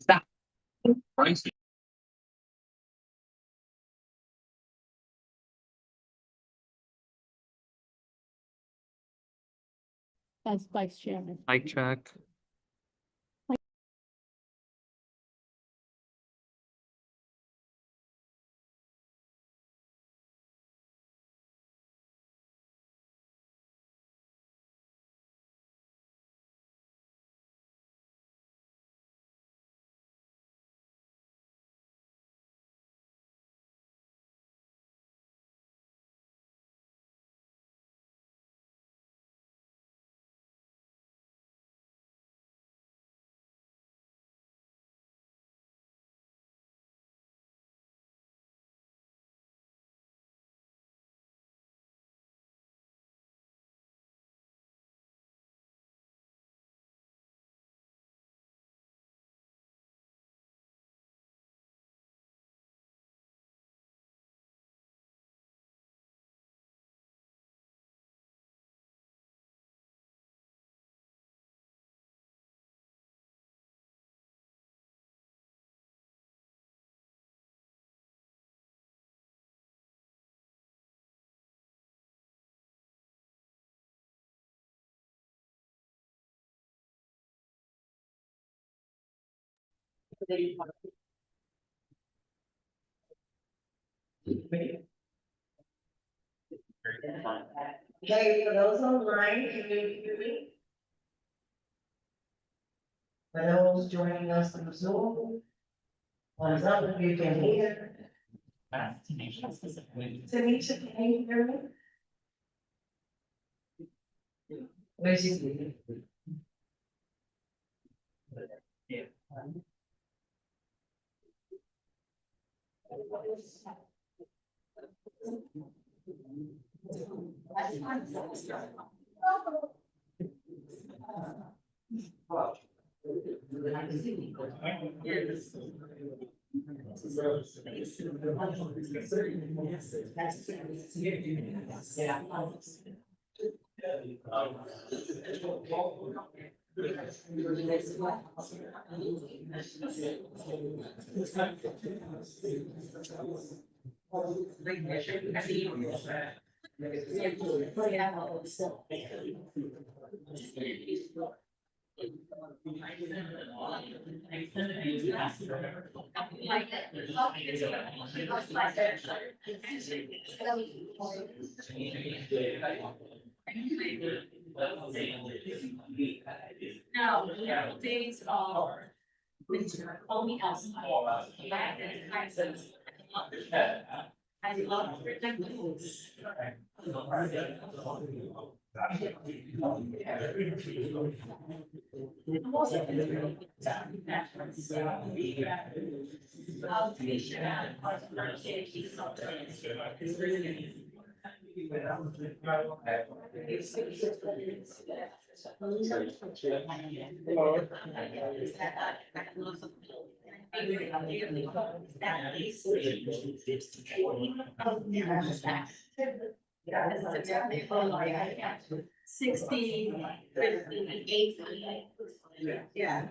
Stop. Pricing. As vice chairman. Mic check. Okay, for those online, can you hear me? For those joining us through Zoom, thumbs up if you can hear. Tanisha, can you hear me? Where's his? No, days are winter, only outside. Back in Texas. I love ridiculous. Sixty, 58. Yeah.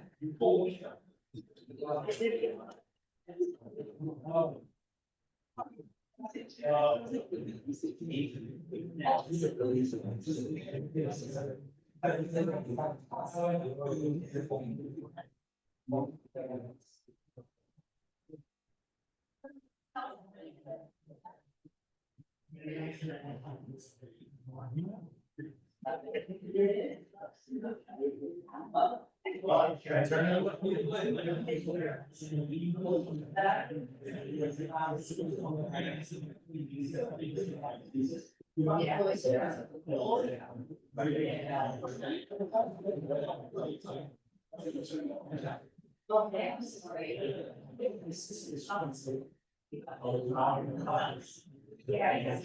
Okay, I'm sorry. Yeah.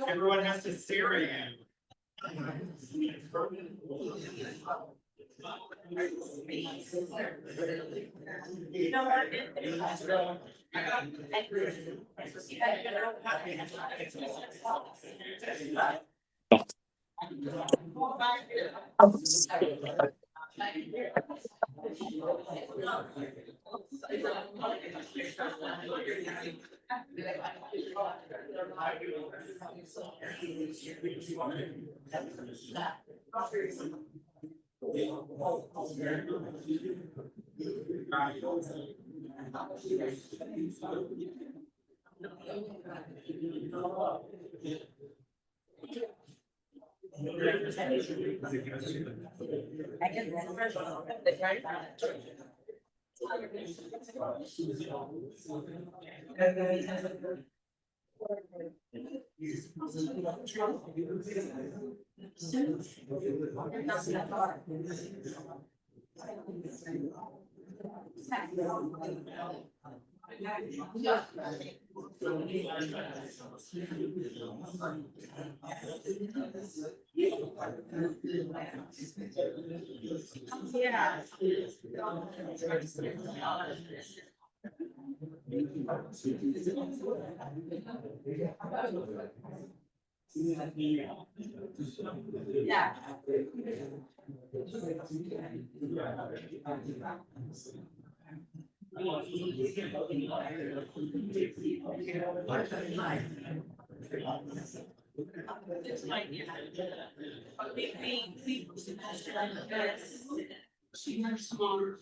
Everyone has to stare at you. Yeah. It's my idea. She has smaller.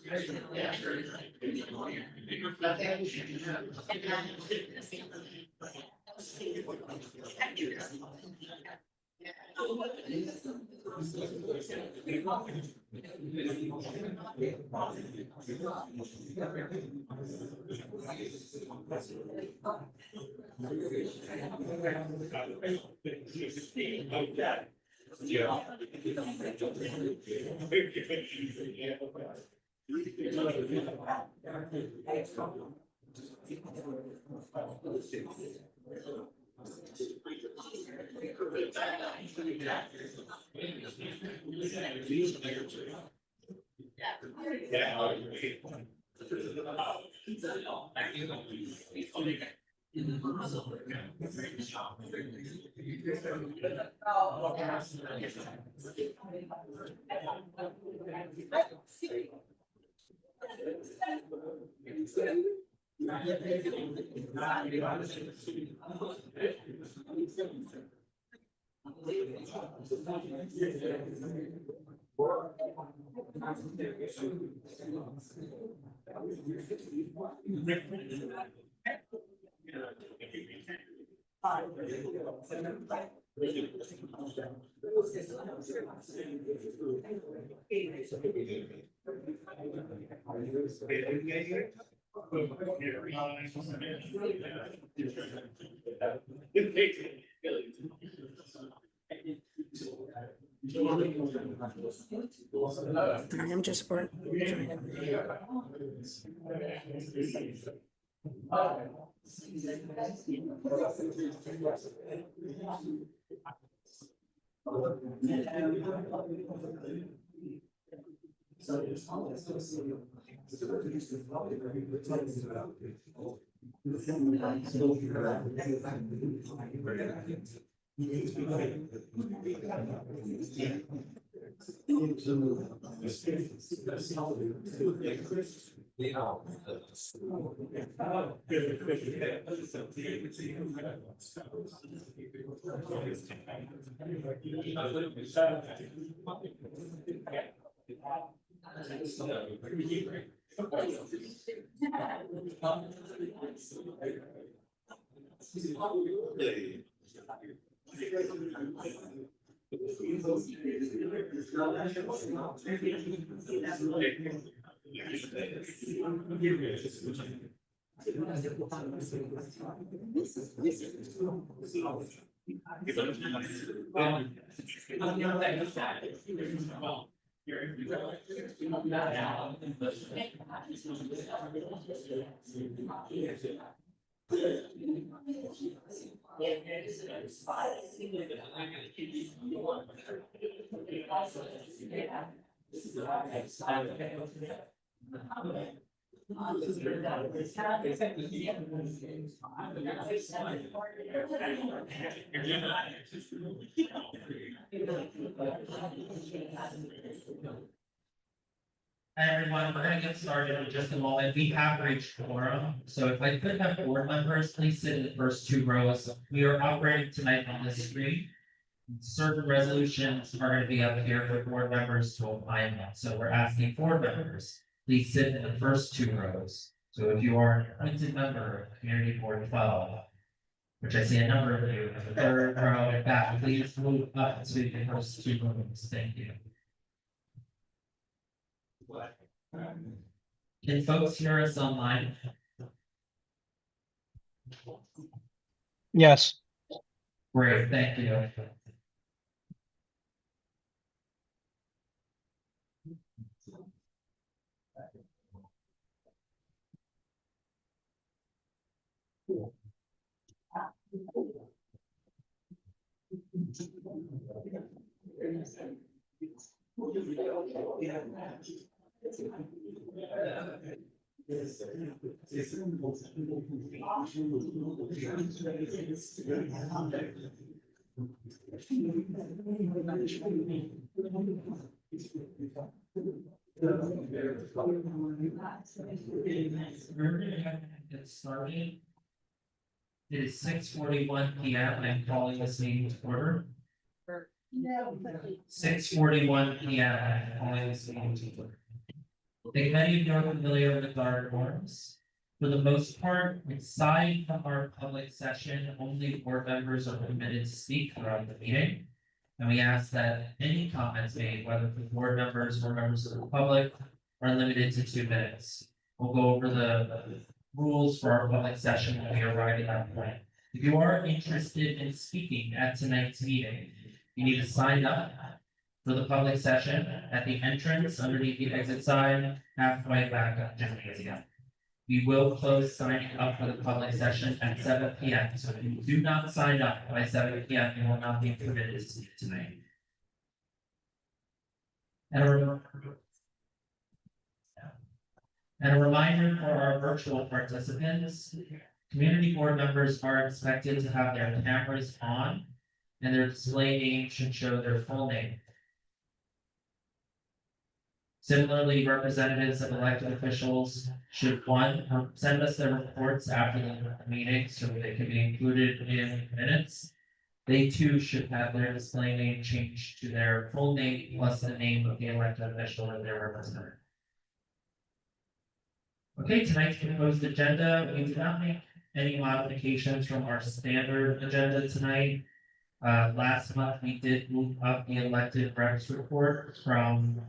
Sorry, I'm just work. Hi, everyone, we're gonna get started in just a moment. We have reached quorum, so if I could have board members, please sit in the first two rows. We are operating tonight on this screen. Certain resolutions are gonna be up here for board members to opine on, so we're asking board members, please sit in the first two rows. So if you are an appointed member of Community Board 12, which I see a number of you, in the third row and back, please move up to the first two rows. Thank you. Can folks hear us online? Yes, Great, thank you. We're gonna get started. It is 6:41 PM. I'm calling this meeting to order. 6:41 PM. I'm calling this meeting to order. I think many of you are familiar with our norms. For the most part, aside from our public session, only board members are permitted to speak throughout the meeting. And we ask that any comments made, whether from board members or members of the public, are limited to 2 minutes. We'll go over the rules for our public session when we arrive at that point. If you are interested in speaking at tonight's meeting, you need to sign up for the public session at the entrance underneath the exit sign, halfway back up gymnasium. We will close signing up for the public session at 7 P.M. So if you do not sign up by 7 P.M., you will not be permitted to speak tonight. And a reminder for our virtual participants, community board members are expected to have their cameras on, and their display name should show their full name. Similarly, representatives of elected officials should send us their reports after the meeting so they can be included in minutes. They too should have their display name changed to their full name plus the name of the elected official that they're representing. Okay, tonight's proposed agenda, we did not make any modifications from our standard agenda tonight. Last month, we did move up the elected reps report from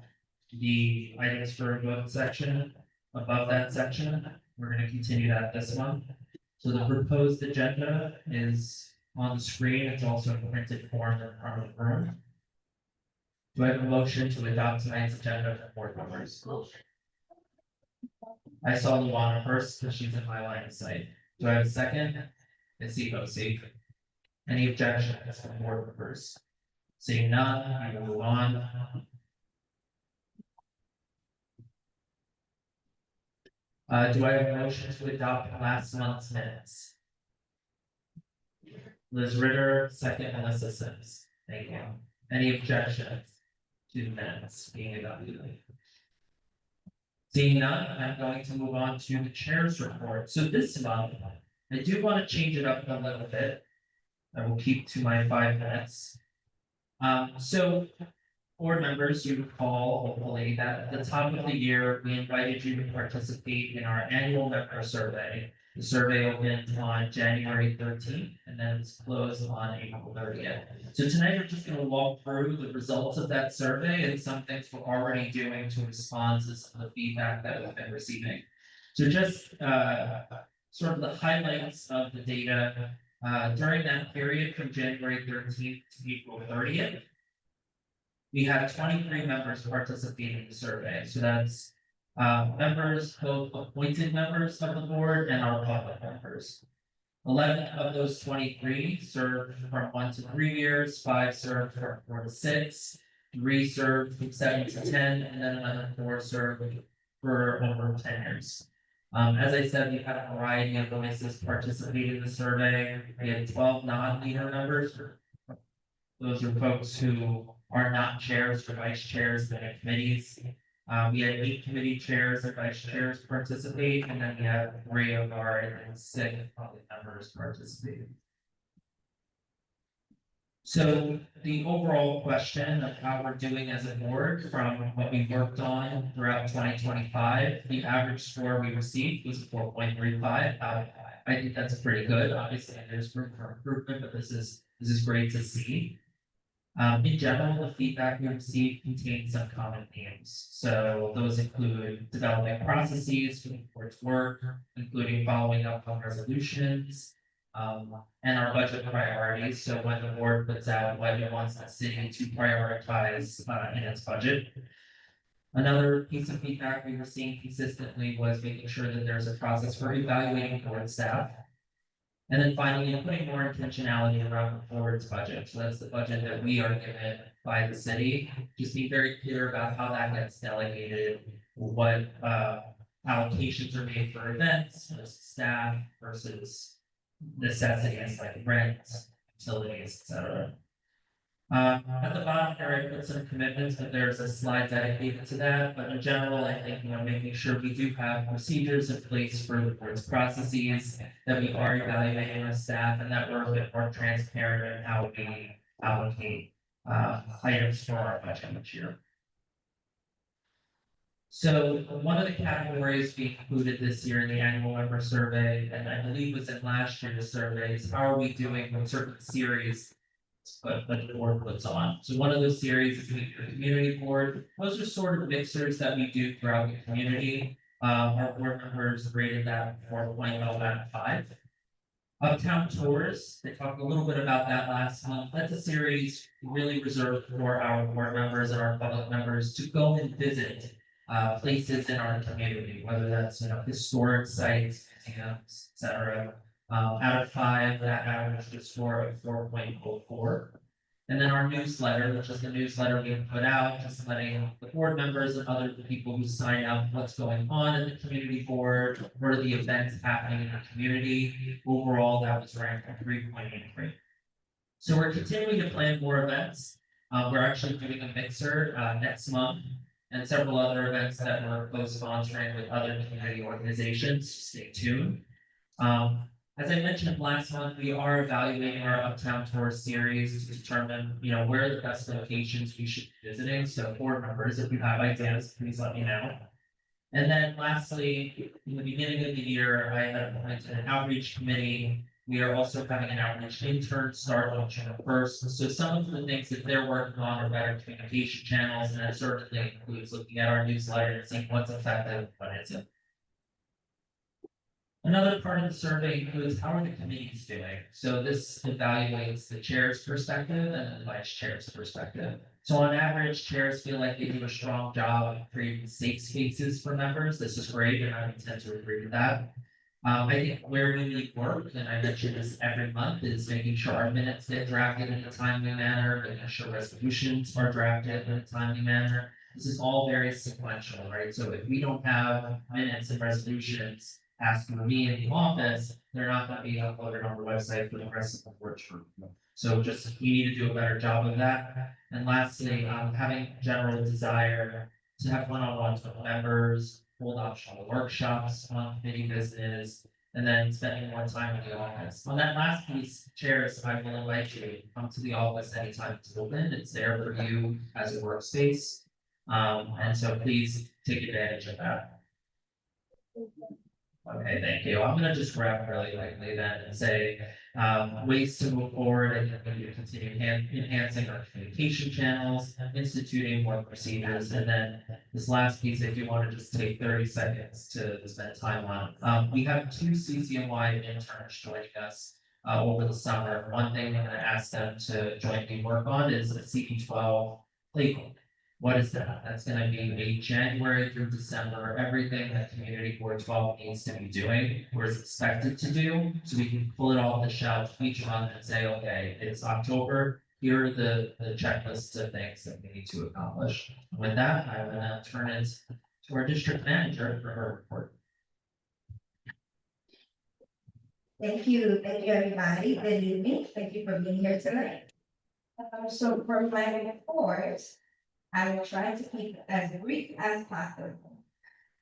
the items for a vote section above that section. We're going to continue that this month. So the proposed agenda is on the screen. It's also in printed form in front of the room. Do I have a motion to adopt tonight's agenda for board members? I saw Luana first because she's in my line of sight. Do I have a second? It's CB12M. Any objections from board members? Seeing none, I will move on. Do I have a motion to adopt last month's minutes? Liz Ritter, second, Melissa Sims. Thank you. Any objections to the minutes being adopted? Seeing none, I'm going to move on to the chair's report. So this month, I do want to change it up a little bit. I will keep to my 5 minutes. So board members, you recall hopefully that at the top of the year, we invited you to participate in our annual member survey. The survey opened on January 13th and then it's closed on April 30th. So tonight we're just going to walk through the results of that survey and some things we're already doing to respond to some of the feedback that we've been receiving. So just sort of the highlights of the data during that period from January 13th to April 30th. We had 23 members participate in the survey. So that's members, both appointed members of the board and our public members. 11 of those 23 served from 1 to 3 years, 5 served from 4 to 6, 3 served from 7 to 10, and then another 4 served for over 10 years. As I said, we had a variety of voices participate in the survey. We had 12 non-leader members. Those are folks who are not chairs or vice chairs in committees. We had 8 committee chairs or vice chairs participate, and then we had 3 of our 6 public members participate. So the overall question of how we're doing as a board from what we worked on throughout 2025, the average score we received was 4.35 out of 5. I think that's pretty good. Obviously, there's room for improvement, but this is great to see. In general, the feedback we received contains some common themes. So those include developing processes for the board's work, including following up on resolutions, and our budget priorities. So when the board puts out what it wants the city to prioritize in its budget. Another piece of feedback we were seeing consistently was making sure that there's a process for evaluating board staff. And then finally, putting more intentionality around the board's budget. So that's the budget that we are given by the city. Just be very clear about how that gets delegated, what allocations are made for events, versus staff, versus necessities like rent, utilities, etc. At the bottom here, I put some commitments, but there's a slide dedicated to that. But in general, I think making sure we do have procedures in place for the board's processes, that we are evaluating our staff, and that we're a bit more transparent in how we allocate items for our budget each year. So one of the categories we included this year in the annual member survey, and I believe was in last year's survey, is how are we doing with certain series that the board puts on. So one of those series is the community board. Those are sort of mixers that we do throughout the community. Our board members rated that 4.0 out of 5. Uptown Tours, they talked a little bit about that last month. That's a series really reserved for our board members and our public members to go and visit places in our community, whether that's, historic sites, museums, et cetera. Out of 5, that averaged a score of 4.04. And then our newsletter, which is the newsletter we put out, just letting the board members and other people who sign up what's going on in the community board, what are the events happening in the community. Overall, that was ranked at 3.83. So we're continuing to plan more events. We're actually doing a mixer next month and several other events that we're co-sponsoring with other community organizations. Stay tuned. As I mentioned last month, we are evaluating our Uptown Tour series to determine, where are the best locations we should be visiting. So board members, if you have ideas, please let me know. And then lastly, in the beginning of the year, I had appointed an outreach committee. We are also having an outreach intern start on June 1st. So some of the things that they're working on are better communication channels, and that certainly includes looking at our newsletter and seeing what's effective, what isn't. Another part of the survey includes how are the committees doing? So this evaluates the chair's perspective and the vice chair's perspective. So on average, chairs feel like they do a strong job of creating safe spaces for members. This is great, and I tend to agree with that. I think where we need work, and I mention this every month, is making sure our minutes get drafted in a timely manner, making sure resolutions are drafted in a timely manner. This is all very sequential, right? So if we don't have minutes and resolutions asking me in the office, they're not going to be uploaded on the website for the rest of the board to review. So we need to do a better job of that. And lastly, having general desire to have one-on-ones with members, hold optional workshops on committee business, and then spending more time in the office. On that last piece, chairs, I will invite you to come to the office anytime it's open. It's there for you as a workspace. And so please take advantage of that. Okay, thank you. I'm gonna just wrap really quickly then and say, ways to move forward and to continue enhancing our communication channels, instituting more procedures, and then this last piece, I do want to just take 30 seconds to spend time on. We have 2 CCNY interns joining us over the summer. One thing I'm gonna ask them to jointly work on is the CB12 playbook. What is that? That's gonna be a January through December, everything that Community Board 12 needs to be doing, or is expected to do, so we can pull it off the shelf each month and say, okay, it's October, here are the checklists of things that we need to accomplish. With that, I will now turn it to our district manager for her report. Thank you, everybody. Good evening. Thank you for being here tonight. So for my report, I will try to keep it as brief as possible.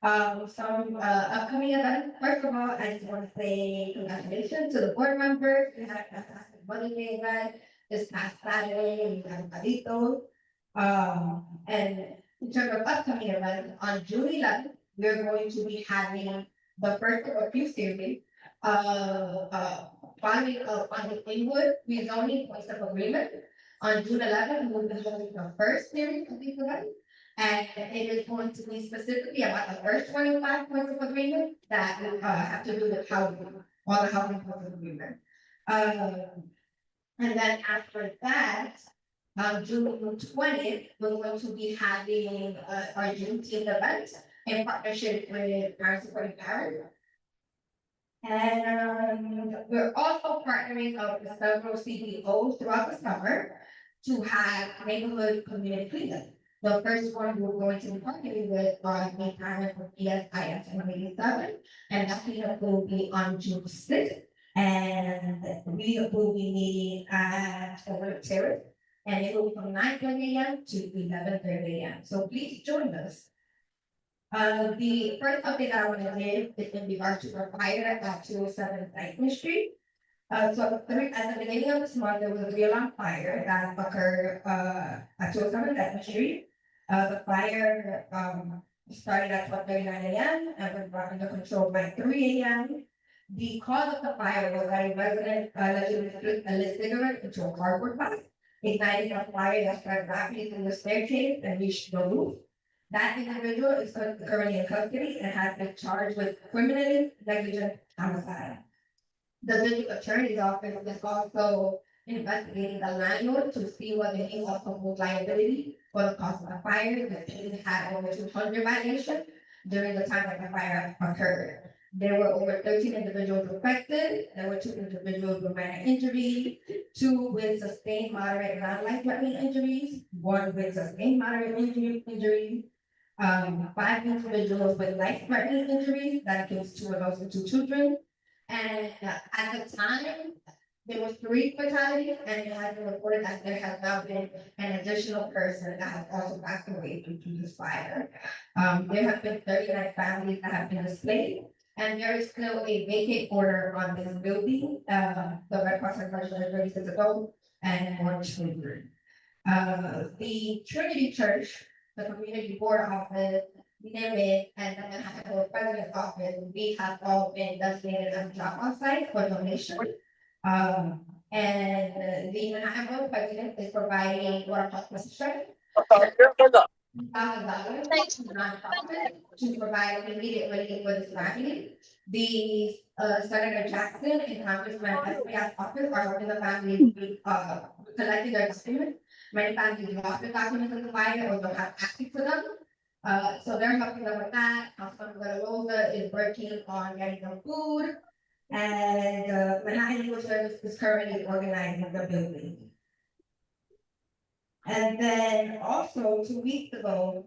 Some upcoming events. First of all, I just want to say congratulations to the board members. We had a fantastic Monday Day event this past Saturday. We had Palito. And in terms of upcoming events, on June 11th, we're going to be having the first of a few series. Following on the Inwood rezoning points of agreement. On June 11th, we will be holding the first series of these events. And it is going to be specifically about the first 25 points of agreement that have to do with housing, all the housing points of agreement. And then after that, June 20th, we're going to be having our Juneteenth event in partnership with Parents Supporting Parents. And we're also partnering up with several CBOs throughout the summer to have neighborhood community cleanup. The first one we're going to be partnering with are the parents of PSIS 187, and that cleanup will be on June 6th. And we will be meeting at Overlook Terrace, and it will be from 9:30 a.m. to 11:30 a.m. So please join us. The first update I want to give is in regards to the fire at 207 Dyckman Street. So at the beginning of this month, there was a real on fire that occurred at 207 Dyckman Street. The fire started at 12:39 a.m. and was brought under control by 3 a.m. The cause of the fire was that a resident allegedly lit a lit cigarette into a cardboard box, igniting a fire that spread rapidly through the staircase and reached the roof. That individual is currently in custody and has been charged with criminally negligent homicide. The district attorney's office is also investigating the landlord to see whether he also holds liability for the cause of the fire. The city had over 200 violations during the time that the fire occurred. There were over 13 individuals affected. There were 2 individuals with minor injuries, 2 with sustained moderate non-life threatening injuries, 1 with sustained moderate injuries, 5 individuals with life threatening injuries. That includes 2 adults and 2 children. And at the time, there was 3 fatalities, and it has been reported that there has now been an additional person that has also passed away due to this fire. There have been 39 families that have been displaced, and there is still a vacate order on this building. The Red Cross has registered 36 adults and 1 children. The Trinity Church, the community board office, NIMIT, and the Manhattan President's office, we have all been designated as drop-off sites for donation. And the Manhattan President is providing what I'm $1,000 to nonprofit to provide immediate relief for this family. The Senator Jackson and Congressman Espria's office are helping the family collecting their documents. Many families lost their documents in the fire or don't have access to them. So they're helping them with that. Councilman Rosa is working on getting them food. And Manhattan Legal Service is currently organizing the building. And then also 2 weeks ago,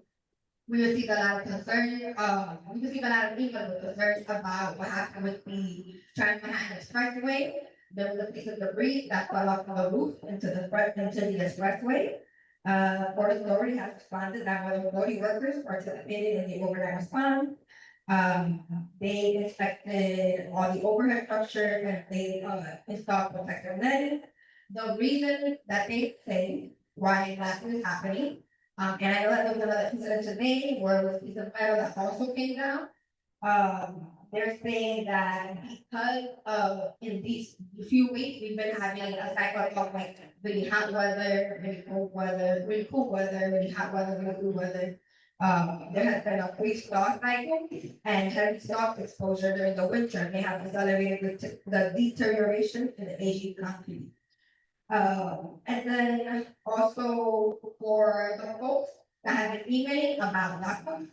we received a lot of concerns, we received a lot of emails with concerns about what happened with the Trans-Manhattan Expressway. There was a piece of debris that fell off the roof into the expressway. Port Authority has responded that more than 40 workers participated in the overnight response. They inspected all the overhead structure and they installed protective netting. The reason that they say why that is happening, and I know that there was another incident today where it was a piece of metal that also came down. They're saying that because in these few weeks, we've been having a cycle of like really hot weather, really cold weather, really cool weather, really hot weather, really cool weather. There has been a freeze-thaw cycle and heavy salt exposure during the winter. They have accelerated the deterioration in the aging concrete. And then also for the folks that have been emailing about that one.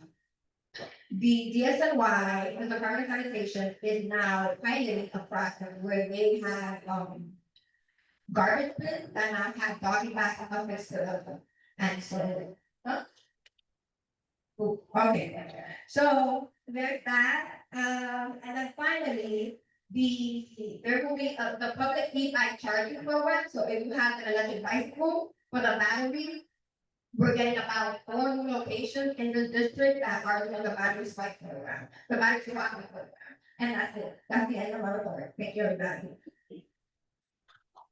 The DSNY, the Department of Sanitation, is now piloting a process where they have garbage bins that now have doggy bags up next to them. And so, okay, so there's that. And then finally, there will be the public e-bike charging program. So if you have an electric bicycle for the battery, we're getting about 4 new locations in the district that are doing the battery swap program, the battery swap program. And that's it. That's the end of my report. Thank you, everybody.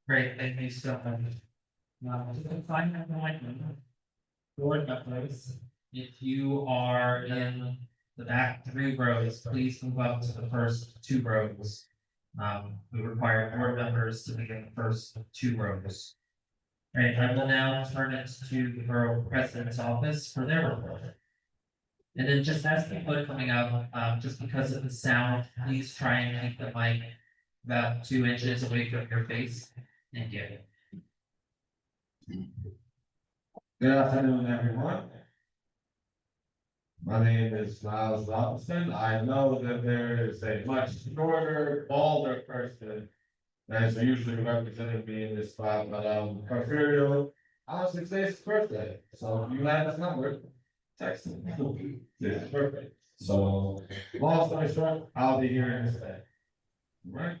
Great, thank you so much. Now, to the final appointment, board members, if you are in the back 3 rows, please move up to the first 2 rows. We require board members to be in the first 2 rows. All right, I will now turn it to the borough president's office for their report. And then just as people are coming out, just because of the sound, please try and keep the mic about 2 inches away from your face. Thank you. Good afternoon, everyone. My name is Miles Robinson. I know that there is a much shorter, balder person that's usually representing me in this spot, but Porfirio, honestly, today's his birthday. So if you have his number, text him. It's his birthday. So long story short, I'll be here in this day. Right?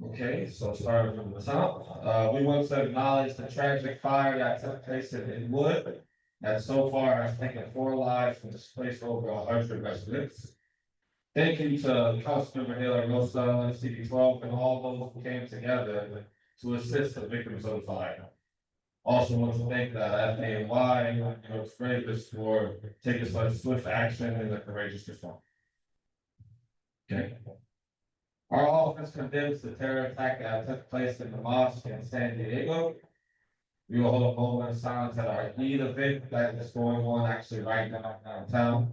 Okay, so starting from the top, we want to acknowledge the tragic fire that took place in Wood. That so far has taken 4 lives and displaced over 100 residents. Thank you to Councilmember Hiller Rosa and CB12 and all those who came together to assist the victims of the fire. Also want to thank the FAY, New York Rangers for taking such swift action and a courageous response. Okay. Our office condemns the terror attack that took place in the mosque in San Diego. We will hold a moment of silence at our Eid event that is going on actually right now downtown.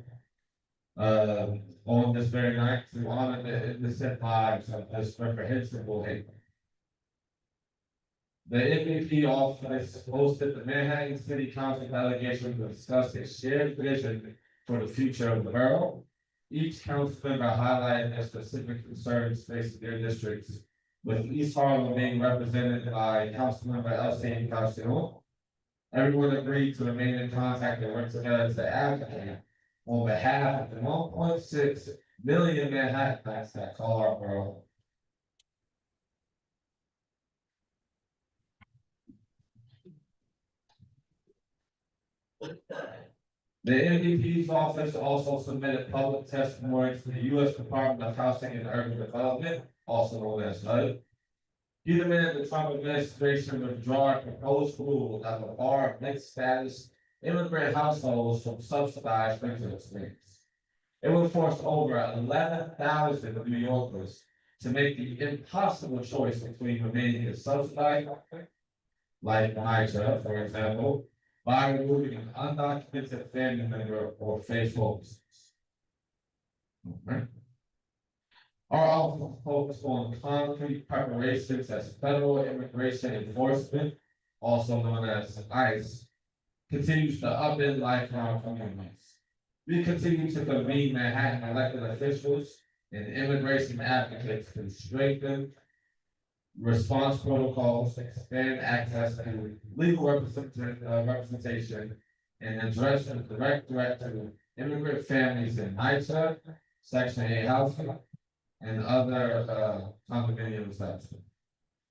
On this very night to honor the innocent lives of this reprehensible hate. The MVP office hosted the Manhattan City Council delegation to discuss a shared vision for the future of the borough. Each council member highlighted their specific concerns facing their districts, with East Harlem being represented by Councilmember Elsie Calcion. Everyone agreed to remain in contact and work together to advocate on behalf of the 1.6 million Manhattanites that call our borough. The MVP's office also submitted public testimony to the U.S. Department of Housing and Urban Development, also known as HUD. He demanded the Trump administration withdraw a proposed rule that would bar mixed status immigrant households from subsidized rental experience. It would force over 11,000 New Yorkers to make the impossible choice between remaining in subsidized, like NYCHA, for example, by removing an undocumented family member or face homelessness. Okay. Our office focused on concrete preparations as federal immigration enforcement, also known as ICE, continues to upend life in our communities. We continue to convene Manhattan elected officials and immigration advocates to strengthen response protocols, expand access to legal representation, and address the direct threat to immigrant families in NYCHA, Section 8 housing, and other condominium types.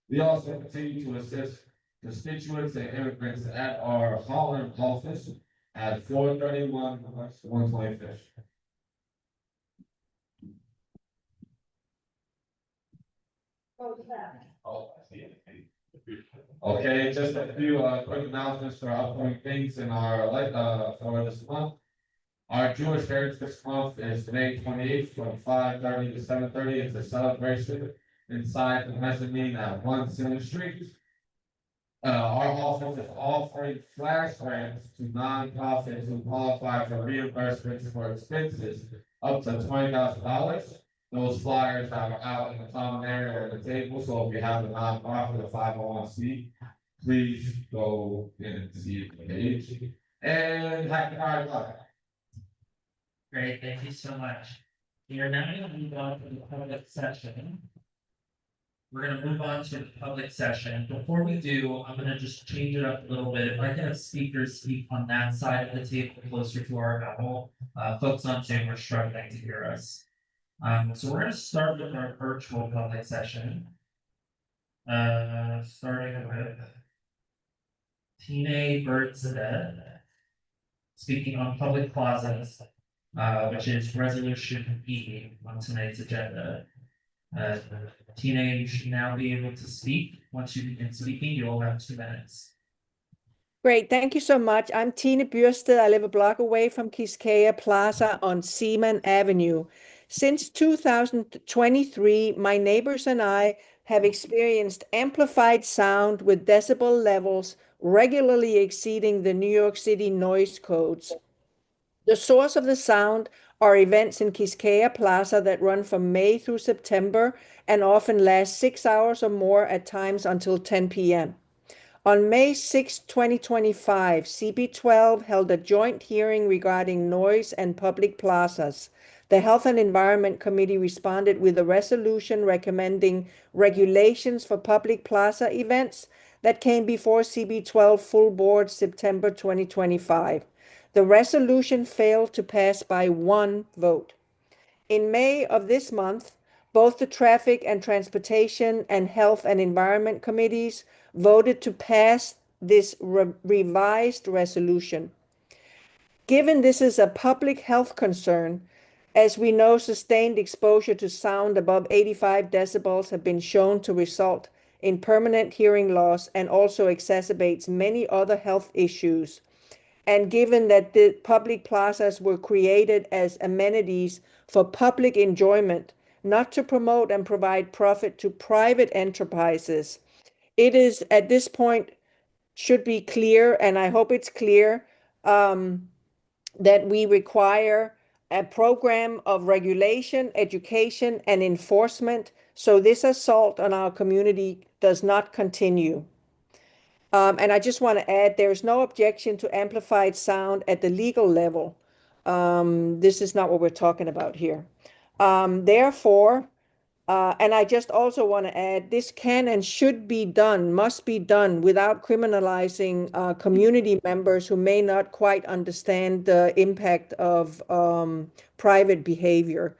We also continue to assist constituents and immigrants at our Harlem office at 431 125th. Oh, I see it. Okay, just a few quick announcements for upcoming things in our for this month. Our Jewish Heritage Month is May 28th from 5:30 to 7:30. It's a celebration inside the mezzanine at 1 Center Street. Our office is offering flash grants to nonprofits who qualify for reimbursements for expenses up to $20,000. Those flyers are out in the common area at the table, so if you have a nonprofit or 501c, please go and see the page. And happy Pride Month. Great, thank you so much. We are now going to move on to the public session. We're going to move on to the public session. Before we do, I'm going to just change it up a little bit. If I can have speakers speak on that side of the table closer to our owl, folks on Zoom are struggling to hear us. So we're going to start with our virtual public session. Starting with Tina Birdsted, speaking on public plazas, which is resolution E on tonight's agenda. Tina, you should now be able to speak. Once you begin speaking, you'll have 2 minutes. Great, thank you so much. I'm Tina Byrsted. I live a block away from Quisqueya Plaza on Seaman Avenue. Since 2023, my neighbors and I have experienced amplified sound with decibel levels regularly exceeding the New York City noise codes. The source of the sound are events in Quisqueya Plaza that run from May through September and often last 6 hours or more at times until 10 p.m. On May 6, 2025, CB12 held a joint hearing regarding noise and public plazas. The Health and Environment Committee responded with a resolution recommending regulations for public plaza events that came before CB12 full board September 2025. The resolution failed to pass by 1 vote. In May of this month, both the Traffic and Transportation and Health and Environment Committees voted to pass this revised resolution. Given this is a public health concern, as we know, sustained exposure to sound above 85 decibels have been shown to result in permanent hearing loss and also exacerbates many other health issues. And given that the public plazas were created as amenities for public enjoyment, not to promote and provide profit to private enterprises, it is at this point should be clear, and I hope it's clear, that we require a program of regulation, education, and enforcement so this assault on our community does not continue. And I just want to add, there's no objection to amplified sound at the legal level. This is not what we're talking about here. Therefore, and I just also want to add, this can and should be done, must be done without criminalizing community members who may not quite understand the impact of private behavior.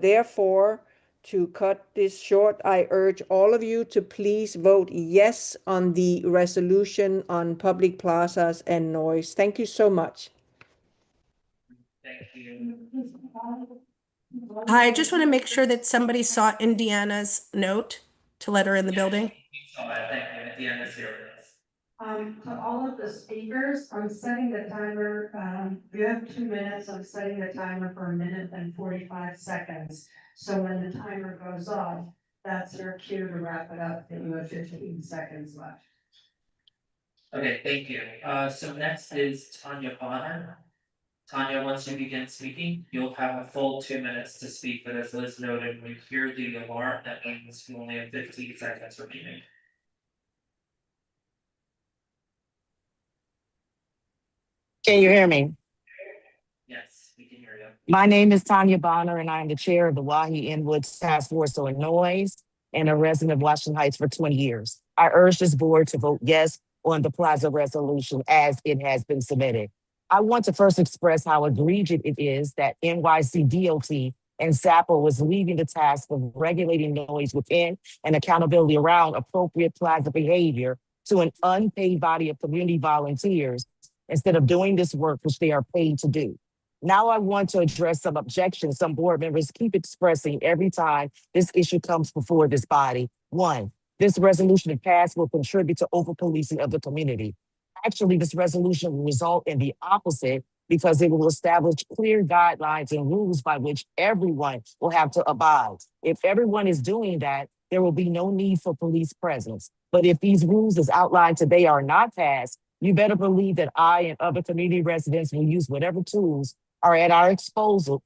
Therefore, to cut this short, I urge all of you to please vote yes on the resolution on public plazas and noise. Thank you so much. Thank you. Hi, I just want to make sure that somebody saw Indiana's note to let her in the building. You saw it, thank you. At the end of series. To all of the speakers, I'm setting the timer, you have 2 minutes, I'm setting the timer for 1 minute and 45 seconds. So when the timer goes off, that's your cue to wrap it up, and you have 15 seconds left. Okay, thank you. So next is Tanya Bonner. Tanya, once you begin speaking, you'll have a full 2 minutes to speak, but as Liz noted, when you hear the alarm, that means you only have 15 seconds remaining. Can you hear me? Yes, we can hear you. My name is Tanya Bonner, and I am the chair of the Wahi Inwood Task Force on Noise and a resident of Washington Heights for 20 years. I urge this board to vote yes on the Plaza resolution as it has been submitted. I want to first express how egregious it is that NYC DOT and SAPO was leaving the task of regulating noise within and accountability around appropriate plaza behavior to an unpaid body of community volunteers instead of doing this work which they are paid to do. Now I want to address some objections some board members keep expressing every time this issue comes before this body. One, this resolution, if passed, will contribute to over-policing of the community. Actually, this resolution will result in the opposite because it will establish clear guidelines and rules by which everyone will have to abide. If everyone is doing that, there will be no need for police presence. But if these rules as outlined today are not passed, you better believe that I and other community residents will use whatever tools are at our disposal,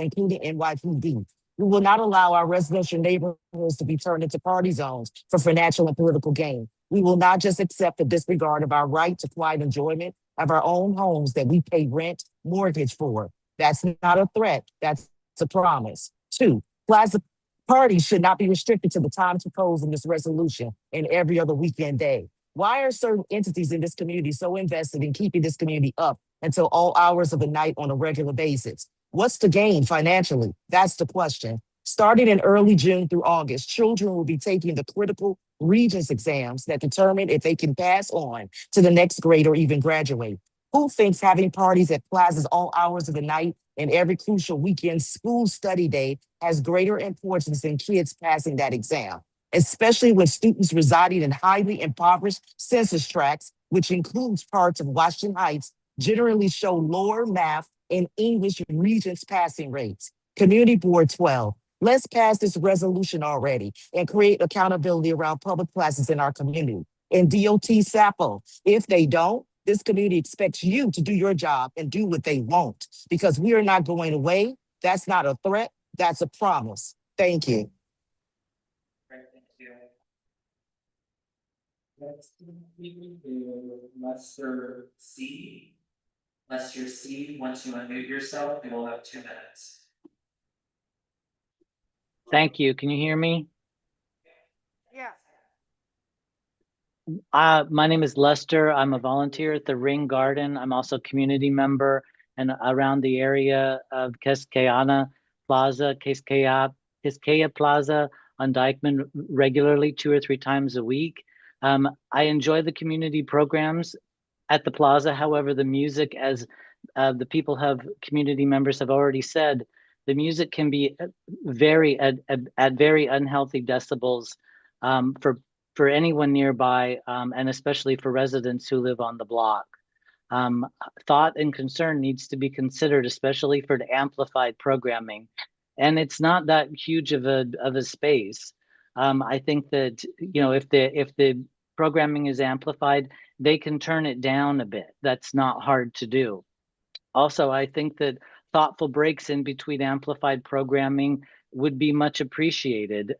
including NYPD. We will not allow our residential neighborhoods to be turned into party zones for financial and political gain. We will not just accept the disregard of our right to quiet enjoyment of our own homes that we pay rent, mortgage for. That's not a threat, that's a promise. Two, plaza parties should not be restricted to the times proposed in this resolution and every other weekend day. Why are certain entities in this community so invested in keeping this community up until all hours of the night on a regular basis? What's the gain financially? That's the question. Starting in early June through August, children will be taking the critical Regents exams that determine if they can pass on to the next grade or even graduate. Who thinks having parties at plazas all hours of the night and every crucial weekend school study day has greater importance than kids passing that exam? Especially when students residing in highly impoverished census tracts, which includes parts of Washington Heights, generally show lower math and English Regents passing rates. Community Board 12, let's pass this resolution already and create accountability around public plazas in our community. And DOT SAPO, if they don't, this community expects you to do your job and do what they want because we are not going away. That's not a threat, that's a promise. Thank you. Great, thank you. Next, we do Lester C. Lester C, once you unmute yourself, you will have 2 minutes. Thank you. Can you hear me? Yeah. My name is Lester. I'm a volunteer at the Ring Garden. I'm also a community member and around the area of Quisqueya Plaza on Dykeman regularly 2 or 3 times a week. I enjoy the community programs at the plaza. However, the music, as community members have already said, The music can be very at very unhealthy decibels for anyone nearby, and especially for residents who live on the block. Thought and concern needs to be considered, especially for the amplified programming. And it's not that huge of a space. I think that, if the programming is amplified, they can turn it down a bit. That's not hard to do. Also, I think that thoughtful breaks in between amplified programming would be much appreciated.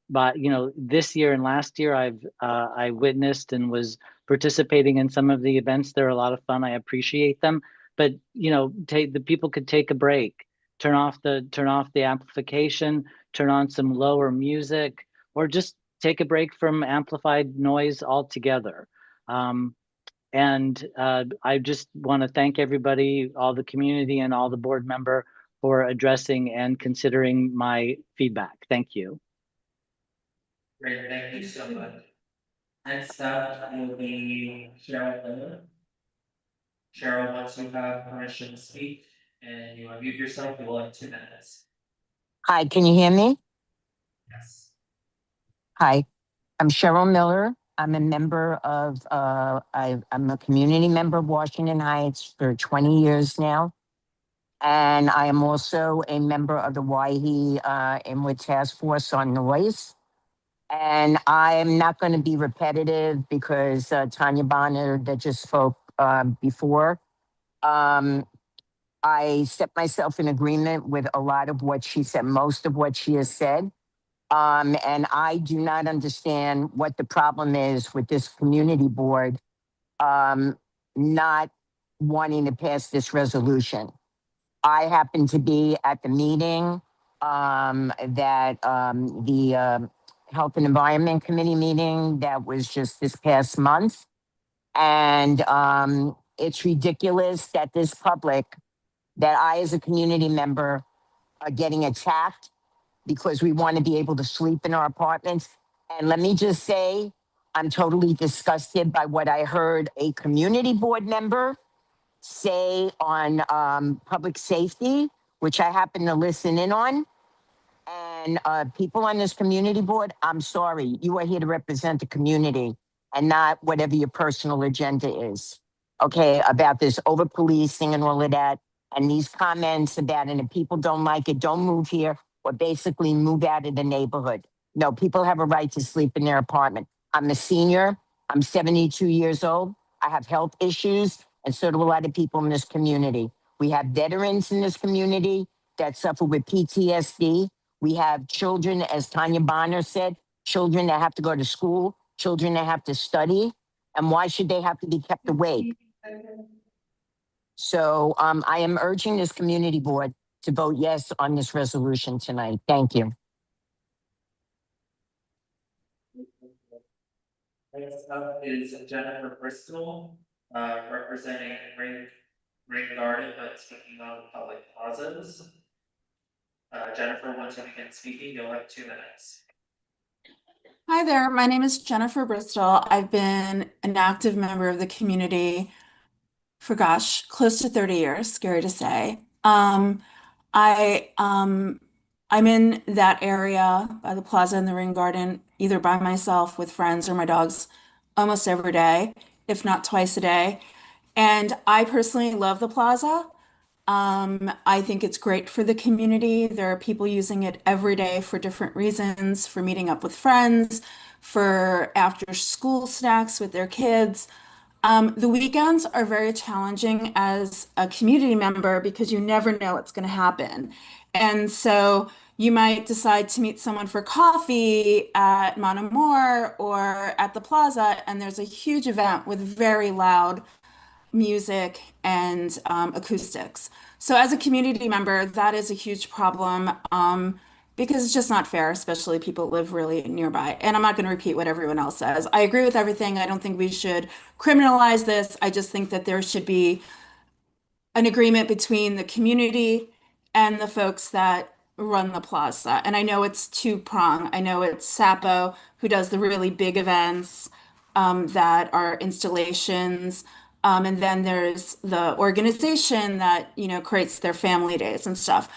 But this year and last year, I witnessed and was participating in some of the events. They're a lot of fun. I appreciate them. But the people could take a break, turn off the amplification, turn on some lower music, or just take a break from amplified noise altogether. And I just want to thank everybody, all the community and all the board member for addressing and considering my feedback. Thank you. Great, thank you so much. Next up will be Cheryl Miller. Cheryl, once you have permission to speak and you unmute yourself, you will have 2 minutes. Hi, can you hear me? Yes. Hi, I'm Cheryl Miller. I'm a member of, I'm a community member of Washington Heights for 20 years now. And I am also a member of the Waihi Inwood Task Force on Noise. And I am not going to be repetitive because Tanya Bonner that just spoke before. I set myself in agreement with a lot of what she said, most of what she has said. And I do not understand what the problem is with this community board not wanting to pass this resolution. I happen to be at the meeting that the Health and Environment Committee meeting that was just this past month. And it's ridiculous that this public, that I as a community member are getting attacked because we want to be able to sleep in our apartments. And let me just say, I'm totally disgusted by what I heard a community board member say on public safety, which I happen to listen in on. And people on this community board, I'm sorry, you are here to represent the community and not whatever your personal agenda is. Okay, about this over policing and all of that. And these comments about, and if people don't like it, don't move here, or basically move out of the neighborhood. No, people have a right to sleep in their apartment. I'm a senior. I'm 72 years old. I have health issues, and so do a lot of people in this community. We have veterans in this community that suffer with PTSD. We have children, as Tanya Bonner said, children that have to go to school, children that have to study. And why should they have to be kept awake? So I am urging this community board to vote yes on this resolution tonight. Thank you. Next up is Jennifer Bristol, representing Ring Garden, but speaking on public plazas. Jennifer, once you begin speaking, you'll have 2 minutes. Hi there, my name is Jennifer Bristol. I've been an active member of the community for close to 30 years, scary to say. I'm in that area by the plaza and the Ring Garden, either by myself with friends or my dogs almost every day, if not twice a day. And I personally love the plaza. I think it's great for the community. There are people using it every day for different reasons, for meeting up with friends, for after school snacks with their kids. The weekends are very challenging as a community member because you never know what's going to happen. And so you might decide to meet someone for coffee at Mon Amour or at the plaza, and there's a huge event with very loud music and acoustics. So as a community member, that is a huge problem because it's just not fair, especially people live really nearby. And I'm not going to repeat what everyone else says. I agree with everything. I don't think we should criminalize this. I just think that there should be an agreement between the community and the folks that run the plaza. And I know it's two-prong. I know it's Sapo who does the really big events that are installations. And then there's the organization that, creates their family days and stuff.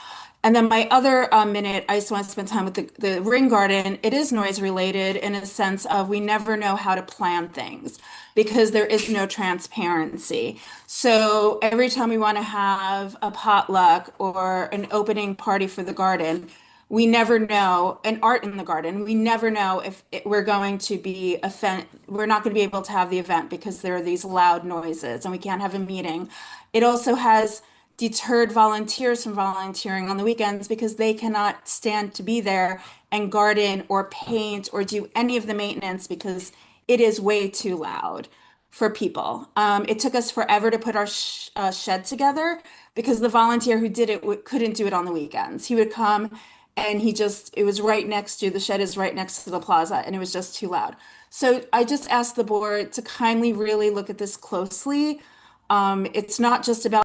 And then my other minute, I just want to spend time with the ring garden. It is noise related in a sense of we never know how to plan things because there is no transparency. So every time we want to have a potluck or an opening party for the garden, we never know, an art in the garden, we never know if we're going to be we're not going to be able to have the event because there are these loud noises and we can't have a meeting. It also has deterred volunteers from volunteering on the weekends because they cannot stand to be there and garden or paint or do any of the maintenance because it is way too loud for people. It took us forever to put our shed together because the volunteer who did it couldn't do it on the weekends. He would come and it was right next to, the shed is right next to the plaza and it was just too loud. So I just asked the board to kindly really look at this closely. It's not just about.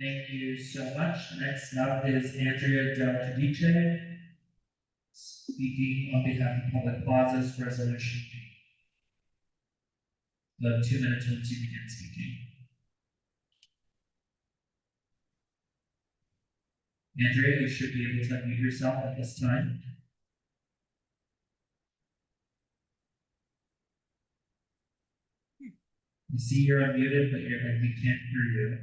Thank you so much. Next up is Andrea Del Giudice, speaking on behalf of Public Plazas Resolution G. You have 2 minutes once you begin speaking. Andrea, you should be able to unmute yourself at this time. I see you're unmuted, but we can't hear you.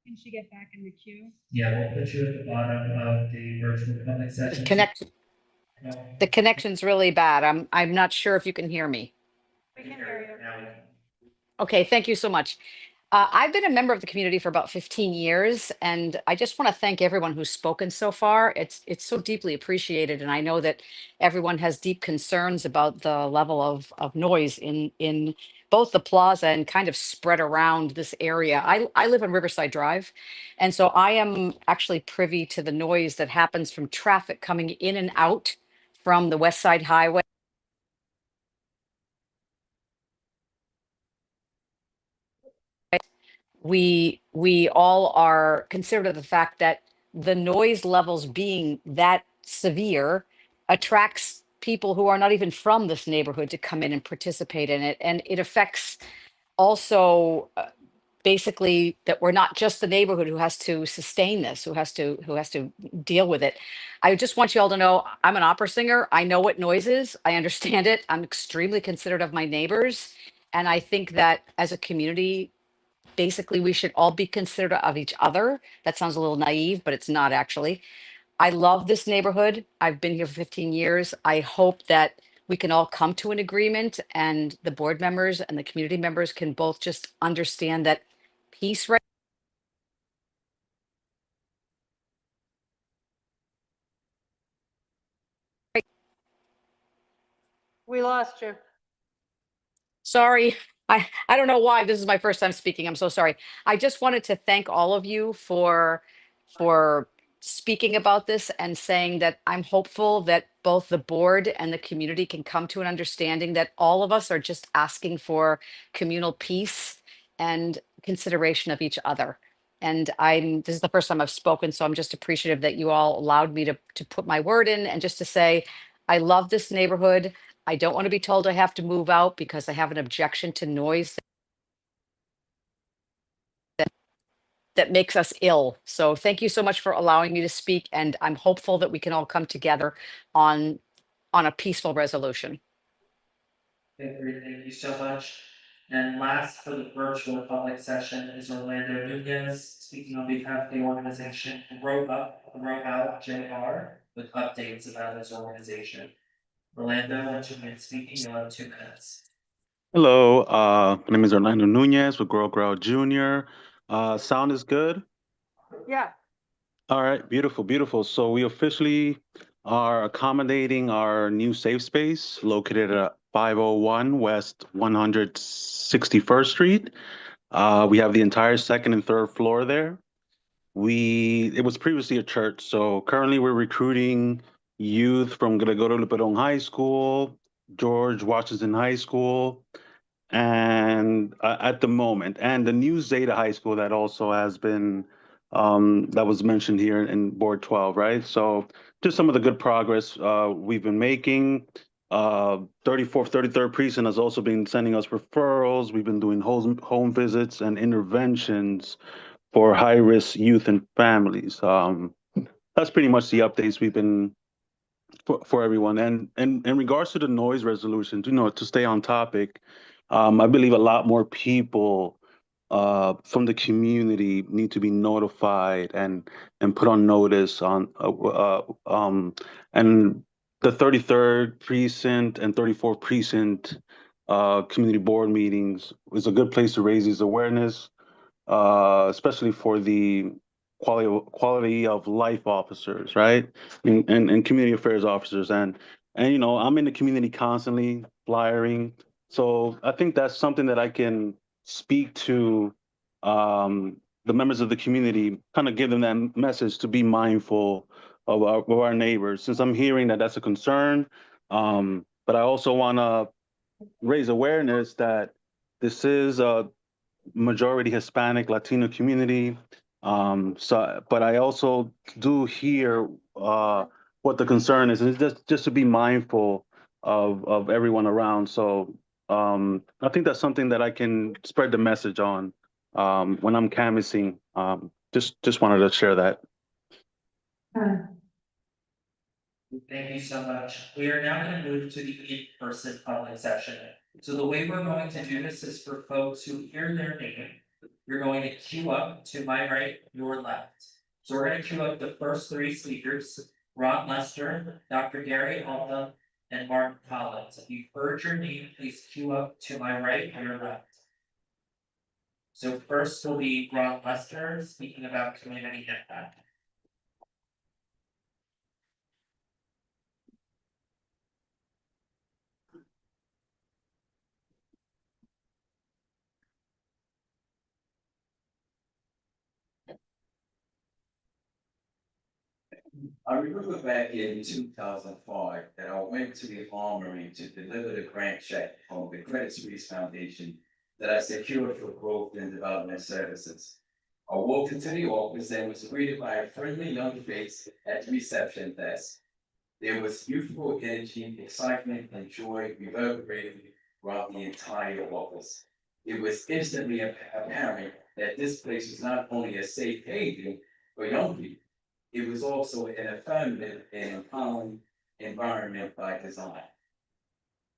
Can she get back in the queue? Yeah, we'll put you at the bottom of the virtual public session. The connection's really bad. I'm not sure if you can hear me. We can hear you. Now we can. Okay, thank you so much. I've been a member of the community for about 15 years, and I just want to thank everyone who's spoken so far. It's so deeply appreciated, and I know that everyone has deep concerns about the level of noise in both the plaza and kind of spread around this area. I live on Riverside Drive, and so I am actually privy to the noise that happens from traffic coming in and out from the West Side Highway. We all are considerate of the fact that the noise levels being that severe attracts people who are not even from this neighborhood to come in and participate in it, and it affects also basically that we're not just the neighborhood who has to sustain this, who has to deal with it. I just want you all to know I'm an opera singer. I know what noise is. I understand it. I'm extremely considerate of my neighbors, and I think that as a community, basically we should all be considerate of each other. That sounds a little naive, but it's not actually. I love this neighborhood. I've been here for 15 years. I hope that we can all come to an agreement and the board members and the community members can both just understand that peace right. We lost you. Sorry. I don't know why. This is my first time speaking. I'm so sorry. I just wanted to thank all of you for speaking about this and saying that I'm hopeful that both the board and the community can come to an understanding that all of us are just asking for communal peace and consideration of each other. And this is the first time I've spoken, so I'm just appreciative that you all allowed me to put my word in and just to say, I love this neighborhood. I don't want to be told I have to move out because I have an objection to noise that makes us ill. So thank you so much for allowing me to speak, and I'm hopeful that we can all come together on a peaceful resolution. Okay, great, thank you so much. And last for the virtual public session is Orlando Nunez, speaking on behalf of the organization Grow Up, Grow Out JR, with updates about his organization. Orlando, once you begin speaking, you'll have 2 minutes. Hello, my name is Orlando Nunez with Grow Jr. Sound is good? Yeah. All right, beautiful, beautiful. So we officially are accommodating our new safe space located at 501 West 161st Street. We have the entire second and third floor there. It was previously a church, so currently we're recruiting youth from Gregorio Luperón High School, George Washington High School, and at the moment, and the new Zeta High School that also has been that was mentioned here in Board 12, right? So just some of the good progress we've been making. 34th, 33rd precinct has also been sending us referrals. We've been doing home visits and interventions for high-risk youth and families. That's pretty much the updates we've been for everyone. And in regards to the noise resolution, to stay on topic, I believe a lot more people from the community need to be notified and put on notice on and the 33rd precinct and 34th precinct community board meetings is a good place to raise these awareness, especially for the quality of life officers, right? And community affairs officers. And I'm in the community constantly flyering. So I think that's something that I can speak to the members of the community, kind of give them that message to be mindful of our neighbors, since I'm hearing that that's a concern. But I also want to raise awareness that this is a majority Hispanic Latino community. But I also do hear what the concern is, and it's just to be mindful of everyone around. So I think that's something that I can spread the message on when I'm canvassing. Just wanted to share that. Thank you so much. We are now going to move to the in-person public session. So the way we're going to do this is for folks who hear their name, you're going to queue up to my right, your left. So we're going to queue up the first three speakers, Ron Lester, Dr. Gary Alta, and Martin Collins. If you've heard your name, please queue up to my right, your left. So first will be Ron Lester speaking about community impact. I remember back in 2005 that I went to the armory to deliver the grant check from the Credit Suisse Foundation that I secured for growth and development services. I walked into the office and was greeted by a friendly young face at the reception desk. There was youthful energy, excitement, and joy reverberating throughout the entire office. It was instantly apparent that this place was not only a safe haven for young people, it was also an affirmative and empowering environment by design.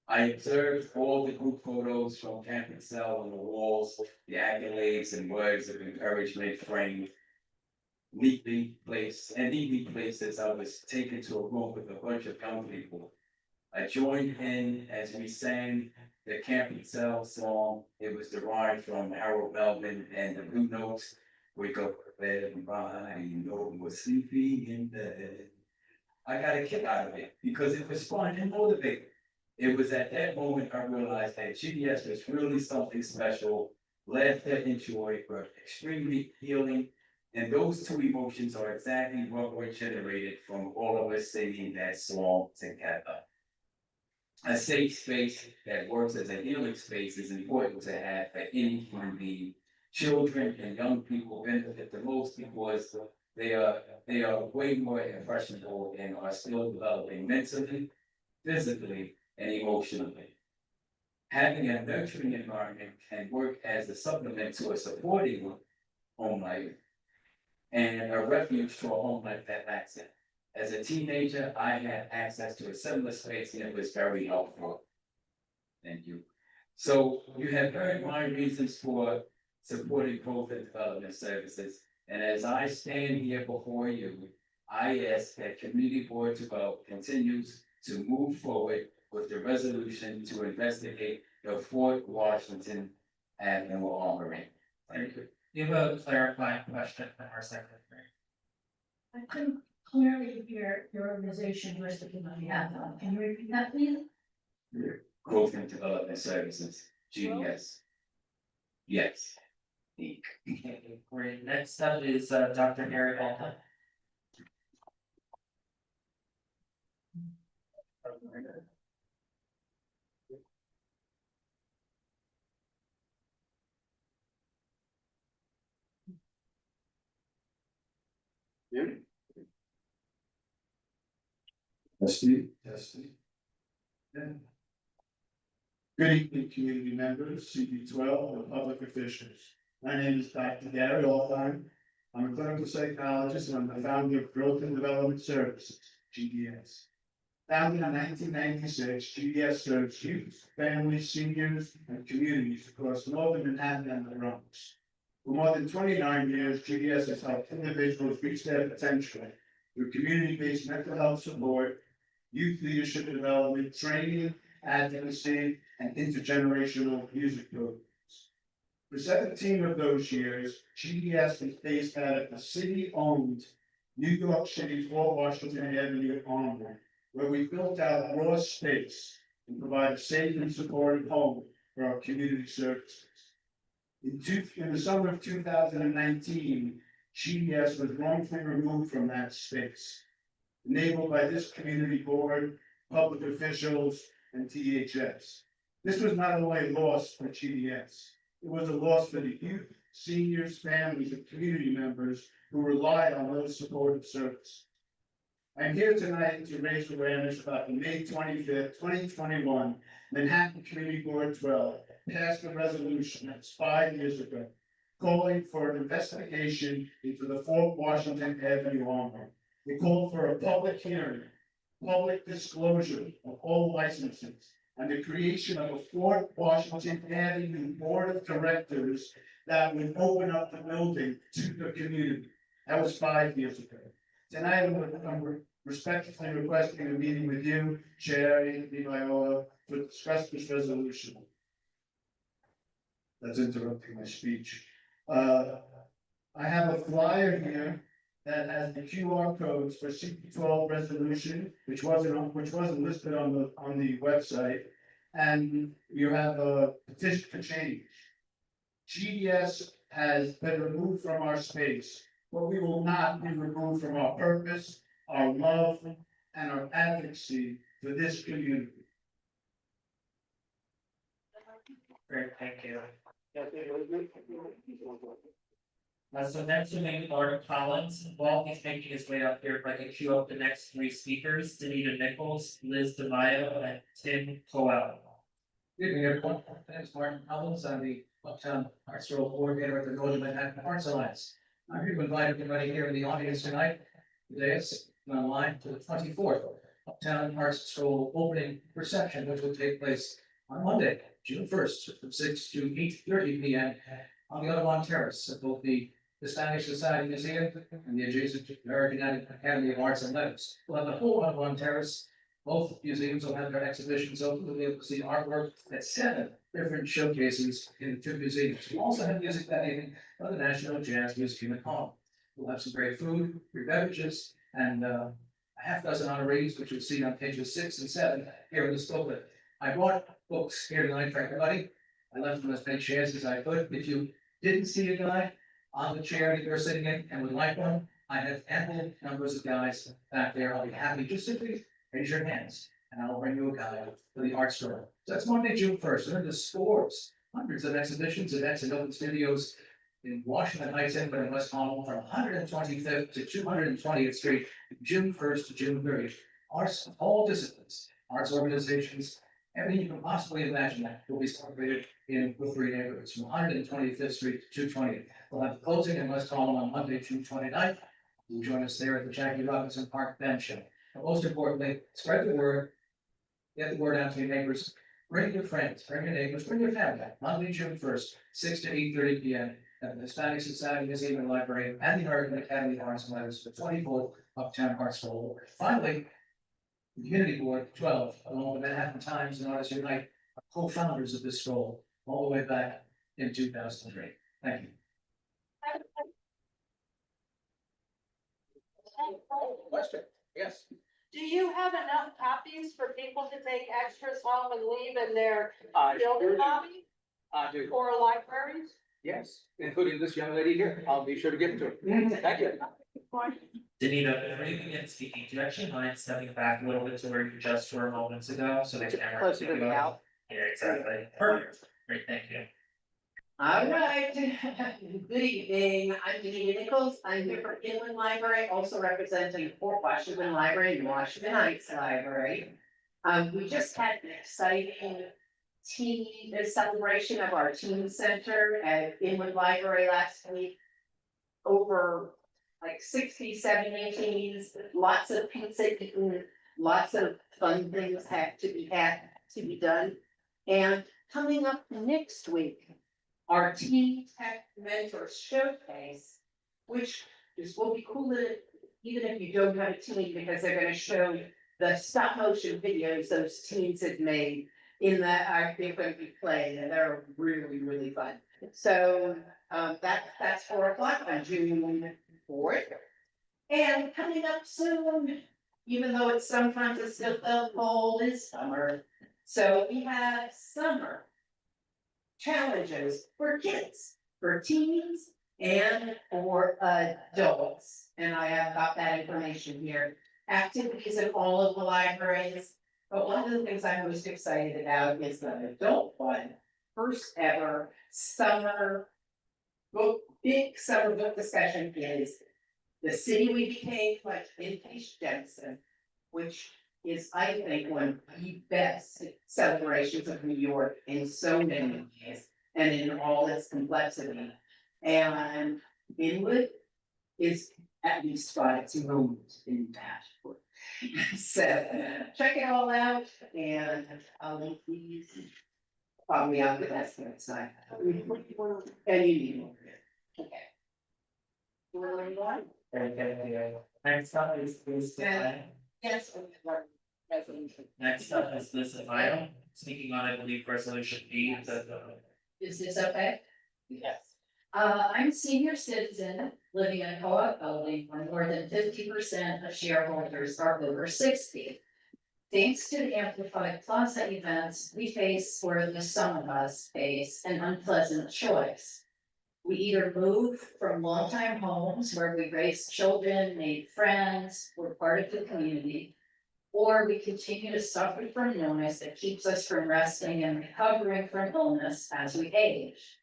I observed all the group photos from Camp Excel on the walls, the accolades and words of encouragement framed neatly placed as I was taken to a room with a bunch of young people. I joined in as we sang the Camp Excel song. It was derived from Harold Melvin and the Blue Notes. Wake up, everybody, no more sleeping in bed. I got a kick out of it because it was fun and motivating. It was at that moment I realized that GDS was really something special. Laughter and joy were extremely healing. And those two emotions are exactly what were generated from all of us singing that song together. A safe space that works as a healing space is important to have for any human being. Children and young people benefit the most because they are way more impressionable and are still developing mentally, physically, and emotionally. Having a nurturing environment can work as a supplement to a supporting home life and a refuge to a home life that lacks it. As a teenager, I had access to a similar space and it was very helpful. Thank you. So you have heard my reasons for supporting growth and development services. And as I stand here before you, I ask that Community Board 12 continues to move forward with the resolution to investigate the Fort Washington Avenue Armory. Thank you. You have a clarifying question from our secretary. I couldn't clearly hear your organization listed on behalf of. Can you repeat that, please? Growth and Development Services, GDS. Yes. Okay, great. Next up is Dr. Gary Alta. Testing, testing. Good evening, community members, CB12, and public officials. My name is Dr. Gary Altheim. I'm a clinical psychologist and I'm the founder of Growth and Development Services, GDS. Founded in 1996, GDS serves youth, families, seniors, and communities across northern Manhattan and the Bronx. For more than 29 years, GDS has helped individuals reach their potential through community-based mental health support, youth leadership development, training, advocacy, and intergenerational music programs. For 17 of those years, GDS was based out of the city-owned New York City, Fort Washington Avenue Armory, where we built out raw space and provided safe and supportive home for our community services. In the summer of 2019, GDS was wrongfully removed from that space, enabled by this community board, public officials, and THS. This was not only a loss for GDS, it was a loss for the youth, seniors, families, and community members who relied on those supportive services. I'm here tonight to raise awareness about the May 25th, 2021 Manhattan Community Board 12 passed a resolution that's 5 years ago, calling for an investigation into the Fort Washington Avenue Armory. It called for a public hearing, public disclosure of all licenses, and the creation of a Fort Washington Avenue Board of Directors that would open up the building to the community. That was 5 years ago. Tonight, I'm respectfully requesting a meeting with you, Chair Anthony Viola, to discuss this resolution. That's interrupting my speech. I have a flyer here that has the QR codes for CB12 resolution, which wasn't listed on the website, and you have a petition for change. GDS has been removed from our space, but we will not be removed from our purpose, our love, and our advocacy for this community. Great, thank you. So next we have Lord Collins. While he's making his way up here, if I can queue up the next three speakers, Danita Nichols, Liz DeMaio, and Tim Coel. Good evening, everyone. My name is Martin Collins. I'm the Uptown Arts Row Coordinator at the Northern Manhattan Arts Alliance. I'm here to invite everybody here in the audience tonight, today is online, to the 24th Uptown Arts Stroll opening reception, which will take place on Monday, June 1st, from 6 to 8:30 p.m. on the Audubon Terrace at both the Spanish Society Museum and the adjacent American Academy of Arts and Letters. We'll have the whole Audubon Terrace. Both museums will have their exhibitions open. We'll be able to see artwork at 7 different showcases in the 2 museums. We'll also have music that evening by the National Jazz Museum at home. We'll have some great food, free beverages, and a half dozen honorees, which you'll see on pages 6 and 7 here in this booklet. I brought books here tonight for everybody. I left them as many chairs as I could. If you didn't see a guide on the chair that you're sitting in and would like one, I have ample numbers of guides back there. I'll be happy. Just simply raise your hands and I'll bring you a guide for the art store. So that's Monday, June 1st. There are the scores, hundreds of exhibitions, events, and open studios in Washington Heights, Inwood, and West Harlem from 125th to 220th Street, June 1st to June 30th. Arts of all disciplines, arts organizations, everything you can possibly imagine that will be celebrated in the 3 neighborhoods from 125th Street to 220th. We'll have the closing in West Harlem on Monday, June 29th. You join us there at the Jackie Robinson Park Bench Show. But most importantly, spread the word, get the word out to your neighbors, bring your friends, bring your neighbors, bring your family. Monday, June 1st, 6 to 8:30 p.m. at the Hispanic Society Museum and Library and the American Academy of Arts and Letters for 24th Uptown Arts Stroll. Finally, the Community Board 12, along with the Manhattan Times and Artists Unite, are co-founders of this stroll all the way back in 2003. Thank you. Question? Yes. Do you have enough copies for people to take extras home and leave in their I sure building do. lobby I do. or libraries? Yes, including this young lady here. I'll be sure to give it to her. Thank you. Danita, before you begin speaking, do you actually mind stepping back a little bit to where you just were moments ago, so the camera. Closer to the mouth. Yeah, exactly. Perfect. Great, thank you. All right, good evening, I'm Danita Nichols, I'm here for Inland Library, also representing Fort Washington Library and Washington Heights Library. We just had an exciting teen celebration of our teen center at Inwood Library last week. Over like 60, 70 teens, lots of pizza eaten, lots of fun things had to be done. And coming up next week, our Teen Tech Mentors Showcase, which is will be cool even if you don't have a teen, because they're gonna show the stop motion videos those teens had made in that they're gonna be playing, and they're really, really fun. So that's 4 o'clock on June 4th. And coming up soon, even though it's still cold, it's summer. So we have summer challenges for kids, for teens, and for adults. And I have got that information here. Activities at all of the libraries. But one of the things I'm most excited about is the adult one. First ever big summer book discussion is The City We Became by Paige Jensen, which is, I think, one of the best celebrations of New York in so many ways and in all its complexity. And Inwood is at least got its moment in that book. So check it all out, and I'll please follow me out the best side. And you need more. Okay. You want to learn more? Okay, next up is this. Yes. Resolution. Next up is this item, speaking on, I believe, resolution B, Is this okay? yes. I'm a senior citizen living in a co-op building where more than 50% of shareholders are over 60. Thanks to the Amplified Plaza events, we face, or the some of us face, an unpleasant choice. We either move from longtime homes where we raised children, made friends, were part of the community, or we continue to suffer from illness that keeps us from resting and recovering from illness as we age.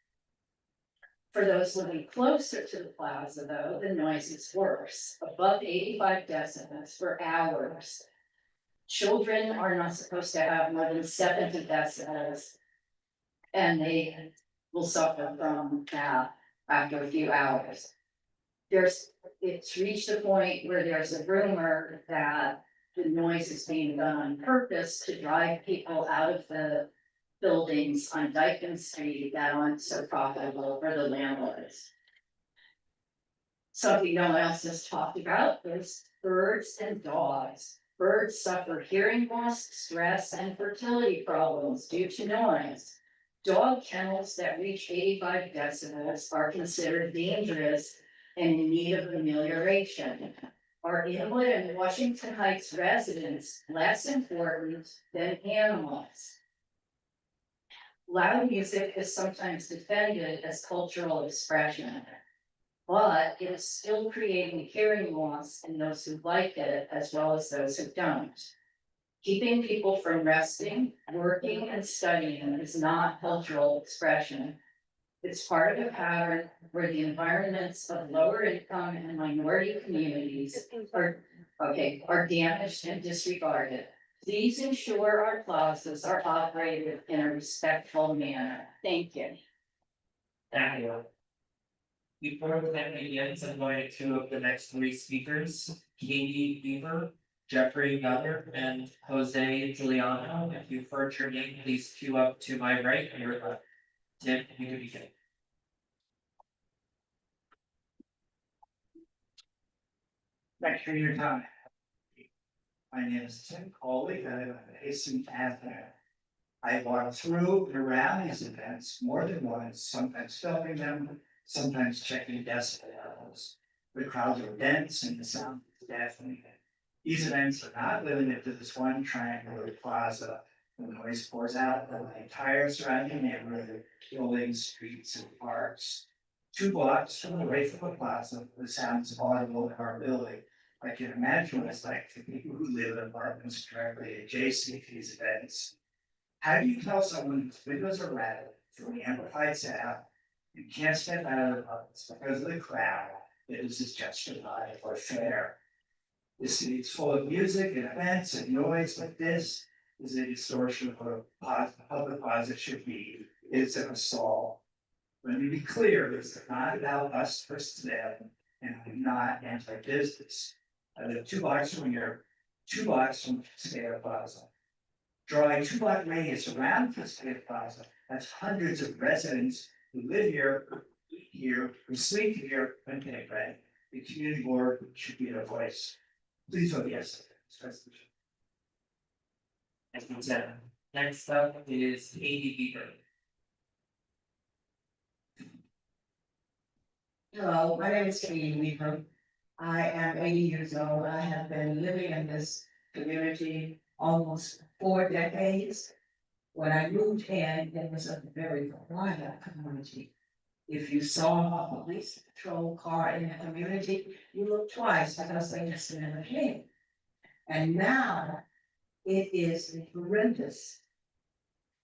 For those living closer to the plaza, though, the noise is worse, above 85 decibels for hours. Children are not supposed to have more than 70 decibels, and they will suffer from that after a few hours. It's reached a point where there's a rumor that the noise is being done on purpose to drive people out of the buildings on Dyken Street that aren't so profitable for the landlords. Something no one else has talked about is birds and dogs. Birds suffer hearing loss, stress, and fertility problems due to noise. Dog kennels that reach 85 decibels are considered dangerous and in need of amelioration. Are Inwood and Washington Heights residents less important than animals? Loud music is sometimes defended as cultural expression, but it is still creating hearing loss in those who like it as well as those who don't. Keeping people from resting, working, and studying is not cultural expression. It's part of a pattern where the environments of lower income and minority communities are damaged and disregarded. Please ensure our plazas are operated in a respectful manner. Thank you. Thank you. Before the event begins, I'm going to two of the next three speakers, Katie Beaver, Jeffrey Gutter, and Jose Giuliano. If you've heard your name, please queue up to my right and your left. Tim, you can begin. Thanks for your time. My name is Tim Coley, and I live in Hastings Avenue. I walked through and around these events more than once, sometimes filming them, sometimes checking decibel levels. The crowds are dense and the sound is deafening. These events are not limited to this one triangular plaza. The noise pours out of the entire surrounding neighborhood, buildings, streets, and parks. 2 blocks away from the plaza, the sound is audible in our building. I can imagine what it's like for people who live in apartments directly adjacent to these events. How do you tell someone whose windows are rattled from the amplified sound and can't step out of the bus because of the crowd that this is justified or fair? The city's full of music and events and noise like this. is a distortion of how the plaza should be. It's an assault. Let me be clear, this is not about us versus them, and I'm not anti-business. I live 2 blocks from here, 2 blocks from Cascada Plaza. Drawing 2 block radius around Cascada Plaza, that's hundreds of residents who live here, eat here, who sleep here, and pay rent. The community board should be their voice. Please vote yes. This resolution. Thank you, Ted. Next up is Katie Beaver. Hello, my name is Katie Weaver. I am 80 years old. I have been living in this community almost 4 decades. When I moved in, it was a very quiet community. If you saw a police patrol car in the community, you looked twice because they just never came. And now it is horrendous.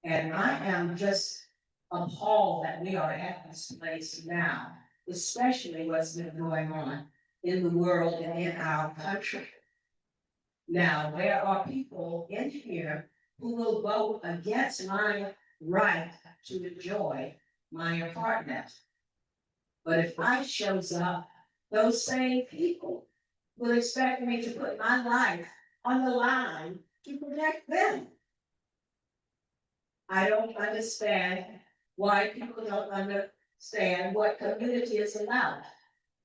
And I am just appalled that we are at this place now, especially what's been going on in the world and in our country. Now, there are people in here who will vote against my right to enjoy my apartment. But if I shows up, those same people will expect me to put my life on the line to protect them. I don't understand why people don't understand what community is about.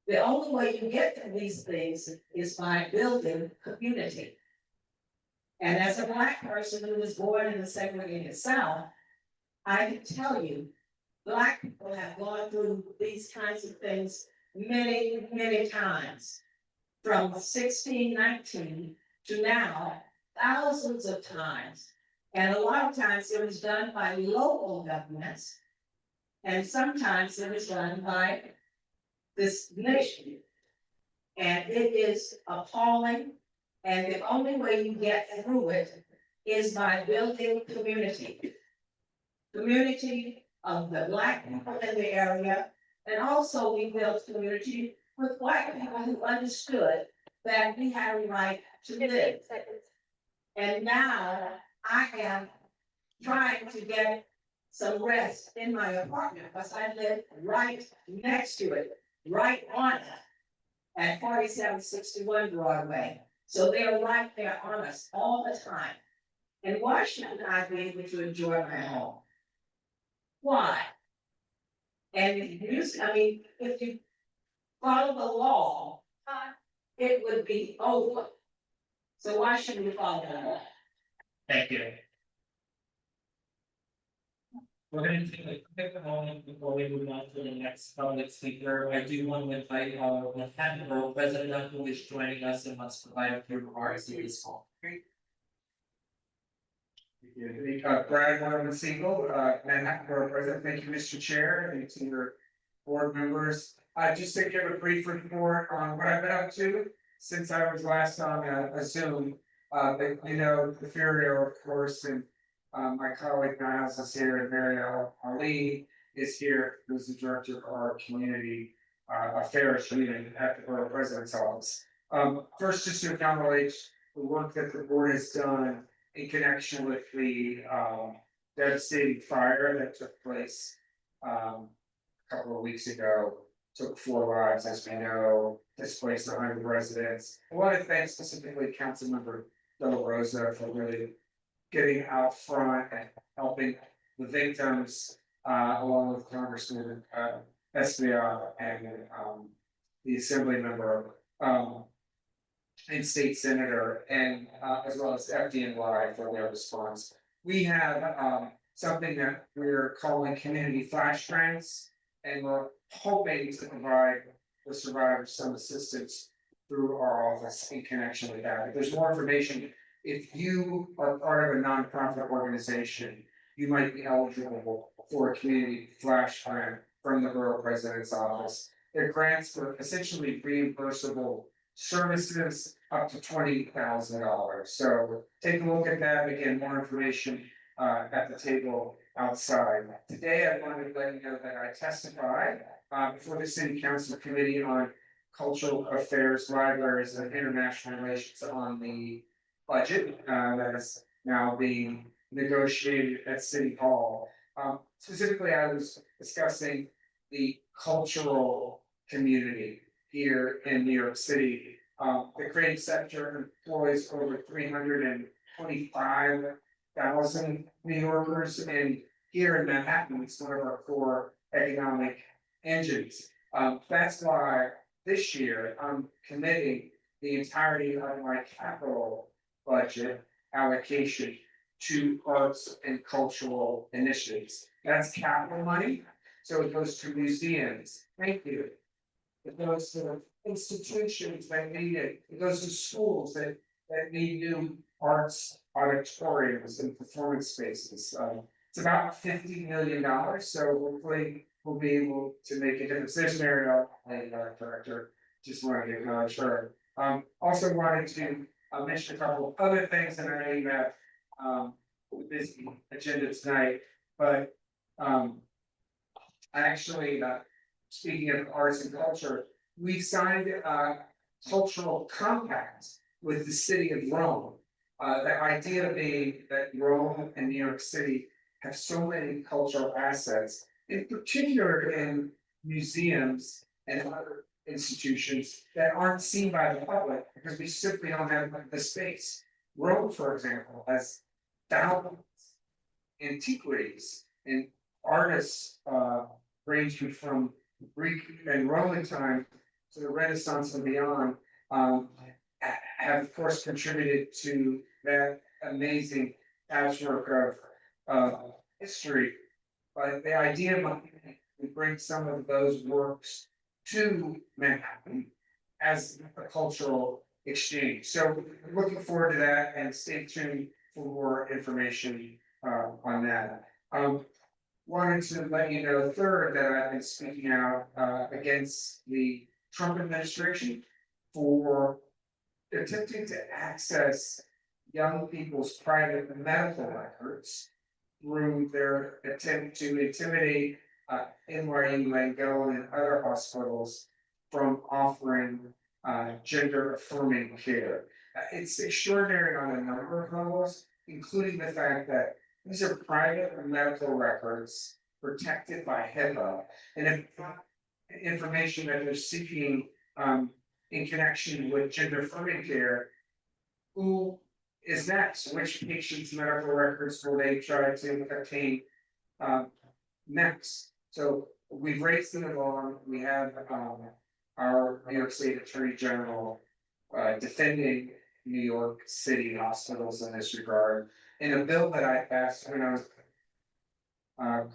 The only way you get to these things is by building community. And as a Black person who was born in the segregated South, I can tell you, Black people have gone through these kinds of things many, many times. From 1619 to now, thousands of times. And a lot of times it was done by local governments. And sometimes it was done by this nation. And it is appalling. And the only way you get through it is by building community. Community of the Black people in the area. And also we built community with White people who understood that we had a right to live. And now I am trying to get some rest in my apartment because I live right next to it, right on it, at 4761 Broadway. So they're right there on us all the time. And why shouldn't I be able to enjoy my home? Why? And if you follow the law, it would be over. So why shouldn't we follow the law? Thank you. We're gonna take a quick moment before we move on to the next public speaker. I do want to invite the Manhattan President who is joining us and must provide a few remarks in this call. Brad Siegel, Manhattan Borough President. Thank you, Mr. Chair, and to your board members. Just to give a brief report on what I've been up to since I was last on a Zoom. But you know, the Furio, of course, and my colleague Niles is here, and Marielle Ali is here, who's the director of our community affairs unit at the Borough President's office. First, just to acknowledge the work that the board has done in connection with the devastating fire that took place a couple of weeks ago. Took 4 lives, as we know, displaced 100 residents. I want to thank specifically Councilmember Del Rosa for really getting out front and helping the victims, along with Congressman Esbiar and the Assembly member and State Senator, and as well as FDNY for their response. We have something that we're calling community flash grants, and we're hoping to provide the survivors some assistance through our office in connection with that. If there's more information, if you are part of a nonprofit organization, you might be eligible for a community flash grant from the Borough President's office. They're grants for essentially reimbursable services up to $20,000. So take a look at that. Again, more information at the table outside. Today, I wanted to let you know that I testified before the City Council Committee on Cultural Affairs, Libraries, and International Relations on the budget that is now being negotiated at City Hall. Specifically, I was discussing the cultural community here in New York City. The creative sector employs over 325,000 New Yorkers, and here in Manhattan, it's one of our core economic engines. That's why this year I'm committing the entirety of my capital budget allocation to arts and cultural initiatives. That's capital money, so it goes to museums. Thank you. It goes to institutions that need it. It goes to schools that need new arts auditoriums and performance spaces. It's about $50 million, so hopefully we'll be able to make a difference. There's Mariel, director, just wanted to acknowledge her. Also wanted to mention a couple of other things, and I know you have this agenda tonight, but actually, speaking of arts and culture, we signed a cultural compact with the city of Rome. The idea being that Rome and New York City have so many cultural assets, in particular in museums and other institutions that aren't seen by the public because we simply don't have the space. Rome, for example, has thousands of antiquities and artists ranging from Greek and Roman time to the Renaissance and beyond, have of course contributed to that amazing patchwork of history. But the idea might be to bring some of those works to Manhattan as a cultural exchange. So looking forward to that, and stay tuned for more information on that. Wanted to let you know third that I've been speaking out against the Trump administration for attempting to access young people's private medical records through their attempt to intimidate NYU Langone and other hospitals from offering gender affirming care. It's extraordinary on a number of levels, including the fact that these are private medical records protected by HIPAA, and if information that they're seeking in connection with gender affirming care, who is next? Which patient's medical records will they try to obtain next? So we've raised them along. We have our New York State Attorney General defending New York City hospitals in this regard. In a bill that I passed when I was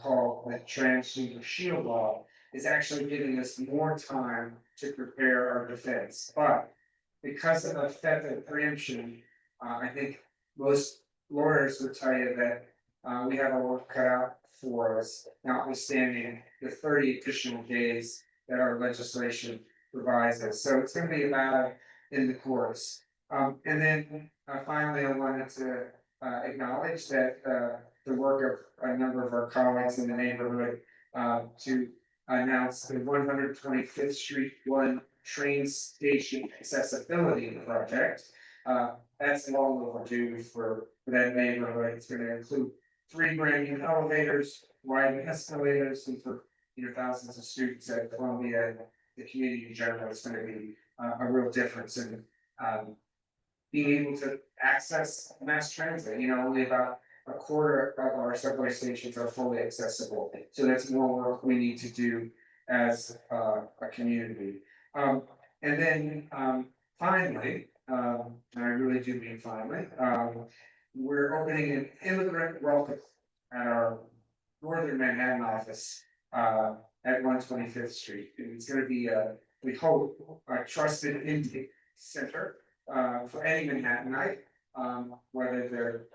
called the Transgender Shield Law, is actually giving us more time to prepare our defense. But because of federal preemption, I think most lawyers would tell you that we have our work cut out for us, notwithstanding the 30 additional days that our legislation provides us. So it's going to be a battle in the courts. And then finally, I wanted to acknowledge that the work of a number of our colleagues in the neighborhood to announce the 125th Street 1 train station accessibility project. That's long overdue for that neighborhood. It's going to include 3 brand new elevators, widening escalators, and for thousands of students at Columbia and the community in general, it's going to be a real difference in being able to access mass transit. Only about a quarter of our subway stations are fully accessible. So that's more work we need to do as a community. And then finally, and I really do mean finally, we're opening an immigrant welcome at our northern Manhattan office at 125th Street. And it's going to be we hope a trusted intake center for any Manhattanite, whether they're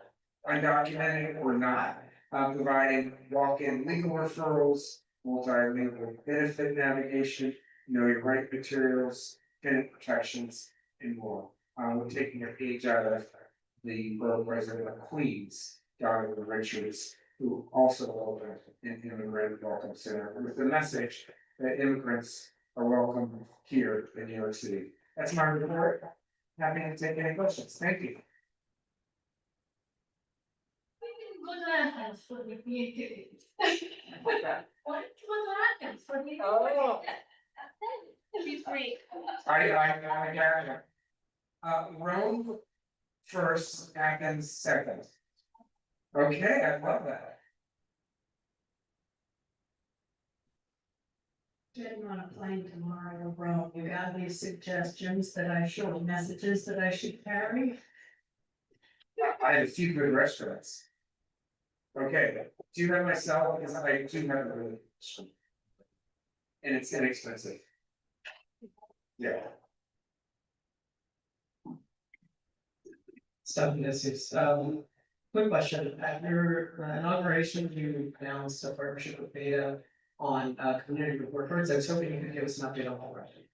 undocumented or not, providing walk-in legal referrals, multilingual benefit navigation, know your right materials, tenant protections, and more. We're taking a page out of the borough president of Queens, Donovan Richards, who also opened an immigrant welcome center with the message that immigrants are welcome here in New York City. That's my report. Happy to take any questions. Thank you. happens for the creativity. What happens for the? Oh. She's free. I got it. Rome first, Athens second. Okay, I love that. Getting on a plane tomorrow to Rome, you got any suggestions that I should, messages that I should carry? I have a few good restaurants. Okay, do you have my cell? Because I do have a really. And it's inexpensive. Yeah. This is, quick question, at your inauguration, you announced a partnership with Beta on, community report cards. I was hoping you could give us an update on that already.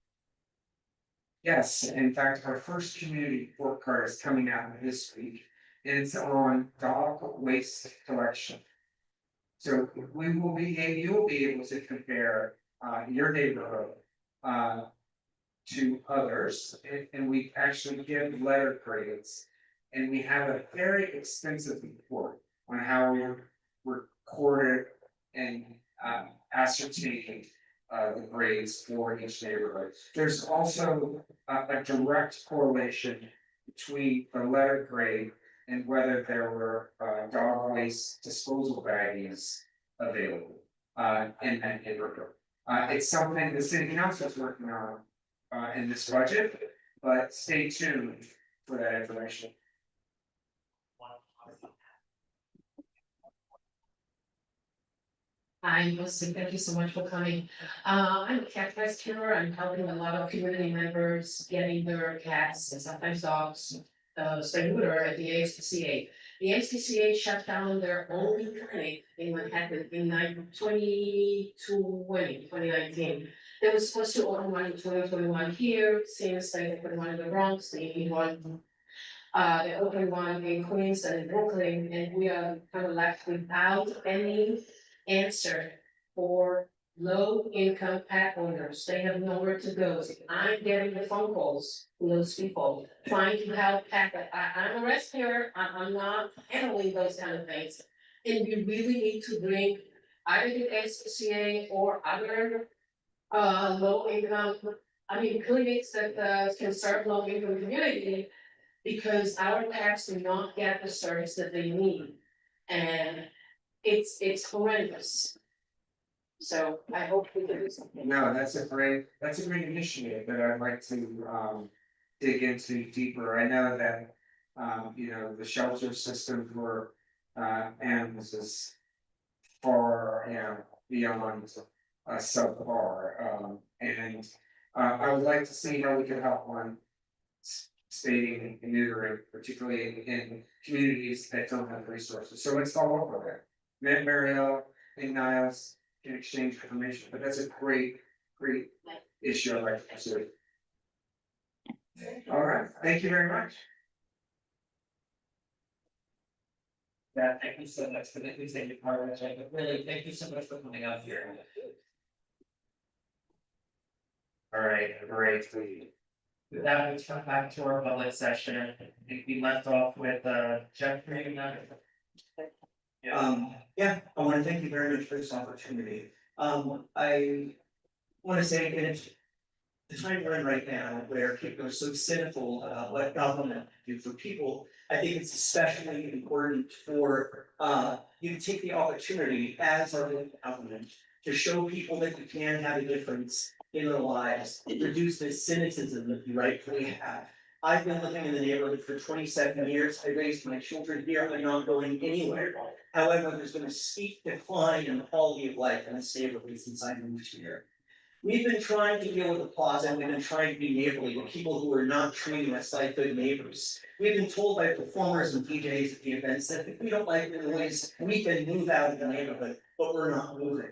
Yes, in fact, our first community report card is coming out this week, and it's on dog waste collection. So we will be, you will be able to compare your neighborhood to others, and we actually give letter grades. And we have a very extensive report on how we recorded and ascertained the grades for each neighborhood. There's also a direct correlation between the letter grade and whether there were dog waste disposal baggies available in that neighborhood. It's something the city council is working on in this budget, but stay tuned for that information. Hi, Lucy, thank you so much for coming. I'm a cat rescuer. I'm helping a lot of community members getting their cats and sometimes dogs spay neuter at the ASPCA. The ASPCA shut down their only clinic in Manhattan in 2019. They were supposed to open one in 2021 here, since they opened one in the Bronx, they opened one in Queens and in Brooklyn, and we are kind of left without any answer for low income pet owners. They have nowhere to go. I'm getting the phone calls from those people trying to help pet. I'm a rescuer. I'm not handling those kind of things. And we really need to bring either the SPCA or other low income, clinics that can serve low income community, because our pets do not get the service that they need. And it's horrendous. So I hope we can do something. No, that's a great initiative that I'd like to dig into deeper. I know that the shelter system for animals is far, beyond subpar. And I would like to see how we can help on spaying and neutering, particularly in communities that don't have resources. So let's follow up with that. Mariel and Niles can exchange information, but that's a great issue I'd like to pursue. All right, thank you very much. Yeah, thank you so much for the executive part of it, but really, thank you so much for coming out here. All right, great. With that, let's come back to our public session. I think we left off with Jeffrey. Yeah, I want to thank you very much for this opportunity. I want to say again, it's the time we're in right now where people are so cynical about what government can do for people. I think it's especially important for you to take the opportunity as our local government to show people that you can have a difference in their lives, reduce the cynicism that you rightfully have. I've been living in the neighborhood for 27 years. I raised my children here. I'm not going anywhere. However, there's been a steep decline in the quality of life in this neighborhood since I moved here. We've been trying to deal with the plaza, and we've been trying to be neighborly to people who are not treating us like good neighbors. We've been told by performers and DJs at the events that if we don't like the noise, we can move out of the neighborhood, but we're not moving.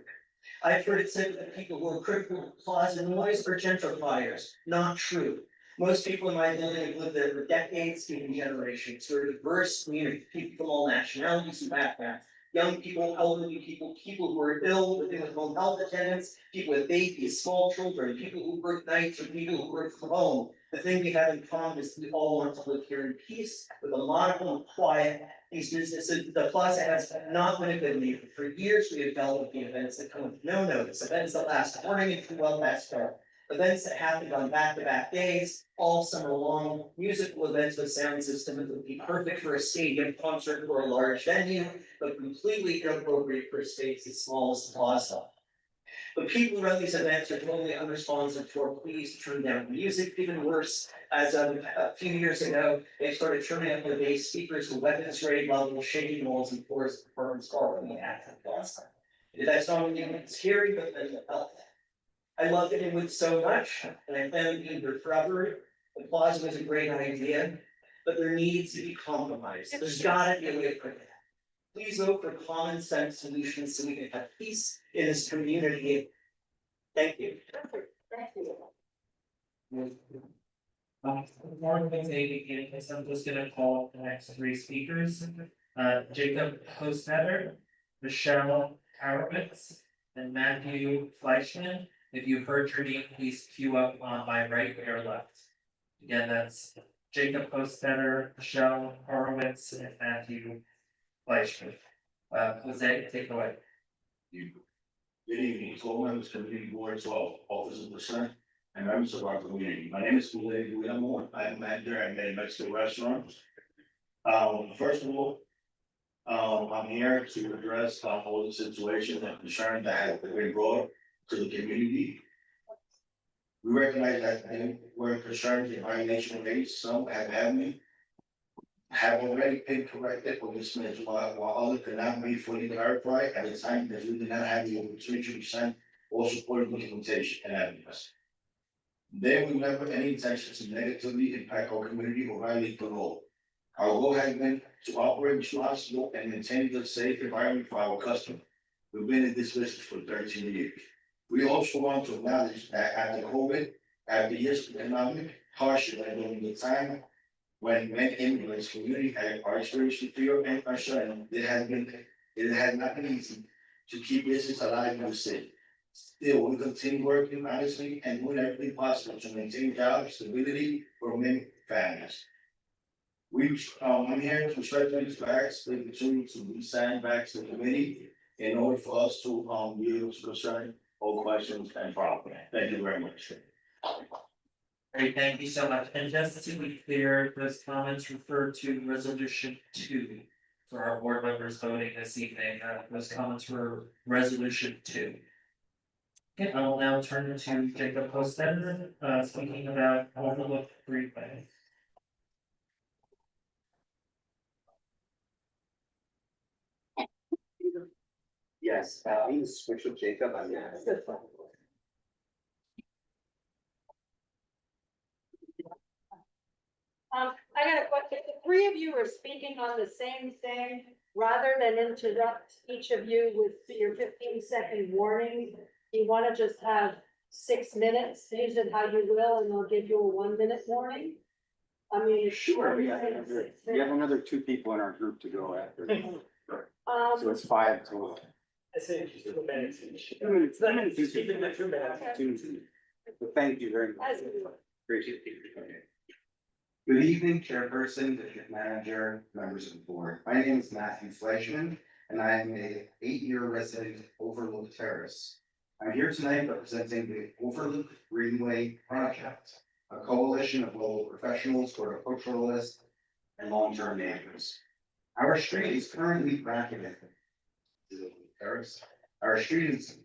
I've heard it said that people who are critical of plaza noise are gentrifiers. Not true. Most people in my building have lived there for decades, even generations. We're a diverse community, people from all nationalities and backgrounds. Young people, elderly people, people who are ill, living with home health attendants, people with babies, small children, people who work nights, or people who work from home. The thing we have in common is we all want to live here in peace with a modicum of quiet. These businesses, the plaza has not been a good neighbor. For years, we have dealt with the events that come with no notice, events that last morning and throughout that dark. Events that happened on back-to-back days, all summer long, musical events with sound system that would be perfect for a stadium concert or a large venue, but completely inappropriate for a space as small as the plaza. The people who run these events are totally unresponsive to our pleas to turn down music. Even worse, as of a few years ago, they started turning up the bass speakers to weapons grade level, shaking walls and floors of performance art on the active plaza. That song is scary, but then I love Inwood so much, and I plan to be here forever. The plaza was a great idea, but there needs to be compromise. There's gotta be a way for that. Please vote for common sense solutions so we can have peace in this community. Thank you. Before we say beginning, I'm just gonna call the next three speakers. Jacob Hostetter, Michelle Horowitz, and Matthew Fleischman. If you heard your name, please queue up on my right or left. Again, that's Jacob Hostetter, Michelle Horowitz, and Matthew Fleischman. Jose, take it away. Good evening, to all members, community boards, all officers of the Senate, and members of our community. My name is CB12M. I am manager at a Mexican restaurant. First of all, I'm here to address all the situations and concerns that have been brought to the community. We recognize that we're concerned in violation of race. Some have already been corrected for this minute, while others cannot be fully clarified at the time that we did not have the opportunity to present or support documentation and evidence. There were never any intention to negatively impact our community or violate the law. Our goal has been to operate responsible and maintain a safe environment for our customers. We've been in this business for 13 years. We also want to acknowledge that after years of economic hardship and during the time when many immigrants community are experiencing fear and concern, it has not been easy to keep business alive in the city. Still, we continue working honestly and doing everything possible to maintain job stability for many families. I'm here to strengthen these facts, they continue to be signed back to the committee in order for us to be able to concern all questions and problems. Thank you very much. Great, thank you so much. And just to be clear, those comments refer to resolution 2 for our board members voting this evening. Those comments were resolution 2. Okay, I will now turn to Jacob Hostetter, speaking about Overlook Freeway. Yes, I need to switch with Jacob. I got a question. If the three of you are speaking on the same thing, rather than interrupt each of you with your 15-second warning, you want to just have 6 minutes, use it how you will, and they'll give you a 1-minute warning? I mean, Sure, we have another 2 people in our group to go after. So it's 5 total. I say 2 minutes. 2 minutes, 2 minutes. 2 minutes. But thank you very much. Appreciate it. Okay. Good evening, Chairperson, District Manager, members of the board. My name is Matthew Fleischman, and I am an 8-year resident of Overlook Terrace. I'm here tonight representing the Overlook Greenway Project, a coalition of local professionals, horticulturalists, and long-term neighbors. Our street is currently bracketed. Our street is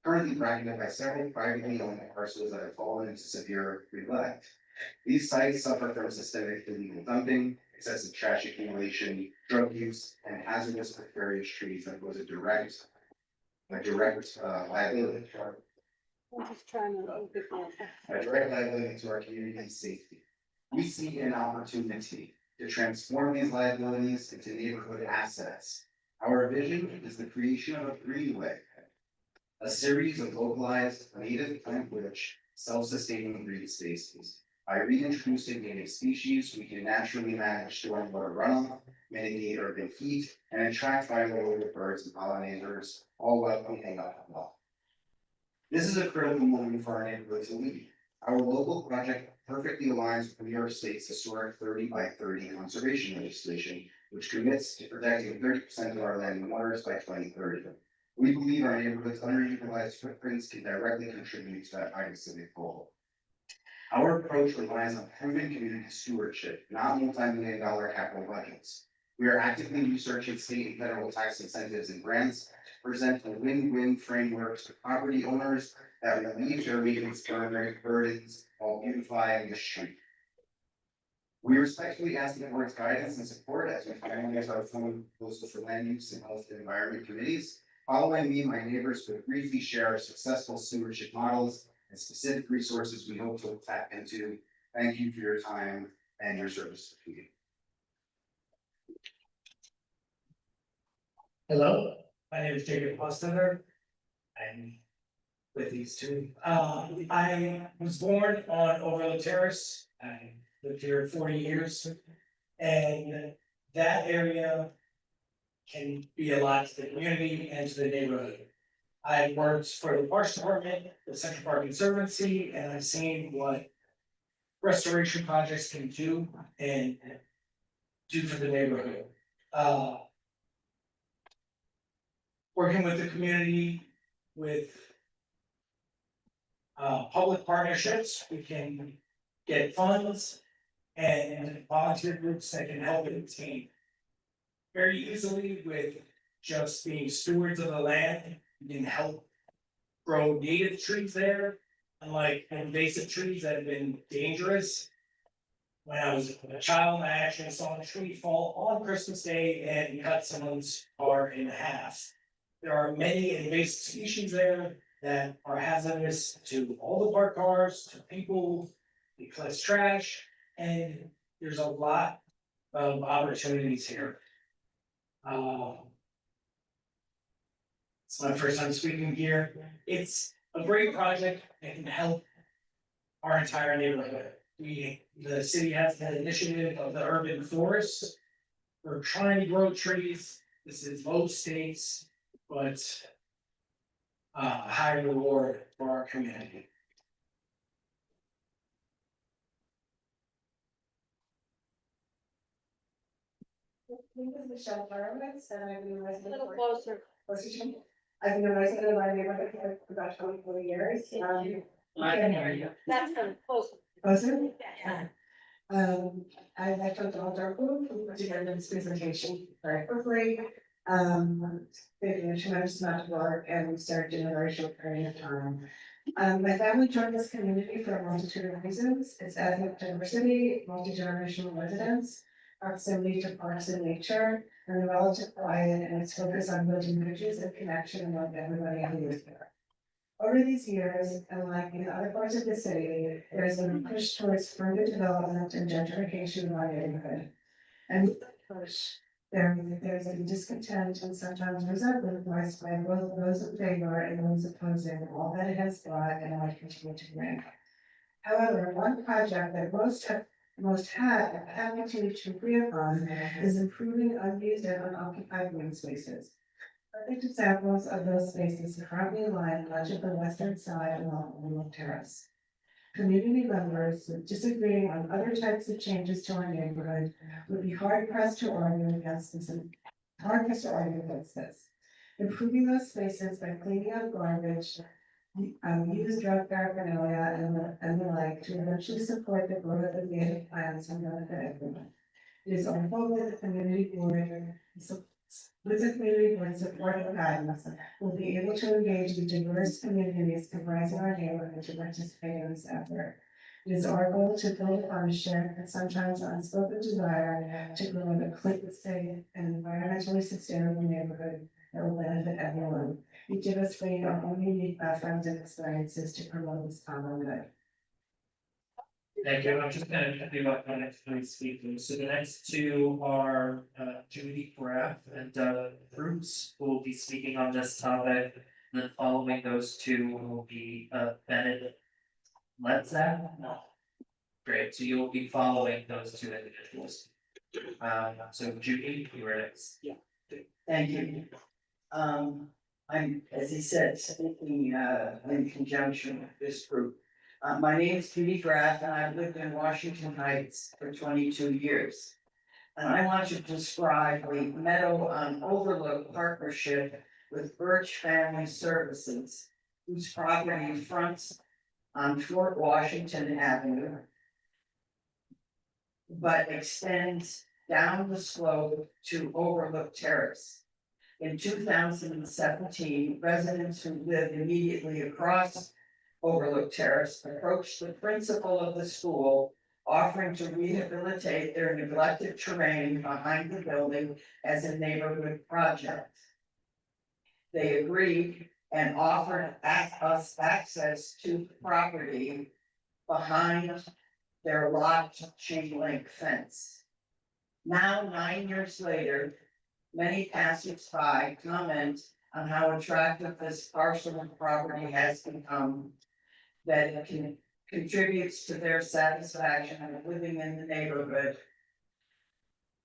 currently bracketed by several privately owned parcels that have fallen into severe neglect. These sites suffer from systemic illegal dumping, excessive trash accumulation, drug use, and hazardous various trees that pose a direct liability. I'm just trying to look at that. A direct liability to our community's safety. We see an opportunity to transform these liabilities into neighborhood assets. Our vision is the creation of a greenway, a series of localized native plant-rich, self-sustaining green spaces. By reintroducing native species, we can naturally manage stormwater runoff, mitigate urban heat, and attract migratory birds and pollinators, all while cleaning up the law. This is a critical moment for our neighborhood to lead. Our local project perfectly aligns with New York State's historic 30 by 30 conservation legislation, which commits to protecting 30% of our land and waters by 2030. We believe our neighborhood's underutilized footprints can directly contribute to that high civic goal. Our approach relies on proven community stewardship, not multi-million-dollar capital budgets. We are actively researching state and federal tax incentives and grants to present a win-win framework to property owners that relieve their maintenance burdens while beautifying the street. We respectfully ask the board's guidance and support as we finalize our formal proposals for land use and health and environment committees. Following me, my neighbors will briefly share our successful stewardship models and specific resources we hope to tap into. Thank you for your time and your service to the community. Hello, my name is Jacob Hostetter. I'm with these two. I was born on Overlook Terrace. I lived here 40 years. And that area can be a lot to the community and to the neighborhood. I worked for the Parks Department, the Central Park Conservancy, and I've seen what restoration projects can do and do for the neighborhood. Working with the community with public partnerships, we can get funds and volunteer groups that can help the team very easily with just being stewards of the land. We can help grow native trees there, unlike invasive trees that have been dangerous. When I was a child, I actually saw a tree fall on Christmas Day and cut someone's car in half. There are many invasive species there that are hazardous to all the parked cars, to people, because trash, and there's a lot of opportunities here. It's my first time speaking here. It's a great project that can help our entire neighborhood. The city has an initiative of the urban forest. We're trying to grow trees. This is most states, but high reward for our community. This is Michelle Horowitz, and I've been a resident. A little closer. I've been a resident of my neighborhood for about 24 years. I can hear you. That's kind of close. Closer? Yeah. I'd like to thank our group for putting together this presentation very quickly. They did a tremendous amount of work and we started in a very short period of time. My family joined this community for a multitude of reasons. It's ethnic diversity, multi-generational residence, proximity to parks and nature, and the relative quiet and its focus on building bridges and connection among everybody who lives there. Over these years, and like in other parts of the city, there has been a push towards further development and gentrification of our neighborhood. And with that push, there's a discontent and sometimes resentment voiced by both those in favor and those opposing all that it has brought and might continue to bring. However, one project that most have continued to agree upon is improving unused and unoccupied green spaces. Perfect examples of those spaces currently line much of the western side along Overlook Terrace. Community members disagreeing on other types of changes to our neighborhood would be hard pressed to argue against this. Improving those spaces by cleaning up garbage, used drug paraphernalia and the like to eventually support the growth of native plants and benefit everyone. It is our hope that the community board with the community board support and guidance, will be able to engage the diverse communities comprising our neighborhood to participate in this effort. It is our goal to build upon a shared and sometimes unspoken desire to grow a clean, safe, and environmentally sustainable neighborhood that will benefit everyone. Each of us bring our own unique backgrounds and experiences to promote this common good. Thank you. I'm just going to do my next three speakers. So the next two are Judy Graff and Bruce, who will be speaking on this topic. And then following those two will be Bennett Letzak. No. Great. So you'll be following those two individuals. So Judy, you are next. Yeah. Thank you. I'm, as he said, speaking in conjunction with this group. My name is Judy Graff, and I've lived in Washington Heights for 22 years. And I want to describe the Meadow on Overlook partnership with Birch Family Services, whose property fronts on Fort Washington Avenue, but extends down the slope to Overlook Terrace. In 2017, residents who live immediately across Overlook Terrace approached the principal of the school, offering to rehabilitate their neglected terrain behind the building as a neighborhood project. They agreed and offered us access to the property behind their locked chain link fence. Now, 9 years later, many passersby comment on how attractive this parcel of property has become, that it contributes to their satisfaction of living in the neighborhood.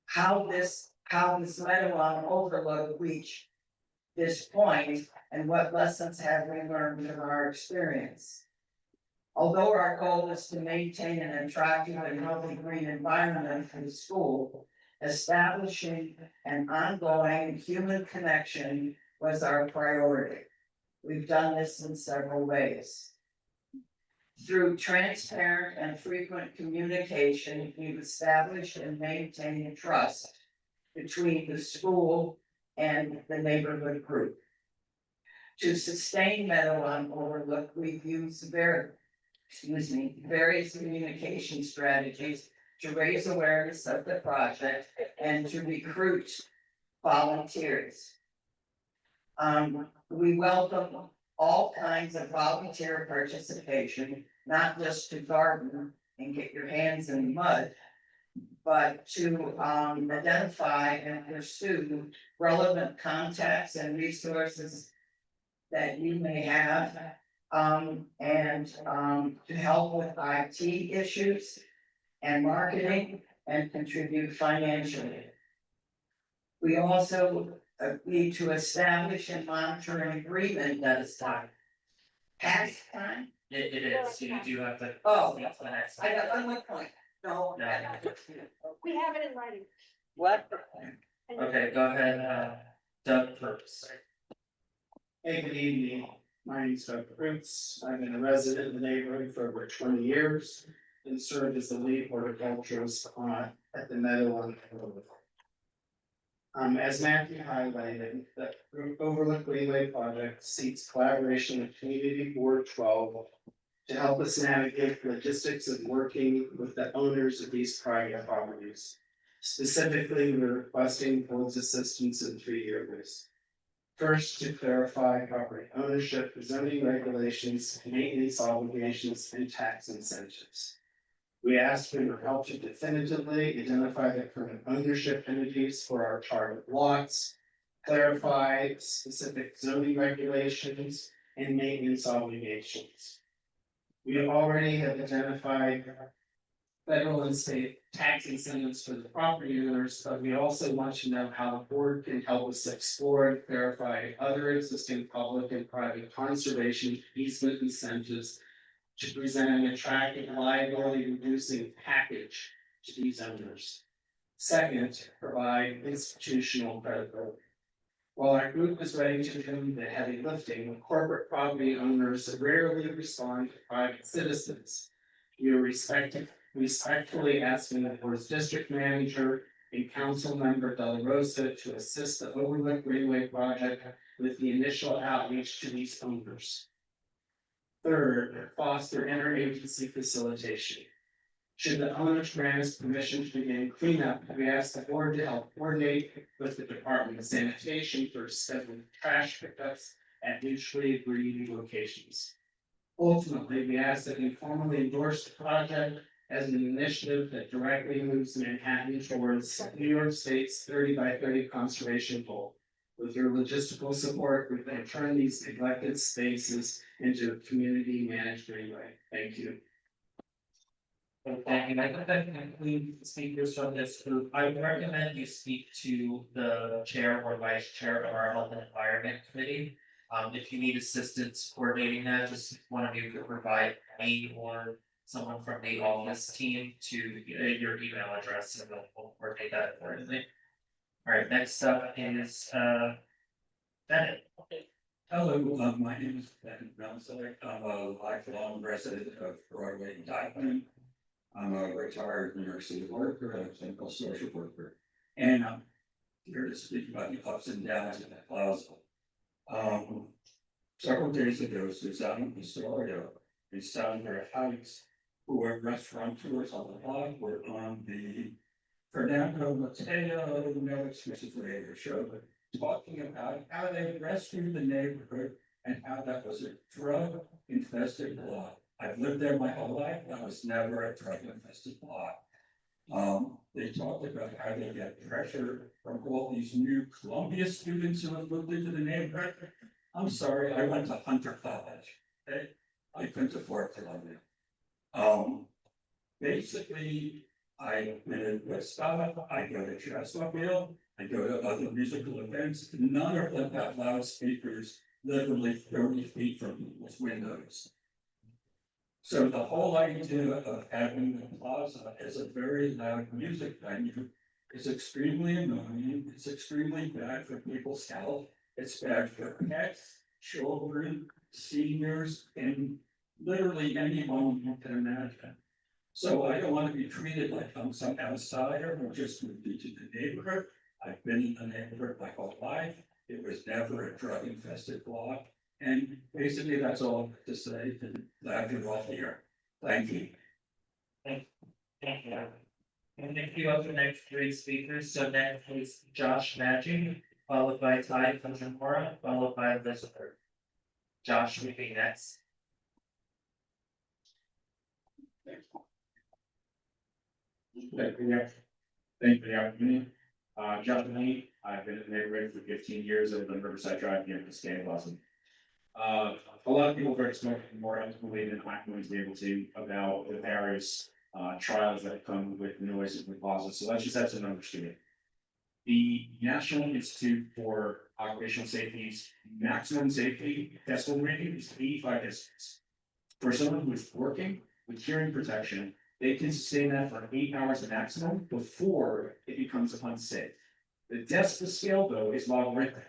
How this Meadow on Overlook reached this point, and what lessons have we learned from our experience? Although our goal is to maintain an attractive and healthy green environment for the school, establishing an ongoing human connection was our priority. We've done this in several ways. Through transparent and frequent communication, we've established and maintained trust between the school and the neighborhood group. To sustain Meadow on Overlook, we've used various communication strategies to raise awareness of the project and to recruit volunteers. We welcome all kinds of volunteer participation, not just to garden and get your hands in the mud, but to identify and pursue relevant contacts and resources that you may have, and to help with IT issues and marketing and contribute financially. We also need to establish and monitor an agreement that is time. Past time? It is, you do have to. Oh, That's the next. I got one more point. No. No. We have it in writing. What? Okay, go ahead, Doug first. Hey, good evening. My name's Doug Prince. I've been a resident in the neighborhood for over 20 years and served as the lead horticulturist at the Meadow on Overlook. As Matthew highlighted, the Overlook Greenway project seeks collaboration with Community Board 12 to help us navigate the logistics of working with the owners of these private properties. Specifically, we're requesting board's assistance in 3 areas. First, to clarify property ownership, zoning regulations, maintenance obligations, and tax incentives. We ask for your help to definitively identify the current ownership entities for our target lots, clarify specific zoning regulations, and maintenance obligations. We already have identified federal and state tax incentives for the property owners, but we also want to know how the board can help us explore and clarify other existing public and private conservation easement incentives to present an attractive liability reducing package to these owners. Second, provide institutional credibility. While our group is ready to do the heavy lifting, corporate property owners rarely respond to private citizens. We are respectfully asking the board's district manager and council member Della Rosa to assist the Overlook Greenway project with the initial outreach to these owners. Third, foster interagency facilitation. Should the owners grant us permission to begin cleanup, we ask the board to help coordinate with the Department of Sanitation for scheduled trash pickups at mutually agreed locations. Ultimately, we ask that you formally endorse the project as an initiative that directly moves Manhattan towards New York State's 30 by 30 conservation goal. With your logistical support, we can turn these neglected spaces into a community managed greenway. Thank you. Okay, and I think that concludes speakers from this group. I would recommend you speak to the chair or vice chair of our Health and Environment Committee. If you need assistance coordinating that, just one of you could provide me or someone from the office team to your email address and we'll coordinate that accordingly. All right, next up is Bennett. Hello, my name is Ben Melzek. I'm a lifelong resident of Broadway and Dykeman. I'm a retired New York City worker, a clinical social worker, and I'm here to speak about the ups and downs of the plaza. Several days ago, Susanna Pistorio and Sandra Heights, who were restaurateurs on the block, were on the Fernando Mateo No Excuses Radio show, talking about how they rescued the neighborhood and how that was a drug infested block. I've lived there my whole life. That was never a drug infested block. They talked about how they get pressure from all these new Columbia students who have moved into the neighborhood. I'm sorry, I went to Hunter College. Okay? I couldn't afford Columbia. Basically, I've been in Woodstock, I go to Chesterfield, I go to other musical events. None of them have loudspeakers literally 30 feet from people's windows. So the whole idea of having the plaza as a very loud music venue is extremely annoying. It's extremely bad for people's health. It's bad for pets, children, seniors, and literally anyone you can imagine. So I don't want to be treated like I'm some outsider or just moved into the neighborhood. I've been in the neighborhood my whole life. It was never a drug infested block. And basically that's all I have to say, and glad you're all here. Thank you. Thank you. And thank you up the next three speakers. So next is Josh Maggi, followed by Ty Fujimura, followed by Elizabeth. Josh will be next. Thank you for the opportunity. Josh Lee, I've been in the neighborhood for 15 years. I've been Riverside Drive here in Cascade Blossom. A lot of people have already spoken more eloquently than I'm going to be able to about the various trials that come with noise in the plaza. So let's just have some numbers to it. The National Institute for Occupational Safety's maximum safety decibel rating is 85 decibels. For someone who is working with hearing protection, they can sustain that for 8 hours maximum before it becomes unsafe. The decibel scale, though, is logarithmic.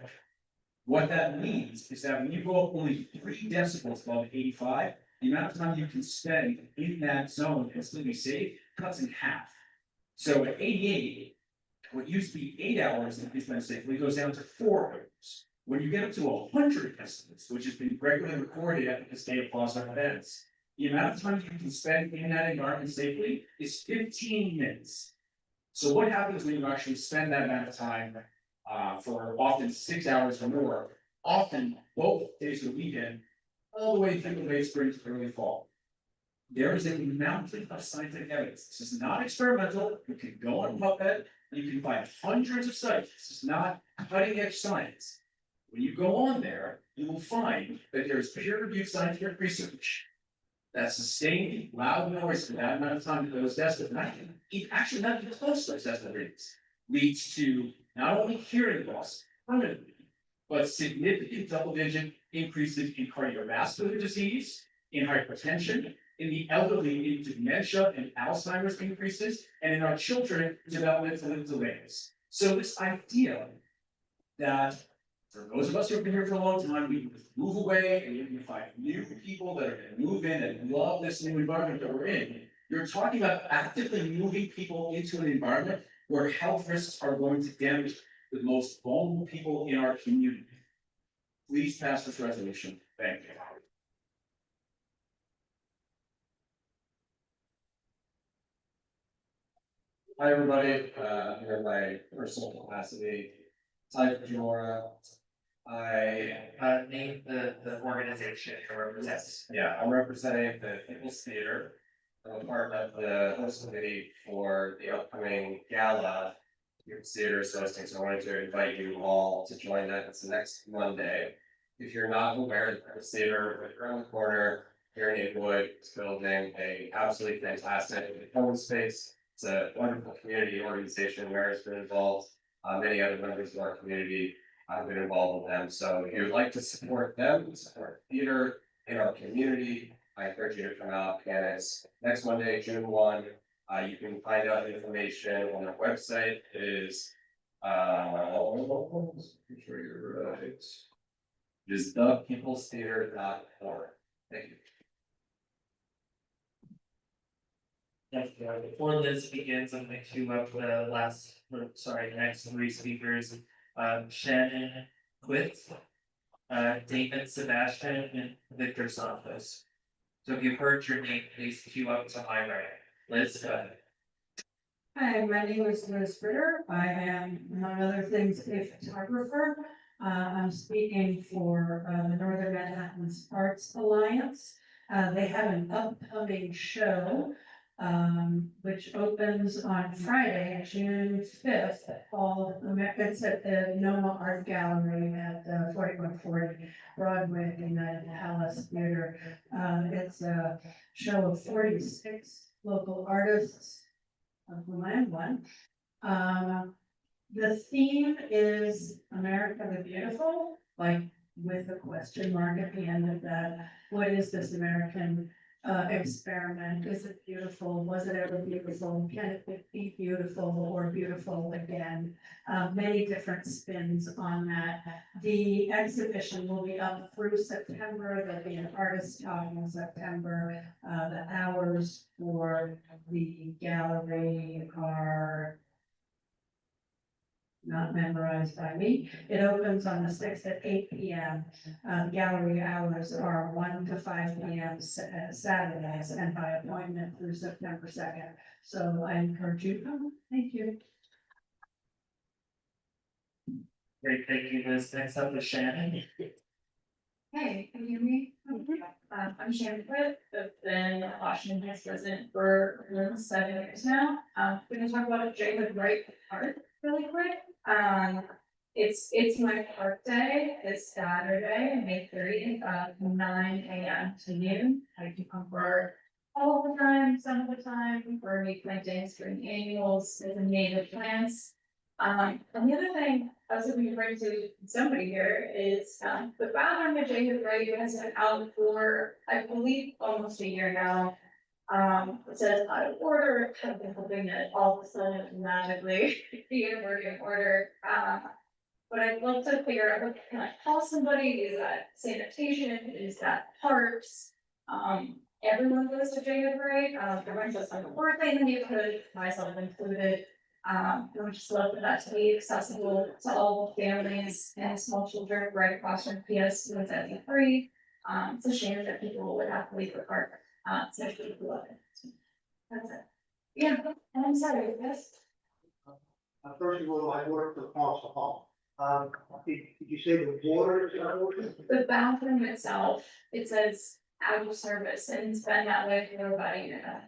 What that means is that when you go up only 3 decibels above 85, the amount of time you can spend in that zone and still be safe cuts in half. So at 88, what used to be 8 hours that you spend safely goes down to 4 hours. When you get up to 100 decibels, which has been regularly recorded at the Cascade Plaza events, the amount of time you can spend in that environment safely is 15 minutes. So what happens when you actually spend that amount of time for often 6 hours or more, often both days of the weekend, all the way through the late spring to early fall? There is a mountain of scientific evidence. This is not experimental. You can go on PubMed, you can find hundreds of sites. This is not cutting edge science. When you go on there, you will find that there's peer-reviewed scientific research that sustained loud noise for that amount of time to those decibels, actually not even close to those decibel readings, leads to not only hearing loss permanently, but significant double-digit increases in cardiovascular disease, in hypertension, in the elderly, in dementia and Alzheimer's increases, and in our children, developmental delays. So this idea that for those of us who have been here for a long time, we can move away and you can find new people that are going to move in and love this new environment that we're in. You're talking about actively moving people into an environment where health risks are going to damage the most vulnerable people in our community. Please pass this resolution. Thank you. Hi, everybody. Here in my personal capacity, Ty Fujimura. I Name the organization you represent. I'm representing the People's Theater. I'm a part of the host committee for the upcoming gala People's Theater is hosting, so I wanted to invite you all to join that. It's next Monday. If you're not aware, the People's Theater, right around the corner here in Inglewood, is building a absolutely fantastic home space. It's a wonderful community organization where it's been involved, many other members of our community. I've been involved with them, so if you'd like to support them, support theater in our community, I encourage you to come out, and it's next Monday, June 1. You can find out information on their website. It is, make sure you're right. It is thepeoplestheater.org. Thank you. Thank you. Before Liz begins, I'm going to queue up the next three speakers. Shannon Quitt, David Sebastian, and Victor Santos. So if you've heard your name, please queue up to my right. Liz, go ahead. Hi, my name is Liz Fritter. I am, among other things, a photographer. I'm speaking for the Northern Manhattan's Arts Alliance. They have an upcoming show, which opens on Friday, June 5th, it's at the Noma Art Gallery at 4140 Broadway in the Palace Theater. It's a show of 46 local artists, of whom I am one. The theme is America the Beautiful, like with a question mark at the end of that. What is this American experiment? Is it beautiful? Was it ever beautiful? Can it be beautiful or beautiful again? Many different spins on that. The exhibition will be up through September. There'll be an artist talk in September. The hours for the gallery are not memorized by me. It opens on the 6th at 8 p.m. Gallery hours are 1 to 5 p.m. Saturdays and by appointment through September 2nd. So I encourage you to come. Thank you. Great, thank you, Liz. Next up is Shannon. Hey, can you hear me? I'm Shannon Quitt. I've been a Washington Heights resident for 7 years now. We're gonna talk about Jacob Wright Park really quick. It's my park day this Saturday, May 30th, 9 a.m. to noon. I can come for all the time, some of the time, for me planting, spring annuals, and native plants. And the other thing I was going to bring to somebody here is the bathroom at Jacob Wright has been out for, I believe, almost a year now. It says out of order. I've been hoping that all of a sudden magically be in working order. But I'd love to figure out, can I call somebody? Is that sanitation? Is that parks? Everyone goes to Jacob Wright. Everyone does like a birthday in the neighborhood, myself included. I would just love for that to be accessible to all families and small children right across from PS who is at free. It's a shame that people would have to leave the park, especially if you love it. That's it. Yeah, and I'm sorry, yes. First of all, I work for Council Hall. Did you say the water is not working? The bathroom itself, it says out of service and it's been that way for about a year now.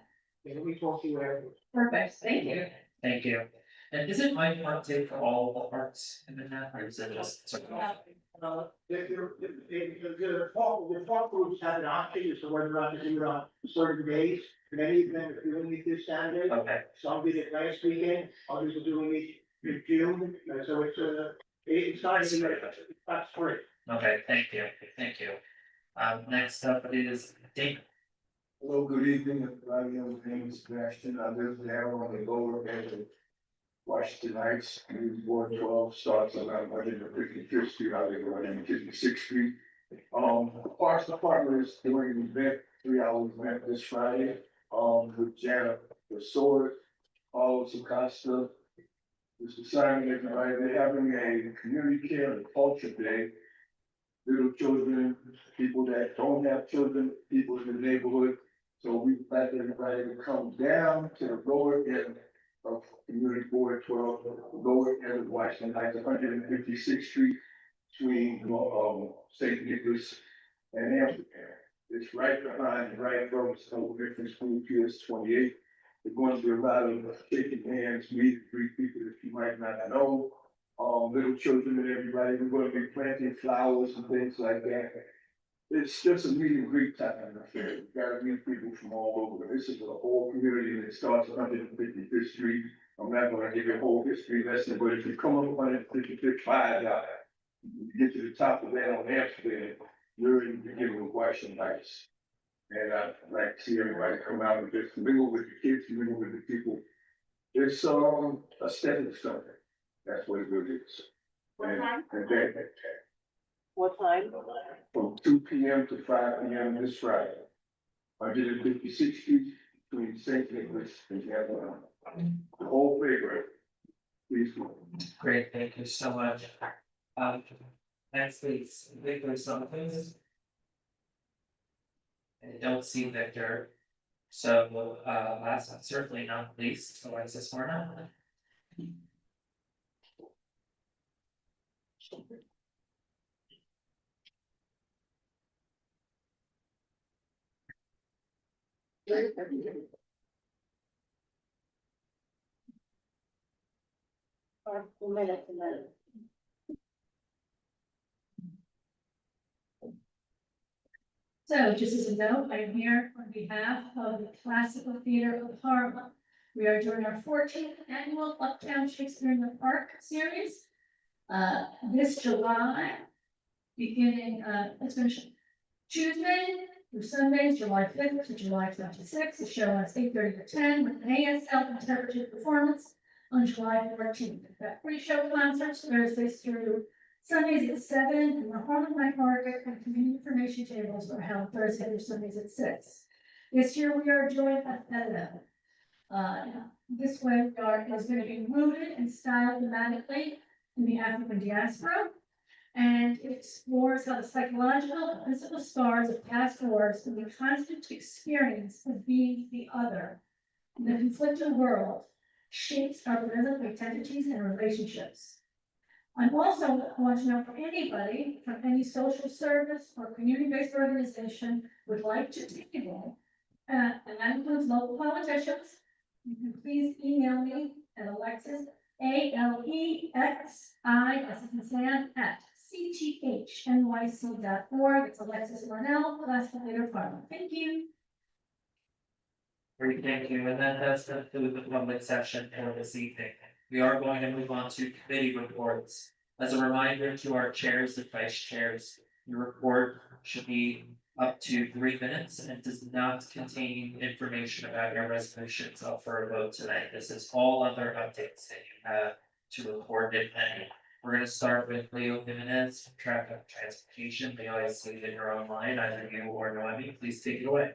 Can we talk to you afterwards? Perfect, thank you. Thank you. And is it my park day for all the parks in Manhattan, or is it just certain? The park groups have an option as to whether or not to do it on certain days. Many of them are doing it this Saturday. Okay. Some did it last weekend, others are doing it in June, so it's not even, that's free. Okay, thank you, thank you. Next up is Dave. Hello, good evening, everybody. My name is Sebastian. I live there on the lower end of Washington Heights. Ward 12 starts on 155th Street. I live on 156th Street. Parks Department is doing an event, 3-hour event this Friday. With Janet, the Sword, Paulo Acosta, Mr. Simon, everybody. They're having a community care and culture day. Little children, people that don't have children, people in the neighborhood. So we invite everybody to come down to the lower end of Community Board 12, the lower end of Washington Heights, 156th Street, between St. Nicholas and Amsterdam. It's right behind the right road, so different school, PS 28. There's going to be a lot of shaking hands, meet and greet people that you might not know. Little children and everybody. We're going to be planting flowers and things like that. It's just a meet and greet type of affair. You gotta meet people from all over. This is a whole community that starts 155th Street. I'm not gonna give you a whole history lesson, but if you come up 155th, $5. You get to the top of that on Amsterdam, you're in, you give them a question nice. And I like to see everybody come out and just mingle with the kids, mingle with the people. It's a stepping stone. That's what it really is. And then What time? from 2 p.m. to 5 p.m. this Friday. 156th Street between St. Nicholas and Avalon. The whole playground. Please come. Great, thank you so much. Next, please, Victor Somethings. I don't see Victor. So, last but certainly not least, Alexis Morna. A minute. So just as a note, I'm here on behalf of the Classical Theater of Harlem. We are doing our 14th annual Uptown Shakespeare in the Park series. This July, beginning, let's finish Tuesday through Sundays, July 5th to July 26th. The show is 8:30 to 10 with an ASL interpretive performance on July 14th. We've got pre-show concerts Thursdays through Sundays at 7, and the Harlem Night Market and community information tables are held Thursday through Sundays at 6. This year we are doing at 11. This way is going to be rooted and styled thematically in the African diaspora, and it explores how the psychological and physical scars of past wars and the constant experience of being the other in the conflicted world shapes our present identities and relationships. I also want to know for anybody from any social service or community-based organization would like to table, and that includes local politicians. You can please email me at Alexis, ALEXI, as in Sam, at cthnyc.org. It's Alexis Marnell, Classical Theater Department. Thank you. Great, thank you, and that does conclude the public session for this evening. We are going to move on to committee reports. As a reminder to our chairs and vice chairs, your report should be up to 3 minutes and does not contain information about your resolutions up for a vote tonight. This is all other updates that you have to report, if any. We're going to start with Leo Jimenez from Traffic and Transportation. Leo, I see that you're online, either you or Noemi, please take it away.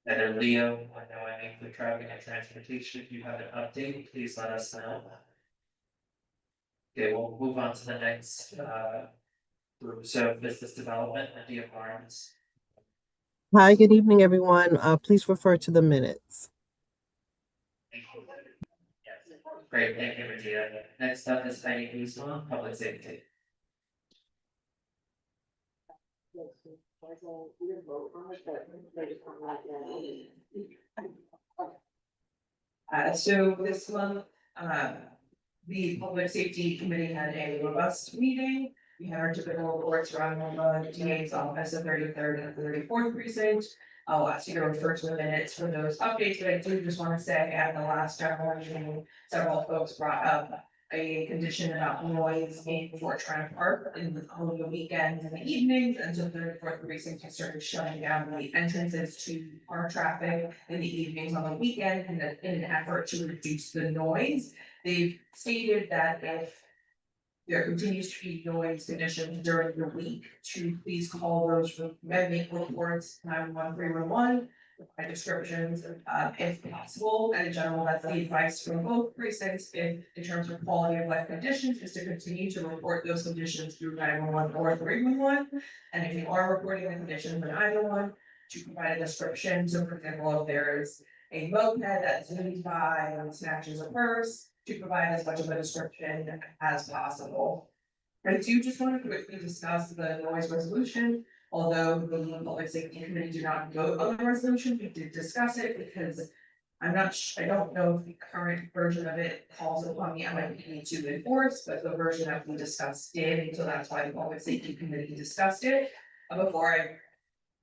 Either Leo or Noemi for Traffic and Transportation, if you have an update, please let us know. Okay, we'll move on to the next group. So business development, Nadia Barnes. Hi, good evening, everyone. Please refer to the minutes. Yes. Great, thank you, Nadia. Next up is Heidi Guzman, Public Safety. So this month, the Public Safety Committee had a robust meeting. We had our typical reports around the DA's office, the 33rd and 34th precinct. I'll ask you to refer to the minutes for those updates, but I do just want to say at the last general meeting, several folks brought up a condition about noise in Fort Trent Park on the weekends and the evenings, and so the 34th precinct has started shutting down the entrances to our traffic in the evenings on the weekend in an effort to reduce the noise. They've stated that if there continues to be noise conditions during the week, to please call those make reports 91311 by descriptions, if possible. And in general, that's the advice from both precincts in terms of quality of life conditions, is to continue to report those conditions through 911 or 311. And if you are reporting the conditions in either one, to provide a description. So for example, if there is a moped that zooms by and snatches a purse, to provide as much of a description as possible. I do just want to quickly discuss the noise resolution. Although the Public Safety Committee did not vote on the resolution, we did discuss it because I don't know if the current version of it calls upon the MIP to enforce, but the version that we discussed did, so that's why the Public Safety Committee discussed it. Before I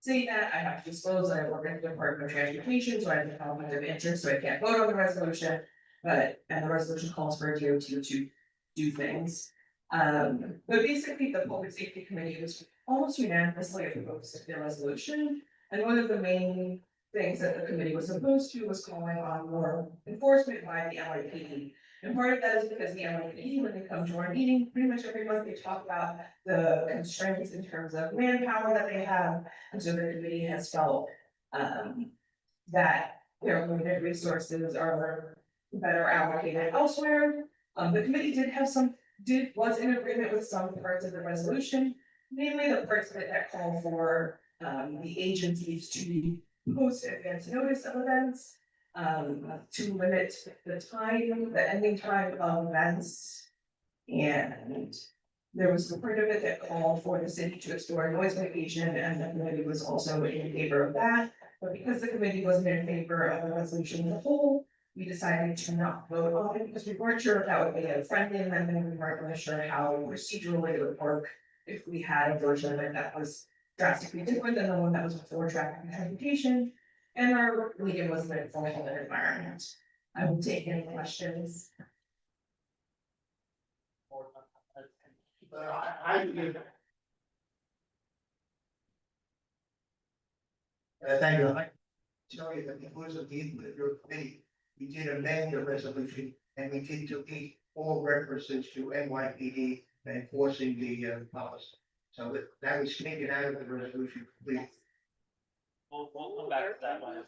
say that, I have to disclose that I work at the Department of Transportation, so I have a conflict of interest, so I can't vote on the resolution. And the resolution calls for a DOT to do things. But basically, the Public Safety Committee was almost unanimously opposed to the resolution. And one of the main things that the committee was opposed to was calling on more enforcement by the LAPD. And part of that is because the LAPD, when they come to our meeting, pretty much every month, they talk about the constraints in terms of manpower that they have. And so the committee has felt that their limited resources are better allocated elsewhere. The committee was in agreement with some parts of the resolution, mainly the parts of it that call for the agencies to post advance notice of events, to limit the ending time of events. And there was a part of it that called for the city to explore noise mitigation, and the committee was also in favor of that. But because the committee wasn't in favor of the resolution as a whole, we decided to not vote on it because we weren't sure if that would be a friendly amendment. We weren't really sure how procedurally it would work if we had a version of it that was drastically different than the one that was before traffic and transportation. And our meeting was an informal environment. I will take any questions. I believe. Thank you. I'd like to tell you that before the meeting with your committee, we did amend the resolution and we did delete all references to NYPD enforcing the policy. So that was taken out of the resolution completely. We'll come back to that one.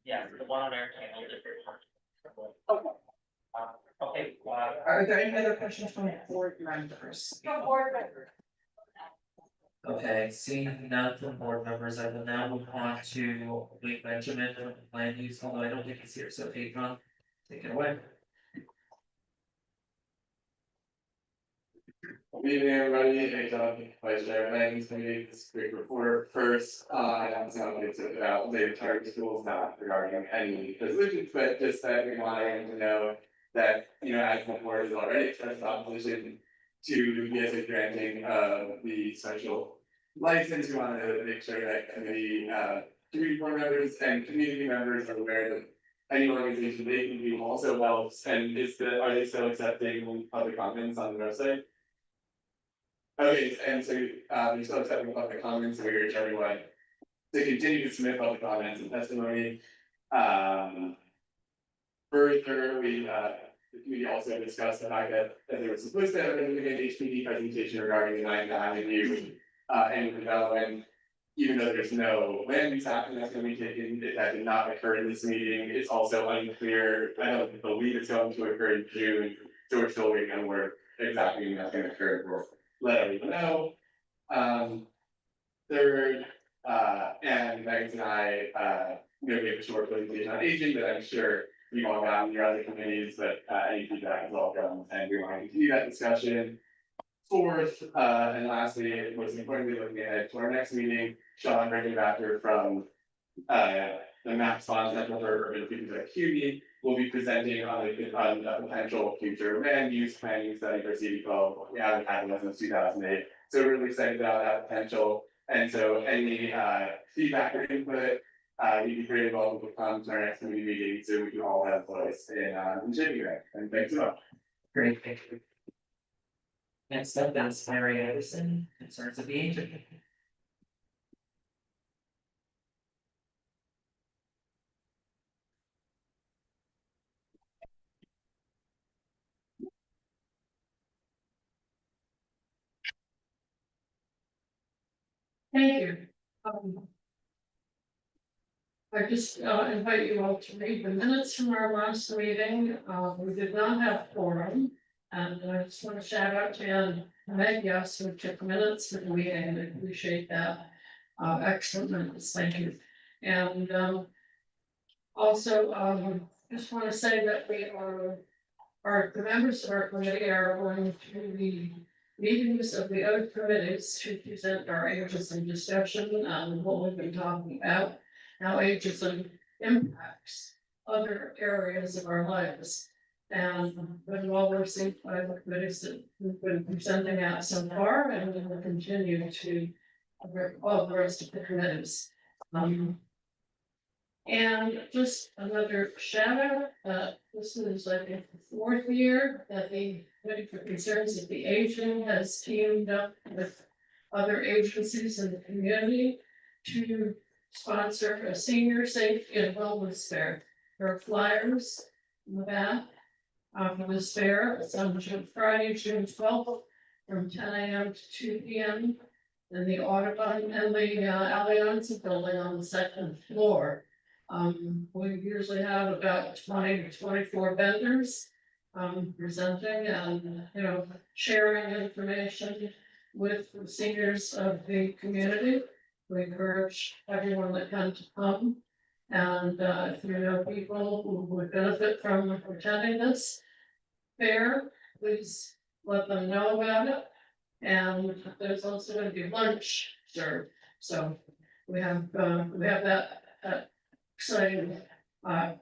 Yeah, the one on air channel different. Okay. Are there any other questions from board members? Okay, seeing none from board members, I will now move on to Lee Benjamin from land use, although I don't think he's here, so Adrian, take it away. Good evening, everybody. Hey, John, Vice Chair, Langs, committee, this quick report first, and so it's about the target schools, not regarding any resolutions, but just that we wanted to know that, as the board has already expressed opposition to BSA granting, the special license, we wanted to make sure that committee, community board members and community members are aware that any organization they can do also helps, and are they still accepting public comments on the website? Okay, and so, we're still accepting public comments, so we urge everyone to continue to submit public comments and testimony. Further, the committee also discussed the fact that they were supposed to have an HPD presentation regarding the 9th Avenue, and development. Even though there's no land use action that's gonna be taken, that did not occur in this meeting. It's also unclear, I don't believe it's going to occur in June, so we're still waiting on where exactly that's gonna occur. We'll let everyone know. Third, and Megan and I, we have a short presentation on aging that I'm sure you've all gotten your other committees, but any feedback is welcome, and we want to continue that discussion. Fourth, and lastly, most importantly, looking ahead to our next meeting, Sean Ringenbacker from the MAP sponsor for Urban Futures at CUNY will be presenting on a potential future land use planning study for CB12. We haven't had one since 2008, so we're really excited about that potential. And so any feedback or input, you'd be very welcome to come to our next committee meeting so we can all have a voice in shaping that. And thanks so much. Great, thank you. Next up, that's Mary Anderson, concerns of the agent. Thank you. I just invite you all to read the minutes from our last meeting. We did not have quorum. And I just want to shout out to Ann and Meg, yes, who took minutes for the meeting. I appreciate that. Excellent minutes, thank you. And also, just want to say that the members of our committee are going to the meetings of the other committees to present our ageism discussion on what we've been talking about, how ageism impacts other areas of our lives. And been well received by the committees that we've been presenting at so far, and we will continue to all the rest of the committees. And just another shout out, this is like the fourth year that the Committee for Concerns of the Aging has teamed up with other agencies in the community to sponsor a senior safety and wellness fair. There are flyers in the back for this fair. It's on Friday, June 12th from 10 a.m. to 2 p.m. in the Audubon and the Allianz building on the second floor. We usually have about 20 to 24 vendors presenting and, you know, sharing information with the seniors of the community. We encourage everyone that can to come. And if you know people who would benefit from attending this fair, please let them know about it. And there's also going to be lunch served. So we have that exciting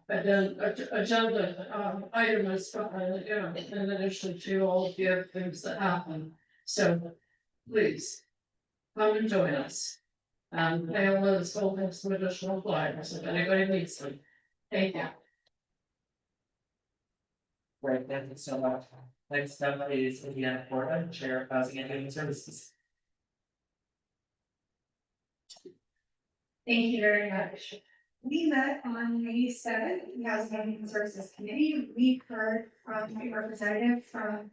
agenda item as you know, in addition to all of the other things that happen. So please come and join us. Paola is holding some additional flyers if anybody needs them. Thank you. Great, thank you so much. Next up is Indiana Portman, Chair of Housing and Human Services. Thank you very much. We met on May 7th, the Housing and Human Services Committee. We heard from a representative from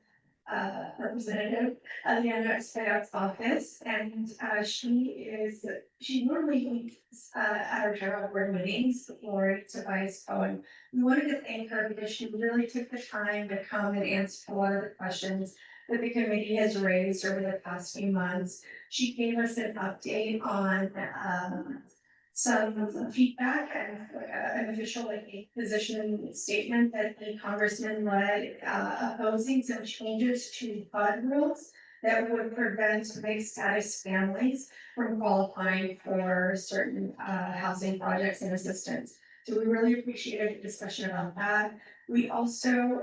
Representative Eliana Espaillat's office, and she normally meets at our general board meetings for Tobias Cohen. We wanted to thank her because she really took the time to come and answer a lot of the questions that the committee has raised over the past few months. She gave us an update on some feedback and an official position statement that the congressman led opposing some changes to HUD rules that would prevent mixed status families from qualifying for certain housing projects and assistance. So we really appreciated the discussion about that. We also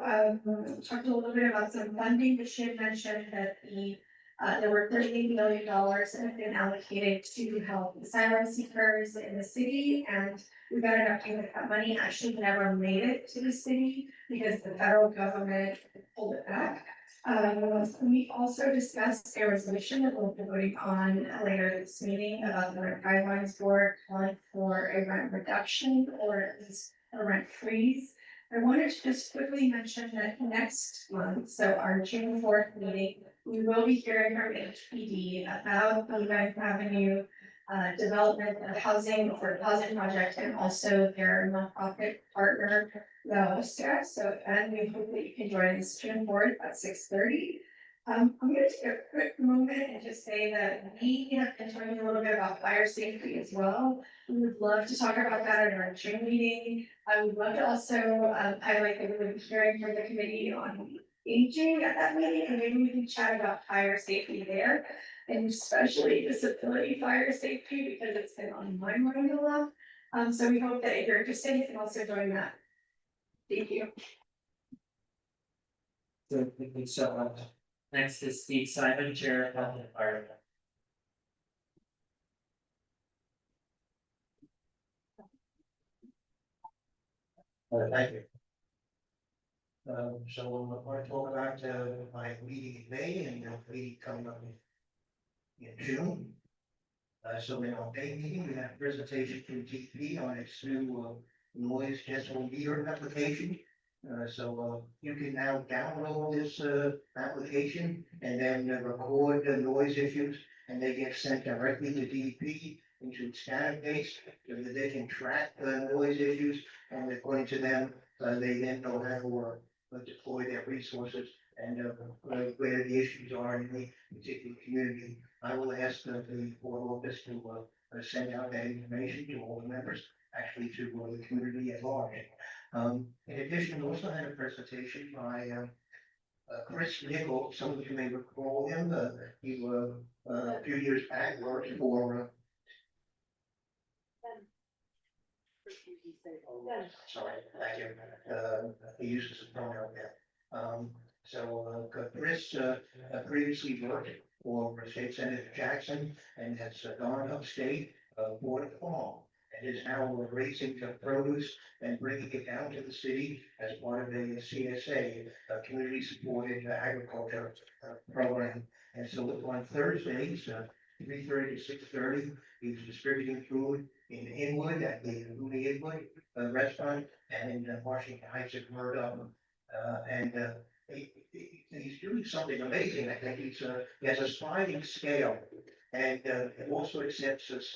talked a little bit about some funding that she had mentioned that there were $38 million that have been allocated to help asylum seekers in the city, and we got an update that that money actually never made it to the city because the federal government pulled it back. We also discussed a resolution that we'll be voting on later this meeting about the rent guidelines board calling for a rent reduction or at least a rent freeze. I wanted to just quickly mention that next month, so our June 4th meeting, we will be hearing from HPD about the Ninth Avenue development of housing for the housing project and also their nonprofit partner, La Hostia. So, and we hope that you can join us June 4th at 6:30. I'm going to take a quick moment and just say that we have been talking a little bit about fire safety as well. We would love to talk about that at our June meeting. I would love to also highlight that we will be hearing from the committee on aging at that meeting, and maybe we can chat about fire safety there, and especially disability fire safety because it's been on my mind a lot. So we hope that if you're interested, you can also join that. Thank you. Good, thank you so much. Next is Steve Simon, Chair of Health and Environment. Thank you. So I want to talk about my meeting in May and the meeting coming up in June. So in our May meeting, we have a presentation from TP on its new noise decimal meter application. So you can now download this application and then record the noise issues, and they get sent directly to DEP into its database so that they can track the noise issues, and according to them, they then know how to deploy their resources and where the issues are in the particular community. I will ask the board office to send out that information to all the members, actually to the community at large. In addition, we also had a presentation by Chris Nickel. Some of you may recall him. He a few years back worked for. Sorry, thank you. He uses a pronoun there. So Chris previously worked for State Senator Jackson and has gone upstate for the fall. And is now raising the produce and bringing it down to the city as part of a CSA, community supported agriculture program. And so on Thursdays, 3:30 to 6:30, he's distributing food in Inwood at the Louis Inwood restaurant and in Washington Heights at Murdoch. He's doing something amazing. I think he has a sliding scale and he also accepts us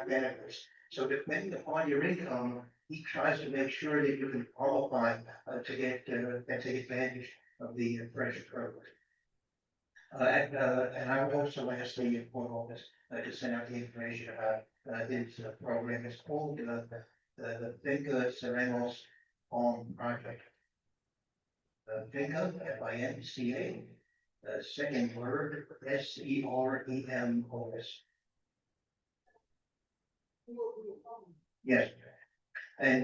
benefits. So depending upon your income, he tries to make sure that you can qualify to get and take advantage of the fresh produce. And I would also ask the import office to send out the information about this program. It's called the Finca Serenos Farm Project. Finca, FINCA, second word, SEREMOS. Yes. And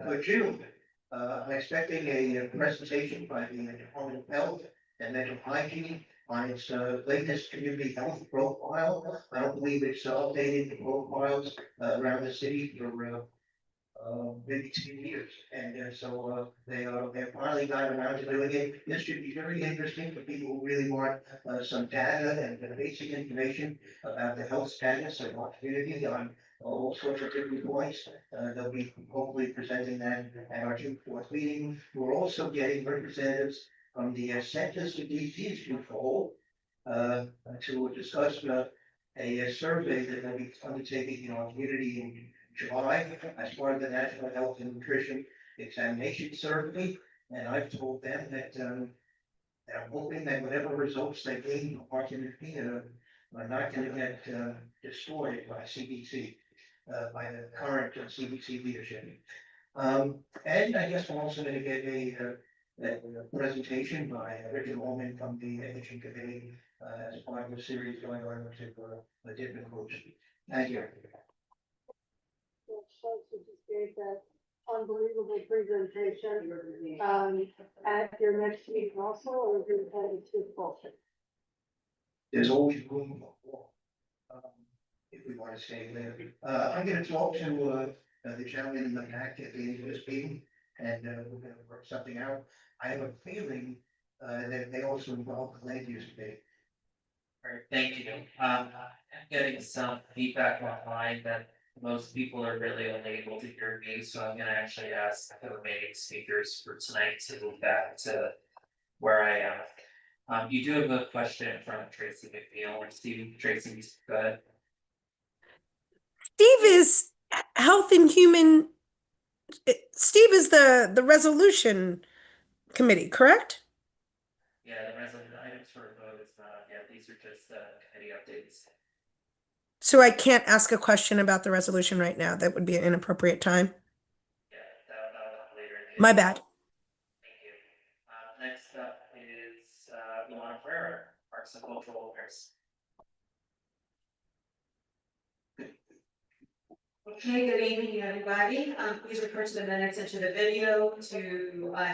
for June, I'm expecting a presentation by the Department of Health and Mental Hygiene on its latest community health profile. I don't believe it's updated the profiles around the city for maybe 2 years. And so they're finally got around to doing it. This should be very interesting for people who really want some data and basic information about the health status of our community on all sorts of different points. They'll be hopefully presenting that at our June 4th meeting. We're also getting representatives from the Centers for Disease Control to discuss a survey that they'll be undertaking in our community in July as part of the National Health and Nutrition Examination Survey. And I've told them that I'm hoping that whatever results they gain from our community are not going to get destroyed by CDC, by the current CDC leadership. And I guess we're also going to get a presentation by Richard Holman from the Aging Committee as part of a series going on with the different groups. Thank you. Just gave that unbelievable presentation, at your next meeting also, or is it too full? There's always room for more, if we want to stay there. I'm gonna talk to the gentleman in the back at the end of this meeting, and we're gonna work something out. I have a feeling that they also involve the land use committee. All right, thank you. I'm getting some feedback online that most people are really unable to hear me, so I'm gonna actually ask the remaining speakers for tonight to move back to where I am. You do have a question from Tracy McNeil, or Steve, Tracy, go ahead. Steve is Health and Human, Steve is the resolution committee, correct? Yeah, the resolution items for a vote is not, yeah, these are just committee updates. So I can't ask a question about the resolution right now. That would be an inappropriate time. Yeah, that'll come later. My bad. Thank you. Next up is Luana Ferreira, Parks and Cultural Affairs. Okay, good evening, everybody. Please refer to the minutes and to the video to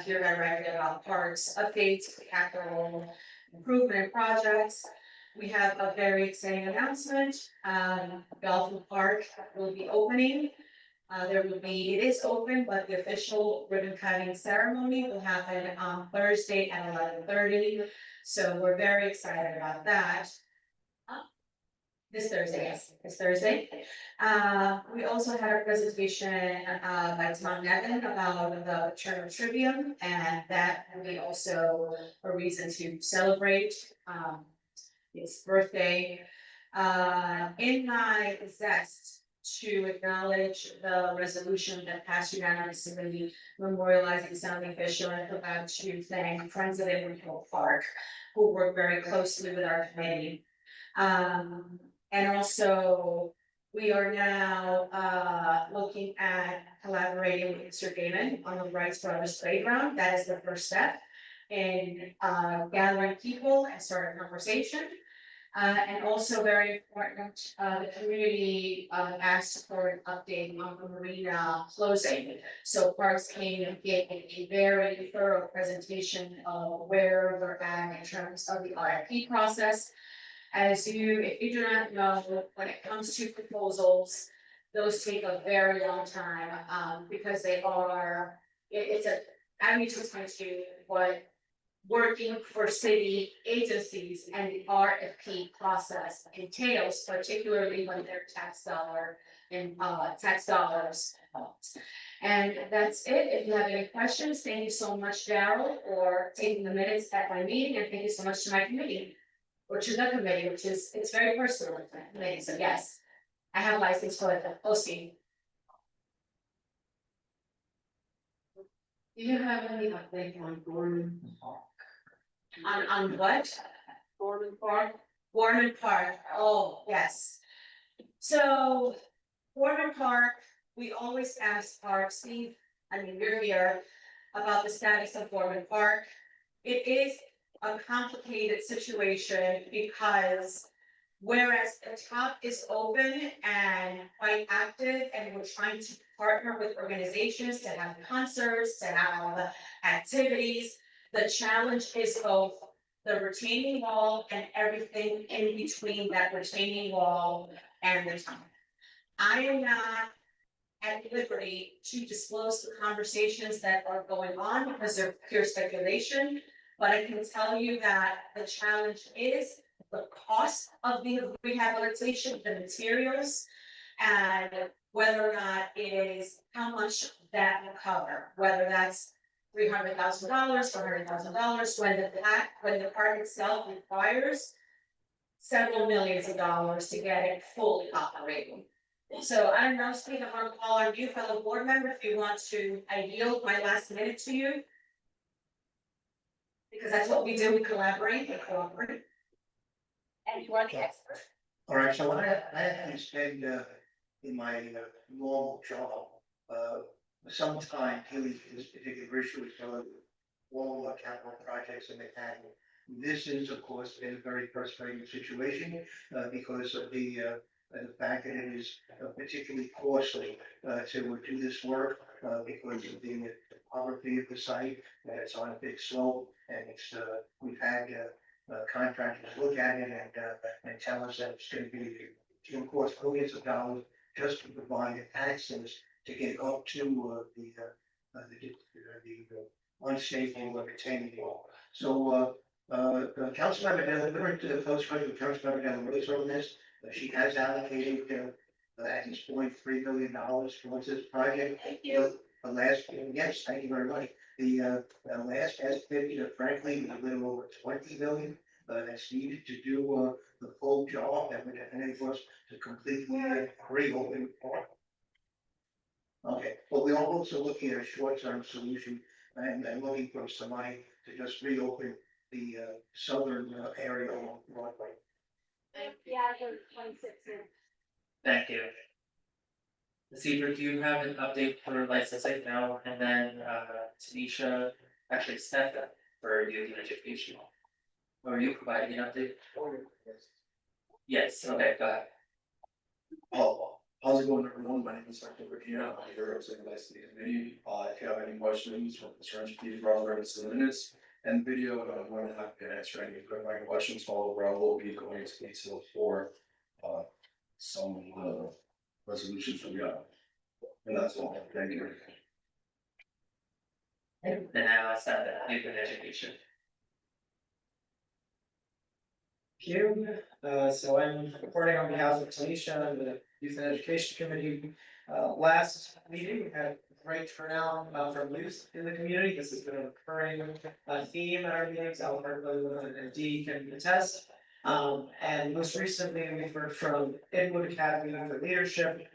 hear directly about parks updates, capital improvement projects. We have a very exciting announcement. Bellevue Park will be opening. It is open, but the official ribbon cutting ceremony will happen on Thursday at 11:30. So we're very excited about that. This Thursday, yes, this Thursday. We also had a presentation by Tom Nevin about the Turner Tribune, and that will be also a reason to celebrate his birthday. In my zest to acknowledge the resolution that passed unanimously memorializing Sounding Fisher, and forgot to thank Friends of Inwood Park, who work very closely with our committee. And also, we are now looking at collaborating with Mr. Damon on the Rights Brothers Playground. That is the first step in gathering people and start a conversation. And also very important, the community asked for an update on the marina closing. So Parks came and gave a very thorough presentation of where we're at in terms of the RFP process. If you do not know, when it comes to proposals, those take a very long time, because it's I need to explain to you what working for city agencies and the RFP process entails, particularly when they're tax dollars. And that's it. If you have any questions, thank you so much, Daryl, for taking the minutes at my meeting, and thank you so much to my committee, or to the committee, it's very personal with that committee, so yes, I have license for the posting. Do you have any update on Gorman Park? On what? Gorman Park? Gorman Park, oh, yes. So, Gorman Park, we always ask Park, Steve, you're here, about the status of Gorman Park. It is a complicated situation because whereas the top is open and quite active, and we're trying to partner with organizations to have concerts, to have activities, the challenge is both the retaining wall and everything in between that retaining wall and the top. I am not at liberty to disclose the conversations that are going on because they're pure speculation, but I can tell you that the challenge is the cost of the rehabilitation, the materials, and whether or not it is how much that will cover, whether that's $300,000, $400,000, when the park itself requires several millions of dollars to get it fully operating. So I don't know, Steve, I want to call on you, fellow board member, if you want to, I yield my last minute to you. Because that's what we do, we collaborate and cooperate. And you are the expert. All right, so I actually spend in my normal job some time dealing with this particular issue, so all capital projects in the county. This is, of course, been a very frustrating situation because of the fact that it is particularly costly to do this work because of the topography of the site. It's on a big slope, and it's we've had contractors look at it and tell us that it's going to be, of course, millions of dollars just to provide access to get up to the unstable retaining wall. So Councilmember Delafield, Councilmember Delafield on this. She has allocated at this point $3 million towards this project. Thank you. The last, yes, thank you very much. The last estimate, frankly, is a little over 20 million. That's needed to do the full job that would enable us to completely reopen the park. Okay, but we are also looking at a short-term solution and looking for some money to just reopen the southern area along Broadway. Yeah, 26. Thank you. Cedric, do you have an update for licensing now? And then Tanisha, actually Steph, for youth and education. Or are you providing an update? Yes, okay, go ahead. Oh, how's it going, everyone? My name is Dr. Virginia. I'm here representing the licensing committee. If you have any questions or concerns, please reference the minutes and video. I'm more than happy to answer any questions. All around will be going into detail for some of the resolutions we got. And that's all. Thank you. And now I'll start the youth and education. Thank you. So I'm reporting on behalf of Tanisha and the Youth and Education Committee. Last meeting, we had a great turnout from youth in the community. This has been a recurring theme at our meetings. Albert and Dee can attest. And most recently, we've heard from Inwood Academy for Leadership.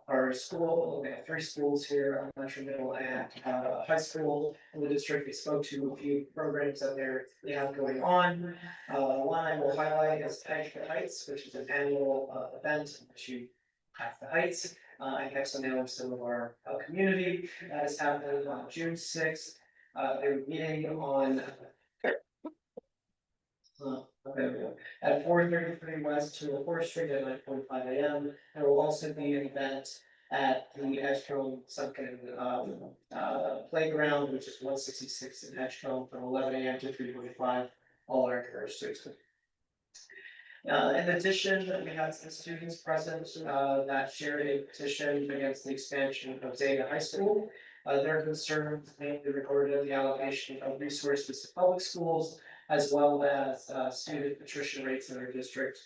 Our school, we have 3 schools here, elementary, middle, and high school in the district. We spoke to a few programs that they have going on. One I will highlight is Edge the Heights, which is an annual event in which you have the heights. I have some of some of our community that is happening on June 6th. They're meeting on at 433 West to 4th Street at 9:45 a.m. There will also be an event at the Edgecombe Sunken Playground, which is 166 in Edgecombe from 11 a.m. to 3:45. All are encouraged to attend. In addition, we had some students present that shared a petition against the expansion of Zeta High School. Their concerns mainly regarded the allocation of resources to public schools, as well as student attrition rates in our district.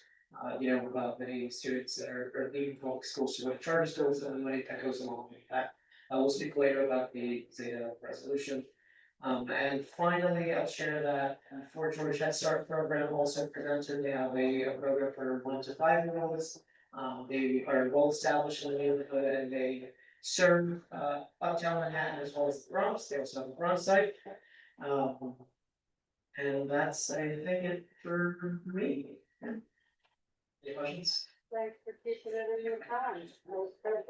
Many students that are leaving public schools to go to charter schools, and the money that goes along with that. We'll speak later about the Zeta resolution. And finally, I'll share that Fort George Head Start program also presented, they have a program for 1 to 5-year-olds. They are well established in the neighborhood and they serve uptown Manhattan as well as the Bronx. They also have a Bronx site. And that's, I think, it for me. Any questions?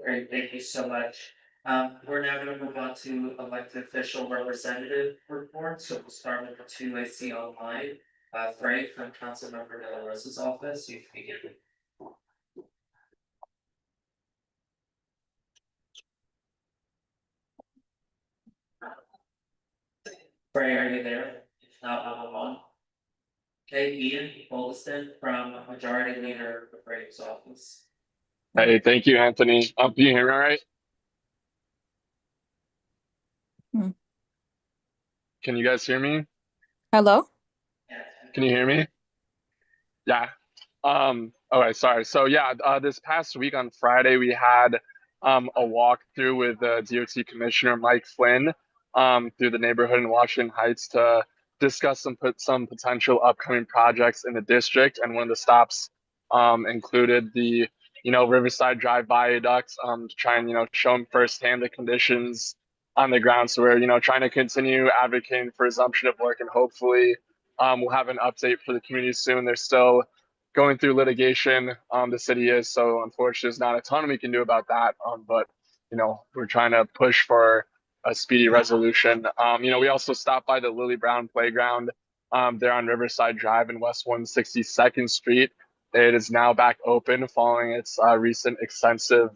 Great, thank you so much. We're now gonna move on to elected official representative report, so we'll start with the two I see online. Frank from Councilmember De La Rosa's office, you can begin. Frank, are you there? If not, we'll move on. Okay, Ian Bolston from Majority Leader of Frank's office. Hey, thank you, Anthony. Can you hear me all right? Can you guys hear me? Hello? Can you hear me? Yeah. Okay, sorry. So yeah, this past week on Friday, we had a walkthrough with DOT Commissioner Mike Flynn through the neighborhood in Washington Heights to discuss some potential upcoming projects in the district. And one of the stops included the Riverside Drive viaduct to try and show him firsthand the conditions on the ground. So we're trying to continue advocating for resumption of work, and hopefully we'll have an update for the community soon. They're still going through litigation. The city is, so unfortunately, there's not a ton we can do about that. But we're trying to push for a speedy resolution. We also stopped by the Lily Brown Playground there on Riverside Drive in West 162nd Street. It is now back open following its recent extensive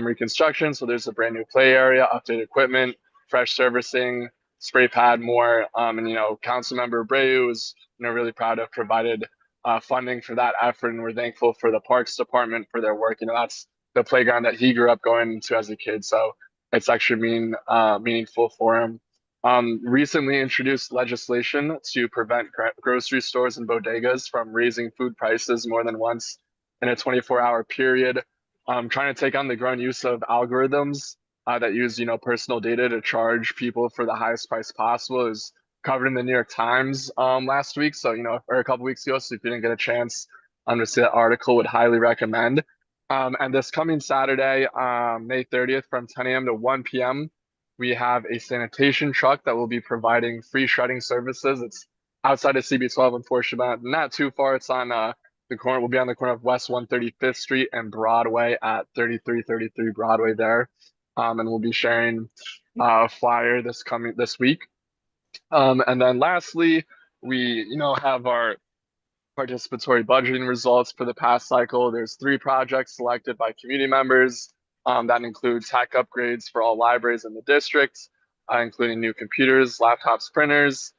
reconstruction. So there's a brand new play area, updated equipment, fresh servicing, spray pad, more. And Councilmember Abreu is really proud to have provided funding for that effort, and we're thankful for the Parks Department for their work. That's the playground that he grew up going to as a kid, so it's actually meaningful for him. Recently introduced legislation to prevent grocery stores and bodegas from raising food prices more than once in a 24-hour period. Trying to take on the growing use of algorithms that use personal data to charge people for the highest price possible is covered in the New York Times last week. So, or a couple weeks ago. So if you didn't get a chance to see that article, would highly recommend. And this coming Saturday, May 30th from 10 a.m. to 1 p.m., we have a sanitation truck that will be providing free shredding services. It's outside of CB12, unfortunately, but not too far. It's on the corner. We'll be on the corner of West 135th Street and Broadway at 3333 Broadway there. And we'll be sharing a flyer this week. And then lastly, we, have our participatory budgeting results for the past cycle. There's 3 projects selected by community members that include tech upgrades for all libraries in the district, including new computers, laptops, printers.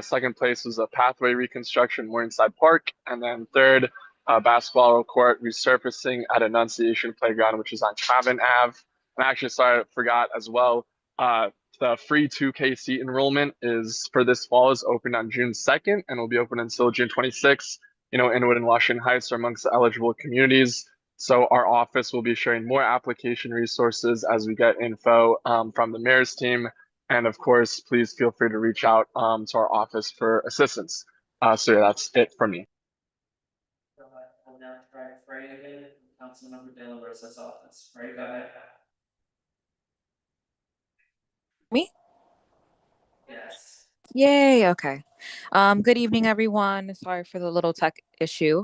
Second place was a pathway reconstruction Morningside Park. And then third, basketball court resurfacing at Annunciation Playground, which is on Cavan Ave. And actually, sorry, I forgot as well. The free 2K seat enrollment is for this fall is open on June 2nd and will be open until June 26th. Inwood and Washington Heights are amongst the eligible communities. So our office will be sharing more application resources as we get info from the mayor's team. And of course, please feel free to reach out to our office for assistance. So yeah, that's it for me. We'll now try Frey again, Councilmember De La Rosa's office. Frey, go ahead. Me? Yes. Yay, okay. Good evening, everyone. Sorry for the little tech issue.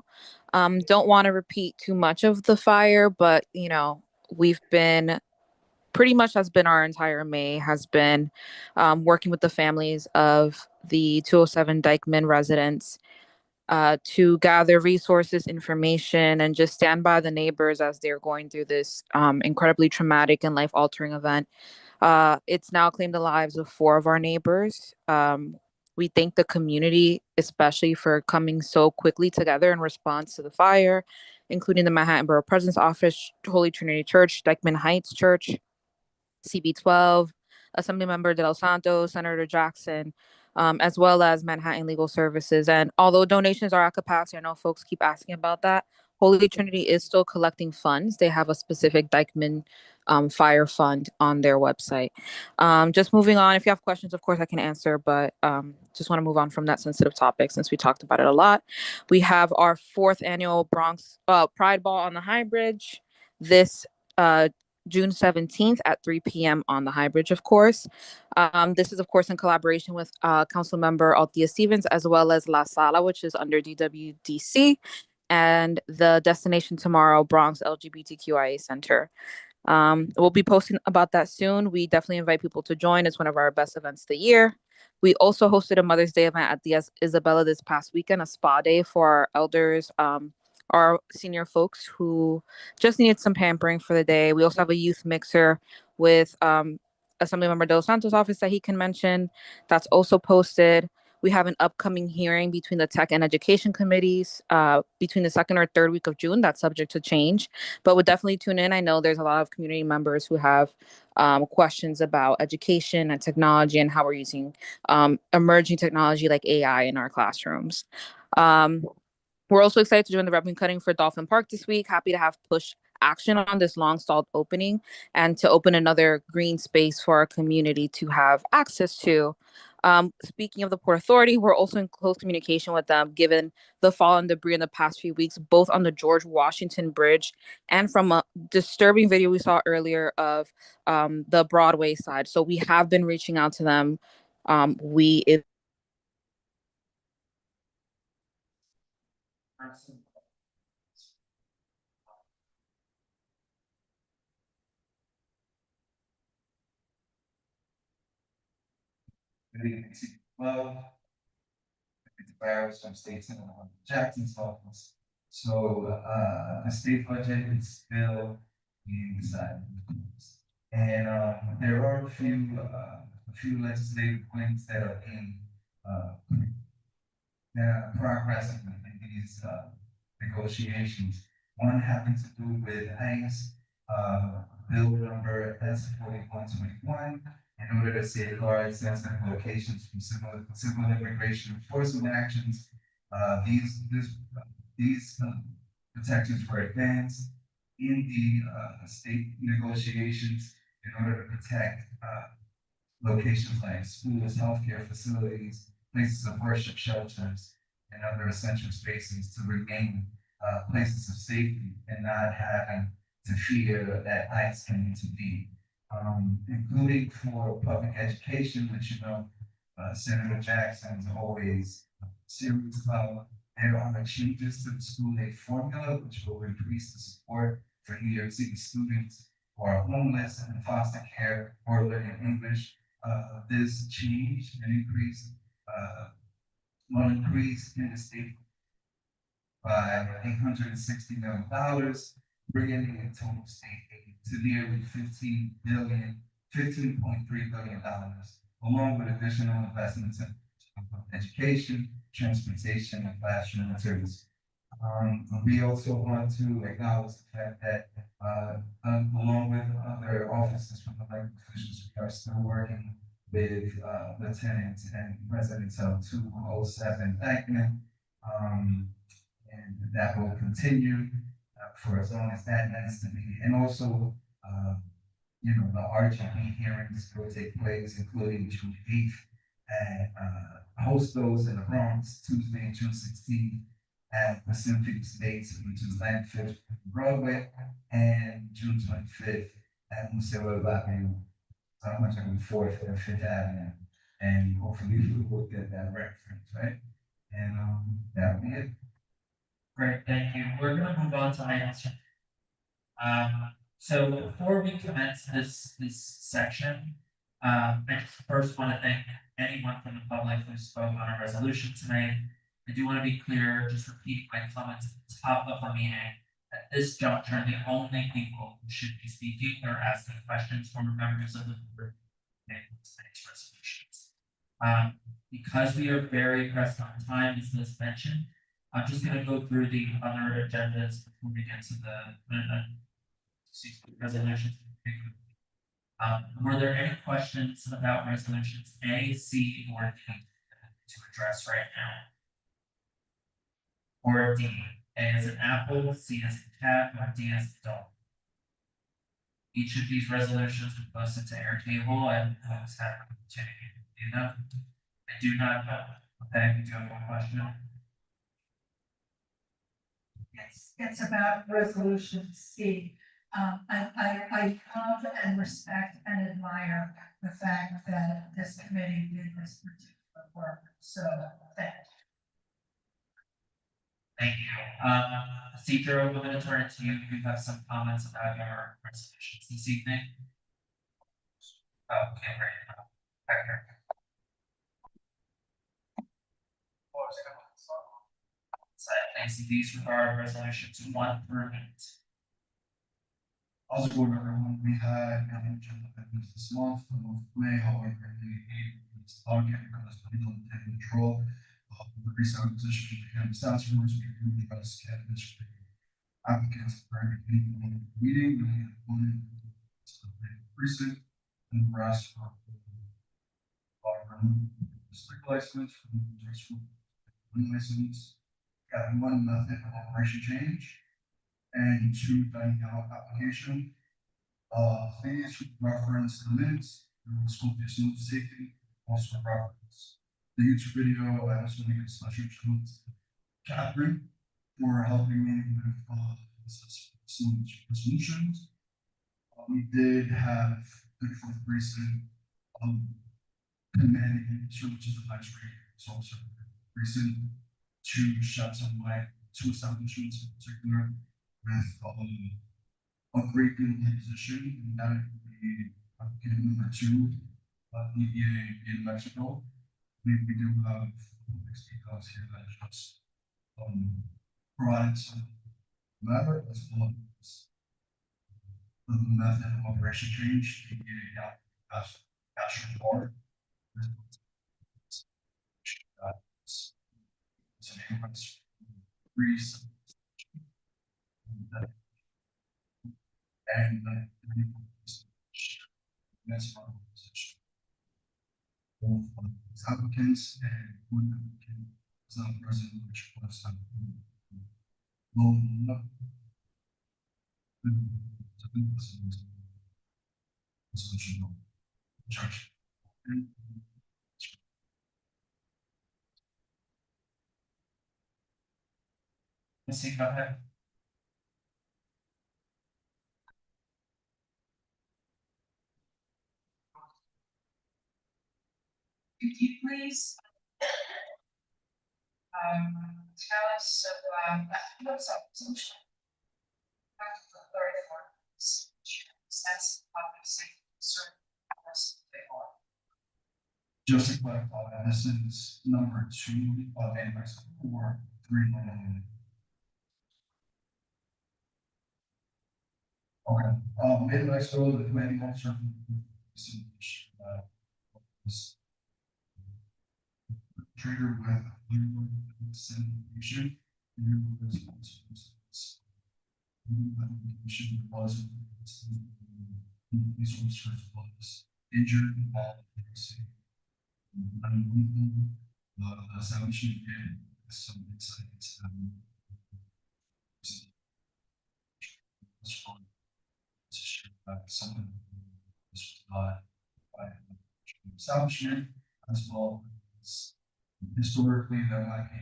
Don't want to repeat too much of the fire, but we've been pretty much has been our entire May has been working with the families of the 207 Dykeman residents to gather resources, information, and just stand by the neighbors as they're going through this incredibly traumatic and life-altering event. It's now claimed the lives of 4 of our neighbors. We thank the community, especially for coming so quickly together in response to the fire, including the Manhattan Borough President's Office, Holy Trinity Church, Dyckman Heights Church, CB12, Assemblymember De Los Santos, Senator Jackson, as well as Manhattan Legal Services. And although donations are at capacity, I know folks keep asking about that. Holy Trinity is still collecting funds. They have a specific Dyckman Fire Fund on their website. Just moving on, if you have questions, of course, I can answer, but just want to move on from that sensitive topic since we talked about it a lot. We have our 4th annual Bronx Pride Ball on the High Bridge this June 17th at 3 p.m. on the High Bridge, of course. This is, of course, in collaboration with Council Member Althea Stevens, as well as La Sala, which is under DWDC, and the Destination Tomorrow Bronx LGBTQIA Center. We'll be posting about that soon. We definitely invite people to join. It's one of our best events of the year. We also hosted a Mother's Day event at the Isabella this past weekend, a spa day for our elders, our senior folks who just needed some pampering for the day. We also have a youth mixer with Assemblymember De Los Santos' office that he can mention. That's also posted. We have an upcoming hearing between the tech and education committees between the 2nd or 3rd week of June. That's subject to change, but we'll definitely tune in. I know there's a lot of community members who have questions about education and technology and how we're using emerging technology like AI in our classrooms. We're also excited to join the ribbon cutting for Dolphin Park this week. Happy to have push action on this long stalled opening and to open another green space for our community to have access to. Speaking of the Port Authority, we're also in close communication with them given the fallen debris in the past few weeks, both on the George Washington Bridge and from a disturbing video we saw earlier of the Broadway side. So we have been reaching out to them. Well, it's Barrows from State Senator Jackson's office. So, the state budget is still being decided. And, there are a few legislative points that are in, that are progressing in these, negotiations. One having to do with ICE, bill number S 4121, in order to safeguard sensitive locations from civil immigration enforcement actions. These protections were advanced in the state negotiations in order to protect locations like schools, healthcare facilities, places of worship, shelters, and other essential spaces to remain places of safety and not having to fear that ICE can intervene. Including for public education, which Senator Jackson is always serious about. There are changes to the school aid formula, which will increase the support for New York City students who are homeless and in foster care or learning English. This change and increase will increase in the state by $860 million, bringing the total state aid to nearly $15.3 billion, along with additional investments in education, transportation, and classroom materials. We also want to acknowledge the fact that, along with other offices from the elected officials, we are still working with lieutenants and residents of 207 Dyckman. And that will continue for as long as that needs to be. And also, the RGB hearings will take place, including June 8th, and host those in the Bronx, Tuesday, June 16th, at the Symphony States, which is 95th Broadway, and June 25th at Museo Avenue, 104th and 5th Avenue. And hopefully we will get that reference, right? And that'll be it. Great, thank you. We're gonna move on to items. So before we commence this section, I just first want to thank anyone from the public who spoke on our resolution tonight. I do want to be clear, just repeating my comments at the top of the meeting. At this juncture, the only people who should be speaking or asking questions from members of the board and tonight's resolutions. Because we are very pressed on time, as Liz mentioned, I'm just gonna go through the other agendas before we get to resolutions. Were there any questions about resolutions A, C, or D to address right now? Or D, A as an apple, C as a cat, or D as a dog? Each of these resolutions were posted to Airtable and folks had an opportunity to do them. I do not know. Okay, we do have one question. It's about resolution C. I love and respect and admire the fact that this committee did this particular work, so thank you. Thank you. Cedro, I'm gonna turn it to you. You have some comments about your resolutions this evening. Oh, okay, great. Okay. So, these regard resolutions 1 through 8. Also, everyone, we had an agenda items this month, the month of May, however, the it's target because we don't take control of the recent acquisition of cannabis task force, we do address cannabis applicants for every meeting, we have one precinct and the rest for liquor license, one license, got one method of operation change, and 2 dining out application. Please reference the minutes, the school district safety, also reference the YouTube video. I also make a special shout to Catherine for helping me with some resolutions. We did have the fourth recent commanding, which is a nice rate, it's also recent to shut some light, 2 establishments in particular with a great deal of position, and that would be number 2, EPA in Mexico. We do have next details here that just provided some matter as well as the method of operation change, EPA cash report. And that's my position. Both applicants and one applicant is not present, which was judge. Missy, go ahead. Could you please tell us what's up? That's obviously certain. Just to clarify, this is number 2 of annex 4, 3. Okay, annex 4, the commanding officer was triggered with dissemination. Resources was injured while the establishment did some insights. Someone was not by establishment as well as historically there might be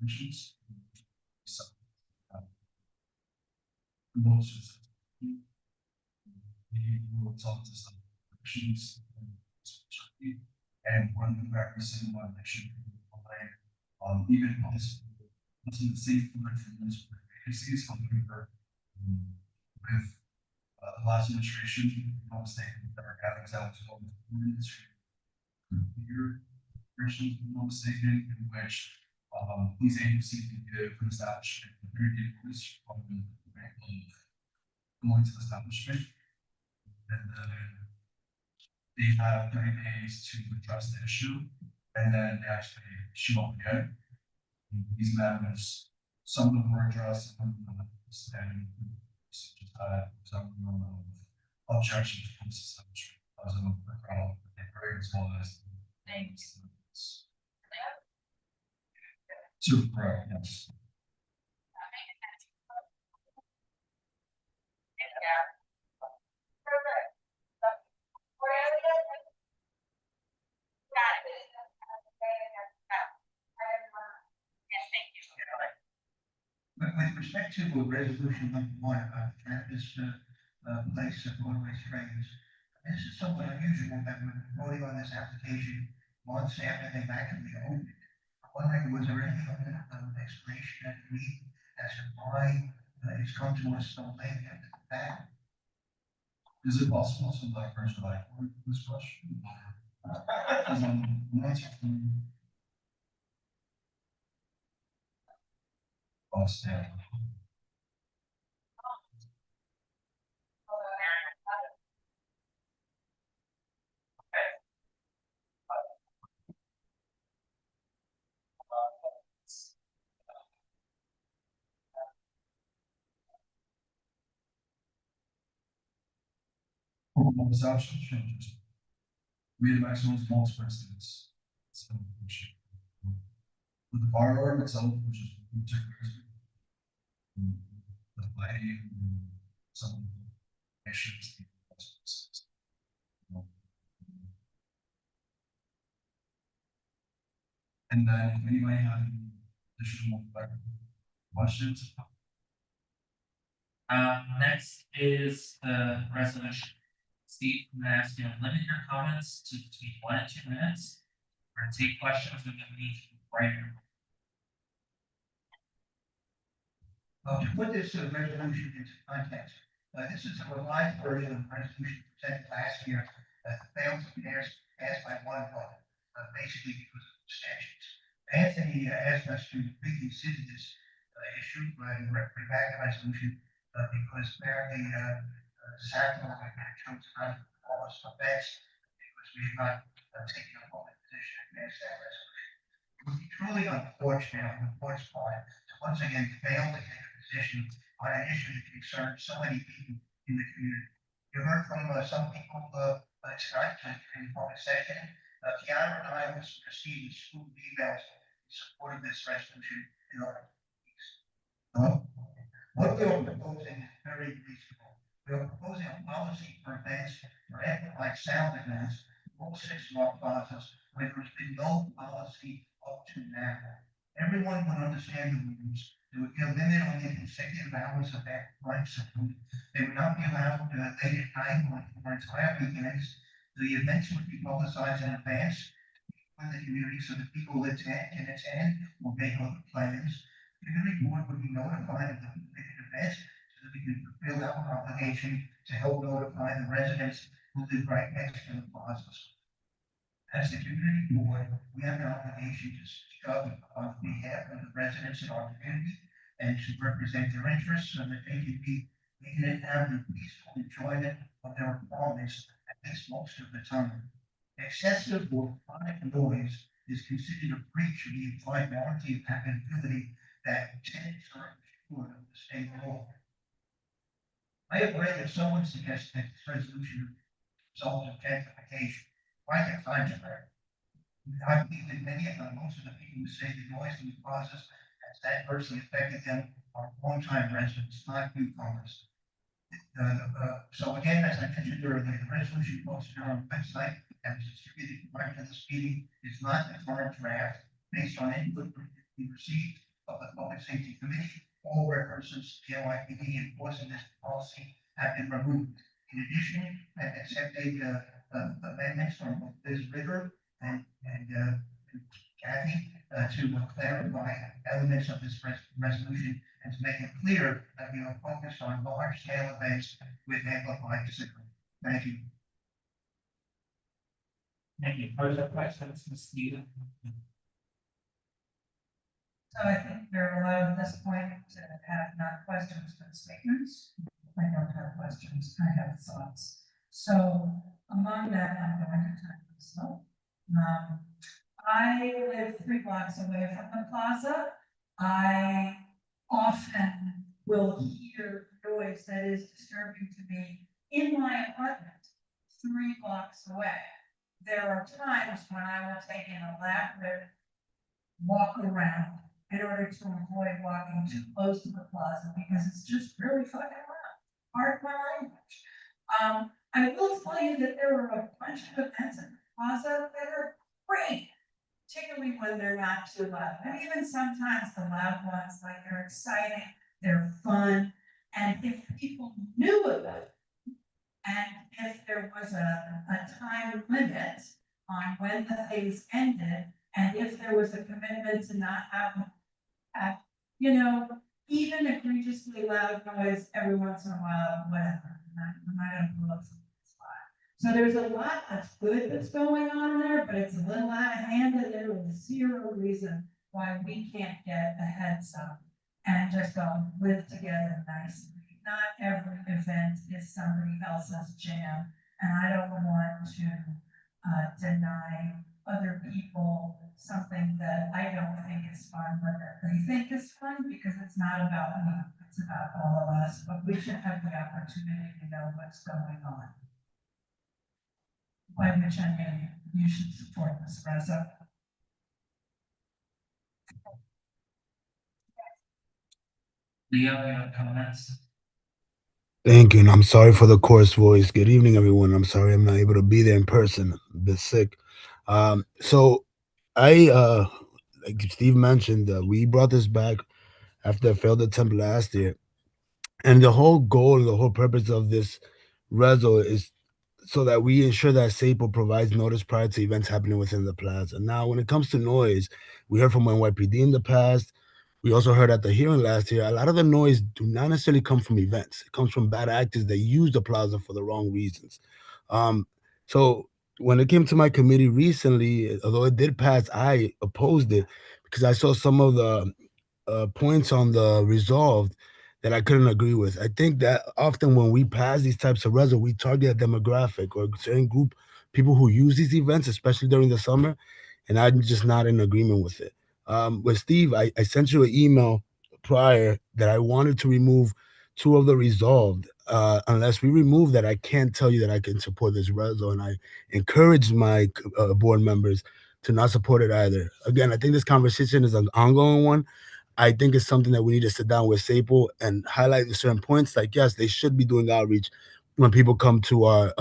issues. Most will talk to some issues and one of practicing one action even this the same agencies however with the last administration, if I'm not mistaken, that are having out here, if I'm not mistaken, in which these agencies can give an establishment very different from going to the establishment. And then they have 30 days to address the issue, and then they actually show up again. These matters, some of them were addressed, some of them were not, and some objections from society as a crowd, as well as Thanks. super correct, yes. With respect to resolution number one about campus place of motorized trains, this is somewhat unusual that we're voting on this application months after they've actually opened. I'm wondering, was there any explanation that we need as to why it's come to us so late after the fact? Is it possible somebody first like this question? This option changes. We had maximum small instance. With the firearm itself, which is particular, the lighting, some issues. And then if anybody has any additional questions. Next is the resolution. Steve, I'm gonna ask you to limit your comments to between 1 and 2 minutes. We're gonna take questions when you need right here. To put this resolution into context, this is a revised version of the resolution presented last year that failed to be passed by one vote, basically because of the statutes. Anthony asked us to reconsider this issue and bring back the resolution because apparently Sacramento chose not to call us offense because we had not taken a public position against that resolution. It would be truly unfortunate on the board's part to once again fail to take a position on an issue that concerns so many people in the community. You heard from some people tonight in public session. Keanu and I also received school emails in support of this resolution in our what we are proposing is very reasonable. We are proposing a policy for events for amplified sound events, all 6 of our plazas, where there's been no policy up to now. Everyone would understand the rules. There would be a limit on the consecutive hours of amplified sound. They would not be allowed late at night or entire weekends. The events would be publicized in advance in the community so that people can attend or make other plans. The community board would be notified of the events so that we can fulfill our obligation to help notify the residents who live right next to the plazas. As the community board, we have an obligation to speak up on behalf of the residents in our community and to represent their interests so that they can have the peaceful enjoyment of their performance at least most of the time. Excessive or chronic noise is considered a breach of the implied warranty of habitability that tenants are assured of the state law. I have read that someone suggests that this resolution results in gentrification. Quite the contrary. I believe that most of the people who say the noise in the process has adversely affected them are longtime residents, not newcomers. So again, as I mentioned earlier, the resolution posted on our website and was distributed prior to this meeting is not the current draft based on input we received of the Public Safety Committee. All references to NYPD enforcing this policy have been removed. In addition, I've accepted amendments from Liz River and Kathy to clarify elements of this resolution and to make it clear that we are focused on large scale events with amplified signal. Thank you. Thank you. Further questions, Ms. Stephen? So I think we're allowed at this point to have not questions but statements. I don't have questions, I have thoughts. So Among that, I'm going to talk myself. I live 3 blocks away from the plaza. I often will hear noise that is disturbing to me in my apartment, 3 blocks away. There are times when I will take an elaborate walk around in order to avoid walking too close to the plaza because it's just really fucking loud. Pardon my language. I will tell you that there are a bunch of events at the plaza that are great, particularly when they're not too loud. And even sometimes the loud ones, like they're exciting, they're fun, and if people knew about it, and if there was a time limit on when the things ended, and if there was a commitment to not have, you know, even egregiously loud noise every once in a while, whatever. I'm not gonna blow up somebody's spot. So there's a lot that's good that's going on there, but it's a little out of hand, and there is zero reason why we can't get a heads up and just live together nicely. Not every event is somebody else's jam, and I don't want to deny other people something that I don't think is fun, but that they think is fun, because it's not about me, it's about all of us, but we should have the opportunity to know what's going on. By which I mean, you should support this resolution. Leo, you have comments? Thank you, and I'm sorry for the coarse voice. Good evening, everyone. I'm sorry I'm not able to be there in person. I'm a bit sick. So I, like Steve mentioned, we brought this back after a failed attempt last year, and the whole goal, the whole purpose of this reso is so that we ensure that SAPO provides notice prior to events happening within the plaza. Now, when it comes to noise, we heard from NYPD in the past. We also heard at the hearing last year, a lot of the noise do not necessarily come from events. It comes from bad actors that use the plaza for the wrong reasons. Um, so when it came to my committee recently, although it did pass, I opposed it because I saw some of the points on the resolved that I couldn't agree with. I think that often when we pass these types of resolutions, we target a demographic or a certain group, people who use these events, especially during the summer, and I'm just not in agreement with it. With Steve, I sent you an email prior that I wanted to remove two of the resolved. Unless we remove that, I can't tell you that I can support this resolution. And I encourage my board members to not support it either. Again, I think this conversation is an ongoing one. I think it's something that we need to sit down with SAPO and highlight certain points. Like, yes, they should be doing outreach when people come to our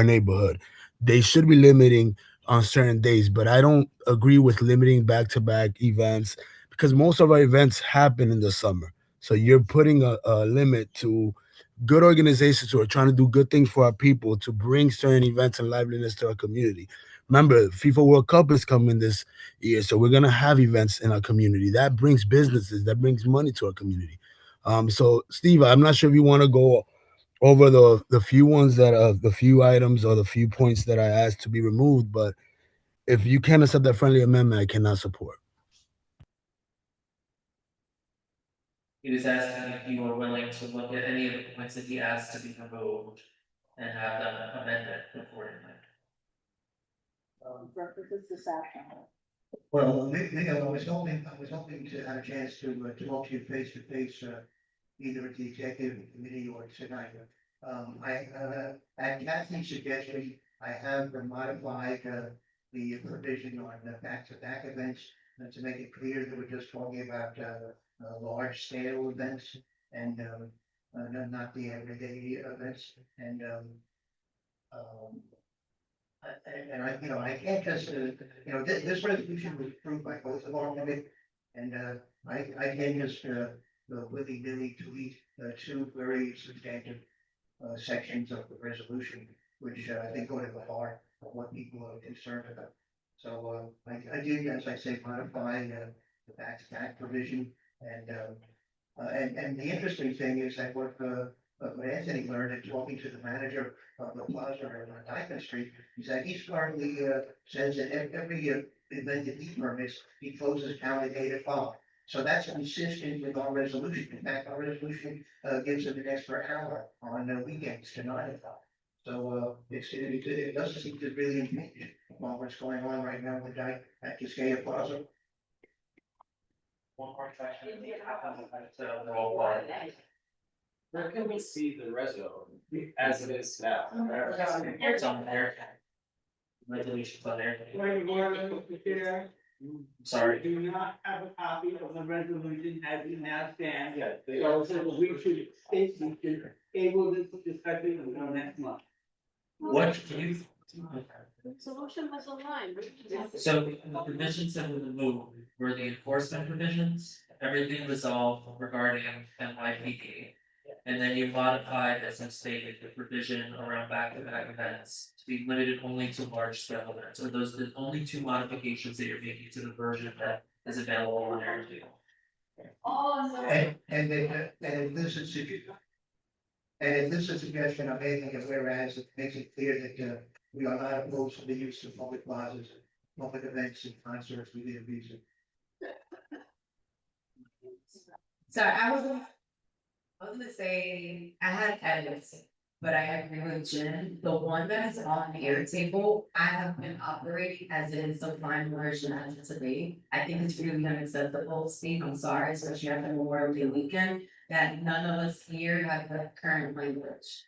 neighborhood. They should be limiting on certain days, but I don't agree with limiting back-to-back events because most of our events happen in the summer. So you're putting a limit to good organizations who are trying to do good things for our people to bring certain events and liveliness to our community. Remember, FIFA World Cup is coming this year, so we're gonna have events in our community. That brings businesses, that brings money to our community. So Steve, I'm not sure if you want to go over the few ones that the few items or the few points that I asked to be removed, but if you can't accept that friendly amendment, I cannot support. He was asking if you were willing to look at any of the points that he asked to be removed and have them amended accordingly. Well, Leo, I was hoping to have a chance to talk to you face to face, either at the executive committee or tonight. At Kathy's suggestion, I have modified, the provision on the back-to-back events, to make it clear that we're just talking about, large scale events and, not the everyday events. And, I can't just, this resolution was approved by both of our committee. And, I can't just, willy-nilly delete, two very substantive, sections of the resolution, which, I think go to the heart of what people are concerned about. So, I did, as I say, modify, the back-to-back provision and the interesting thing is that what Anthony learned in talking to the manager of the plaza on Dyke Street, is that he's currently, says that every event that he permits, he closes town at 8 o'clock. So that's consistent with our resolution. In fact, our resolution, gives him an extra hour on weekends to 9 o'clock. So, it doesn't seem to really impinge on what's going on right now with that at Cascadia Plaza. One more question. Roll call. Where can we see the reso as it is now? It's on there. Resolution's on there. Sorry. Do not have a copy of the resolution as it now stands. Yeah. So we should table this discussion until next month. What do you? Solution was online. So the provisions that were removed were the enforcement provisions, everything resolved regarding NYPD. And then you modified, as I stated, the provision around back-to-back events to be limited only to large scale events. So those are the only two modifications that you're making to the version that is available on Airview. And if this is, a suggestion I'm making, and whereas it makes it clear that, we are not opposed to the use of public plazas, public events and concerts within a reason. So I was gonna say, I had edits, but I agree with Jen, the one that is on the Airtable, I have been operating as it is the final version as of today. I think it's really unacceptable, Steve, I'm sorry, especially after Memorial Day weekend, that none of us here have the current language.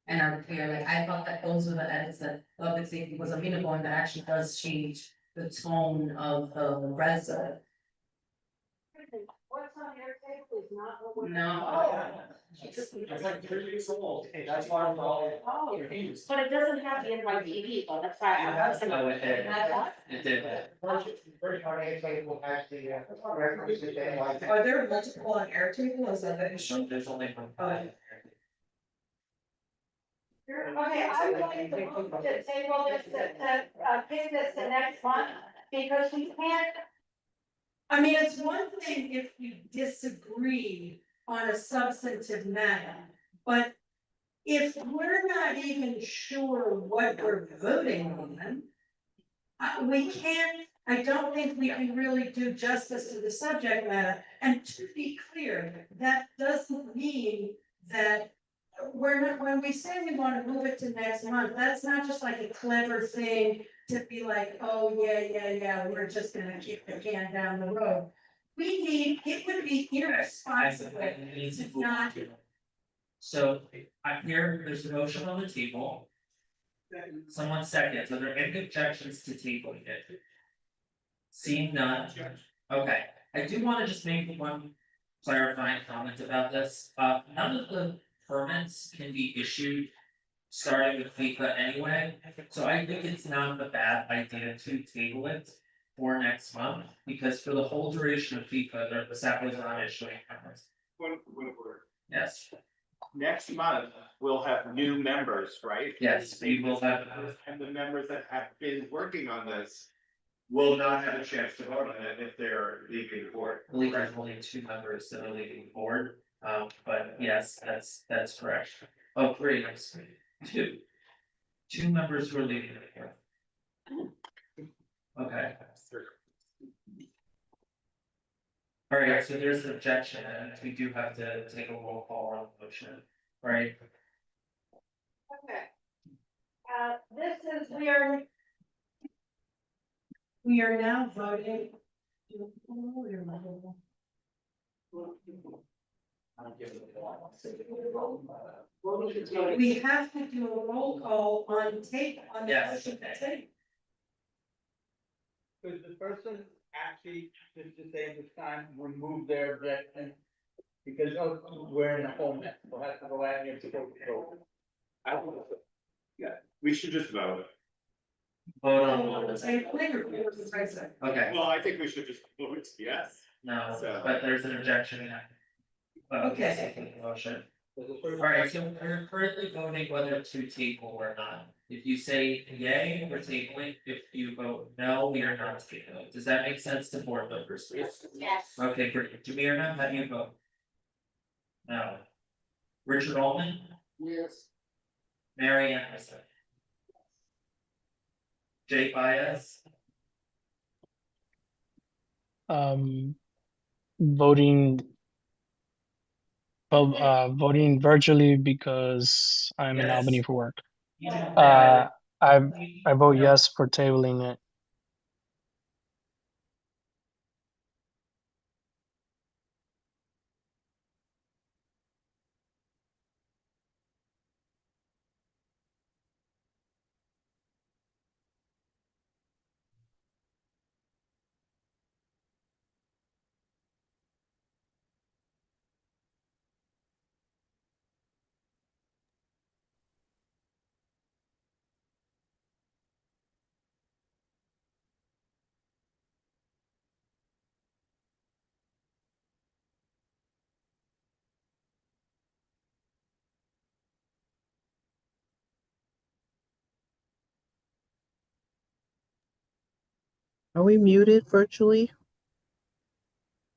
And are clear, like, I thought that those were the edits that public safety was amenable, and that actually does change the tone of the reso. What's on your table is not what we're. No. It's like 3 years old, hey, that's why I'm all confused. But it doesn't have the NYPD, though, that's why I was. Oh, it did. It did. First on Airtable has the, reference to NYPD. Are there multiple on Airtable? Is that the issue? There's only one. Okay, I'm going to move to table this, give this to next month, because we can't. I mean, it's one thing if you disagree on a substantive matter, but if we're not even sure what we're voting on, we can't, I don't think we can really do justice to the subject matter. And to be clear, that doesn't mean that we're not, when we say we want to move it to next month, that's not just like a clever thing to be like, oh, yeah, we're just gonna kick the can down the road. We need, it would be irresponsible if not. So I'm here, there's a motion on the table. Someone seconds, are there any objections to tabling it? Seeing none, okay, I do wanna just make one clarifying comment about this, none of the permits can be issued. Starting with FIFA anyway, so I think it's not a bad idea to table it for next month, because for the whole duration of FIFA, the staff was not issuing permits. One word. Yes, Next month, we'll have new members, right? yes, we will have. And the members that have been working on this will not have a chance to vote on it if they're leaving the board. I believe there's only 2 members that are leaving the board, but yes, that's correct. Oh, great, nice. 2 members who are leaving the board. Okay. All right, so there's an objection, and we do have to take a roll call on the motion, right? Okay. This is, We are now voting. We have to do a roll call on tape, on the Yes. motion to tape. Could the person actually, just to save this time, remove their objection? Because we're in a whole mess, we'll have to go out here to go. Yeah, we should just vote. Vote on the Tape later, the president. Okay, Well, I think we should just vote yes. no, So- but there's an objection. Okay. Motion. Alright, so we're currently voting whether to table or not. If you say yay, we're tabling. If you vote no, we are not tabling. Does that make sense to board members? yes. Okay, great. Jameer, how do you vote? No. Richard Altman? Yes. Mary Anderson? Jay Bias? Voting voting virtually because I'm in Yes. Albany for work. Uh, I I vote yes for tabling it. Are we muted virtually?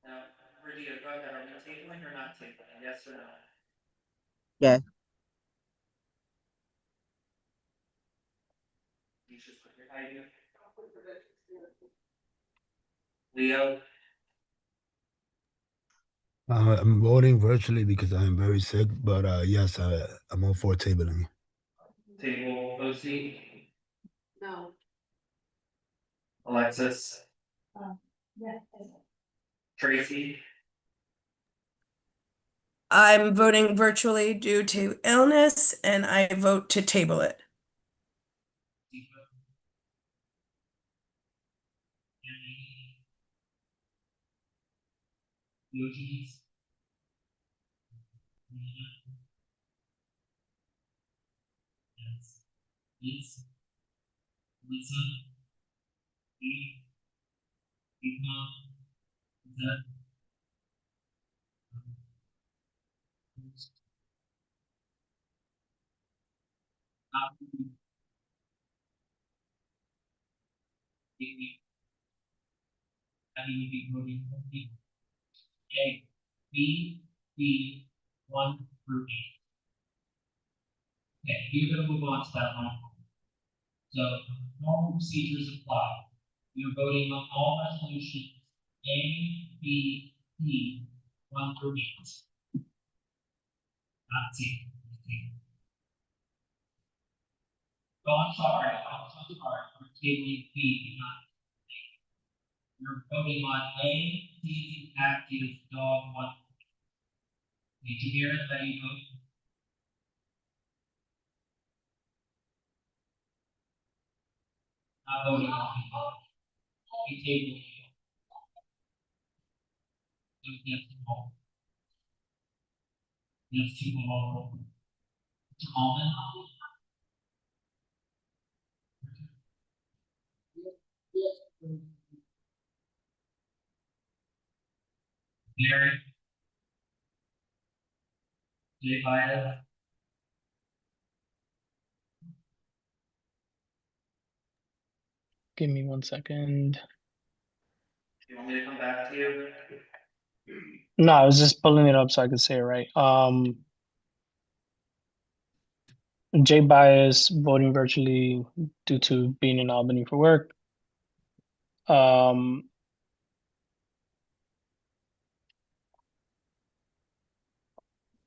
Now, Radia, go ahead, are we tabling or not tabling, yes or no? Yeah. You should put your ID. Leo, I'm voting virtually because I am very sick, but yes, I'm all for tabling. table, OC, No. Alexis, Yeah. Tracy, I'm voting virtually due to illness, and I vote to table it. Eugene, yes, Liz, Lisa, E, Igma, Zed, and you will be voting for A, B, 1 through 8. Okay, we're gonna move on to that one. So, normal procedures apply. You're voting on all resolutions A, B, C, 1 through 8. Not C. Oh, I'm sorry, I'm so sorry, we're tabling B, not A. You're voting on A, C, active, dog, 1. Did you hear it, that you vote? Not voting on B. We table. So yes, all. Yes, to all. Almond. Mary. J. Bias. Give me 1 second. You want me to come back to you? No, I was just pulling it up so I could say it right. J Bias voting virtually due to being in Albany for work. Um,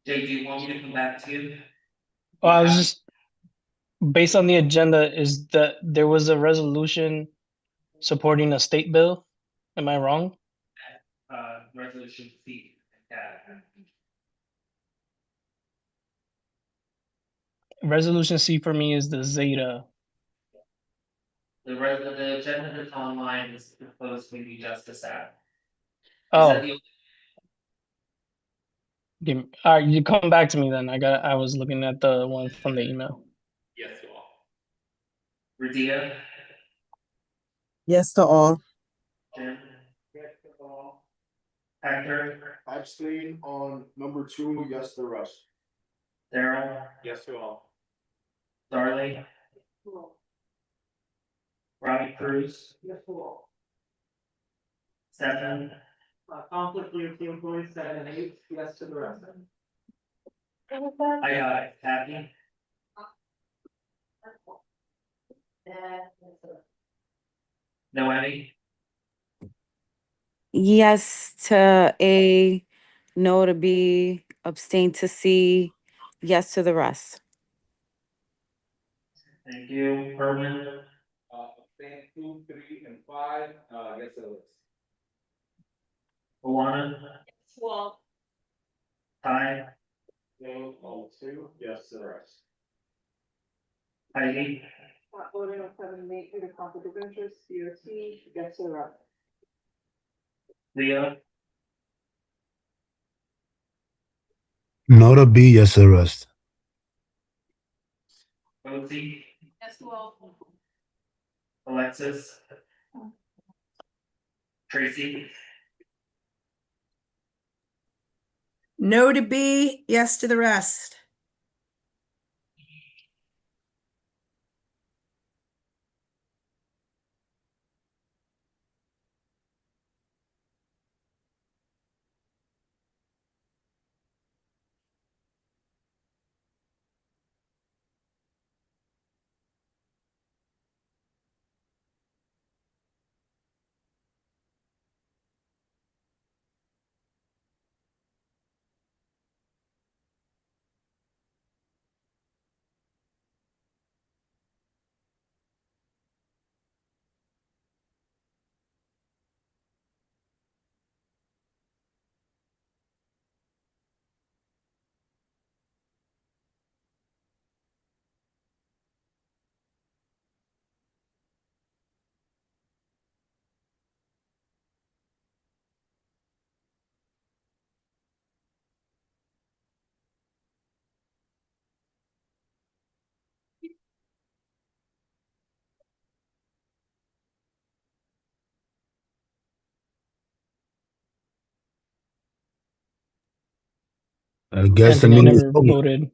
Jay, do you want me to come back to you? well, I was just based on the agenda is that there was a resolution supporting a state bill. Am I wrong? Resolution C. Yeah. Resolution C for me is the Zeta. The agenda that's online is proposed to be Justice Act. Oh, all right, you come back to me then. I was looking at the one from the email. Yes, you all. Radia, Yes to all. Jim. Yes, to all. Hector, Abstain on number 2, yes the rest. Daryl. Yes, to all. Darlene. Robbie Cruz. Yes, to all. Stefan. Conflict with the employees, 7 and 8, yes to the rest. I got it. Kathy. Noemi. Yes to A, no to B, abstain to C, yes to the rest. Thank you, Herman. Thing 2, 3, and 5, yes, it is. Luana, Well, Ty, No, all 2, yes, the rest. Heidi, not voting on 7 and 8 due to conflict of interest, DOT, yes, or right. Leo, No to B, yes to the rest. Rosie, Yes, to all. Alexis, Tracy, No to B, yes to the rest. I guess the Anthony, I meeting's never over. voted.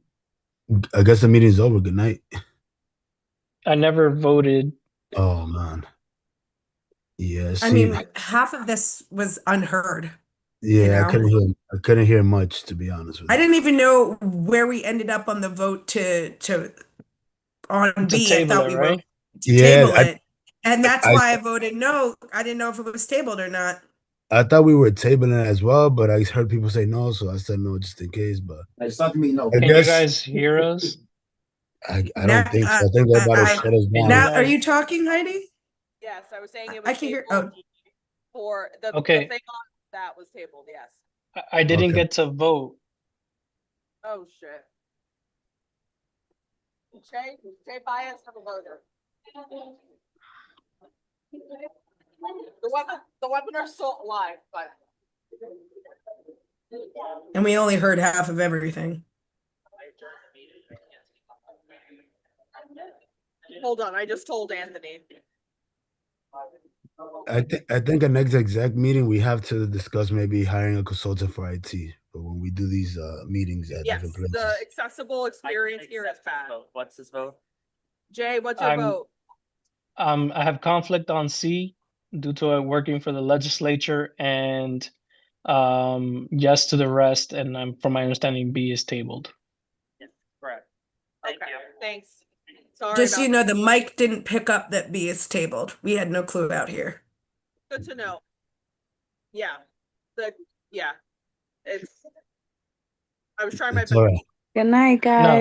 I guess the meeting's over. Good night. I never voted. Oh man. Yeah, I see, mean, half of this was unheard. yeah, know? I couldn't hear much, to be honest with I you. didn't even know where we ended up on the vote to on To B. I table thought it, we were right? to Yeah, table it. And that's I why I voted no. I didn't know if it was tabled or not. I thought we were tabling it as well, but I heard people say no, so I said no just in case. But I Can you guess guys hear us? I Now, don't think so. I think they're about to shut us Can you down. now are guys? you talking, Heidi? Yes, I was saying it I was can hear. tabled Oh, for the Okay. thing on that was tabled, yes. I didn't Okay. get to vote. Oh, shit. Jay Bias have a voter. The weapon are still alive, but. and we only heard half of everything. Hold on, I just told Anthony. I think a next exec meeting we have to discuss maybe hiring a consultant for IT. But when we do these meetings at Yes, different places. the accessible experience here is bad. what's his vote? Jay, what's your I'm vote? I have conflict on C due to it working for the legislature, and yes to the rest, and from my understanding B is tabled. Correct. Okay, thanks. Sorry Just so about you know, the mic didn't pick up that B is tabled. We had no clue out here. Good to know. Yeah, yeah, it's. I was trying my It's best. all right. Good night, guys. No,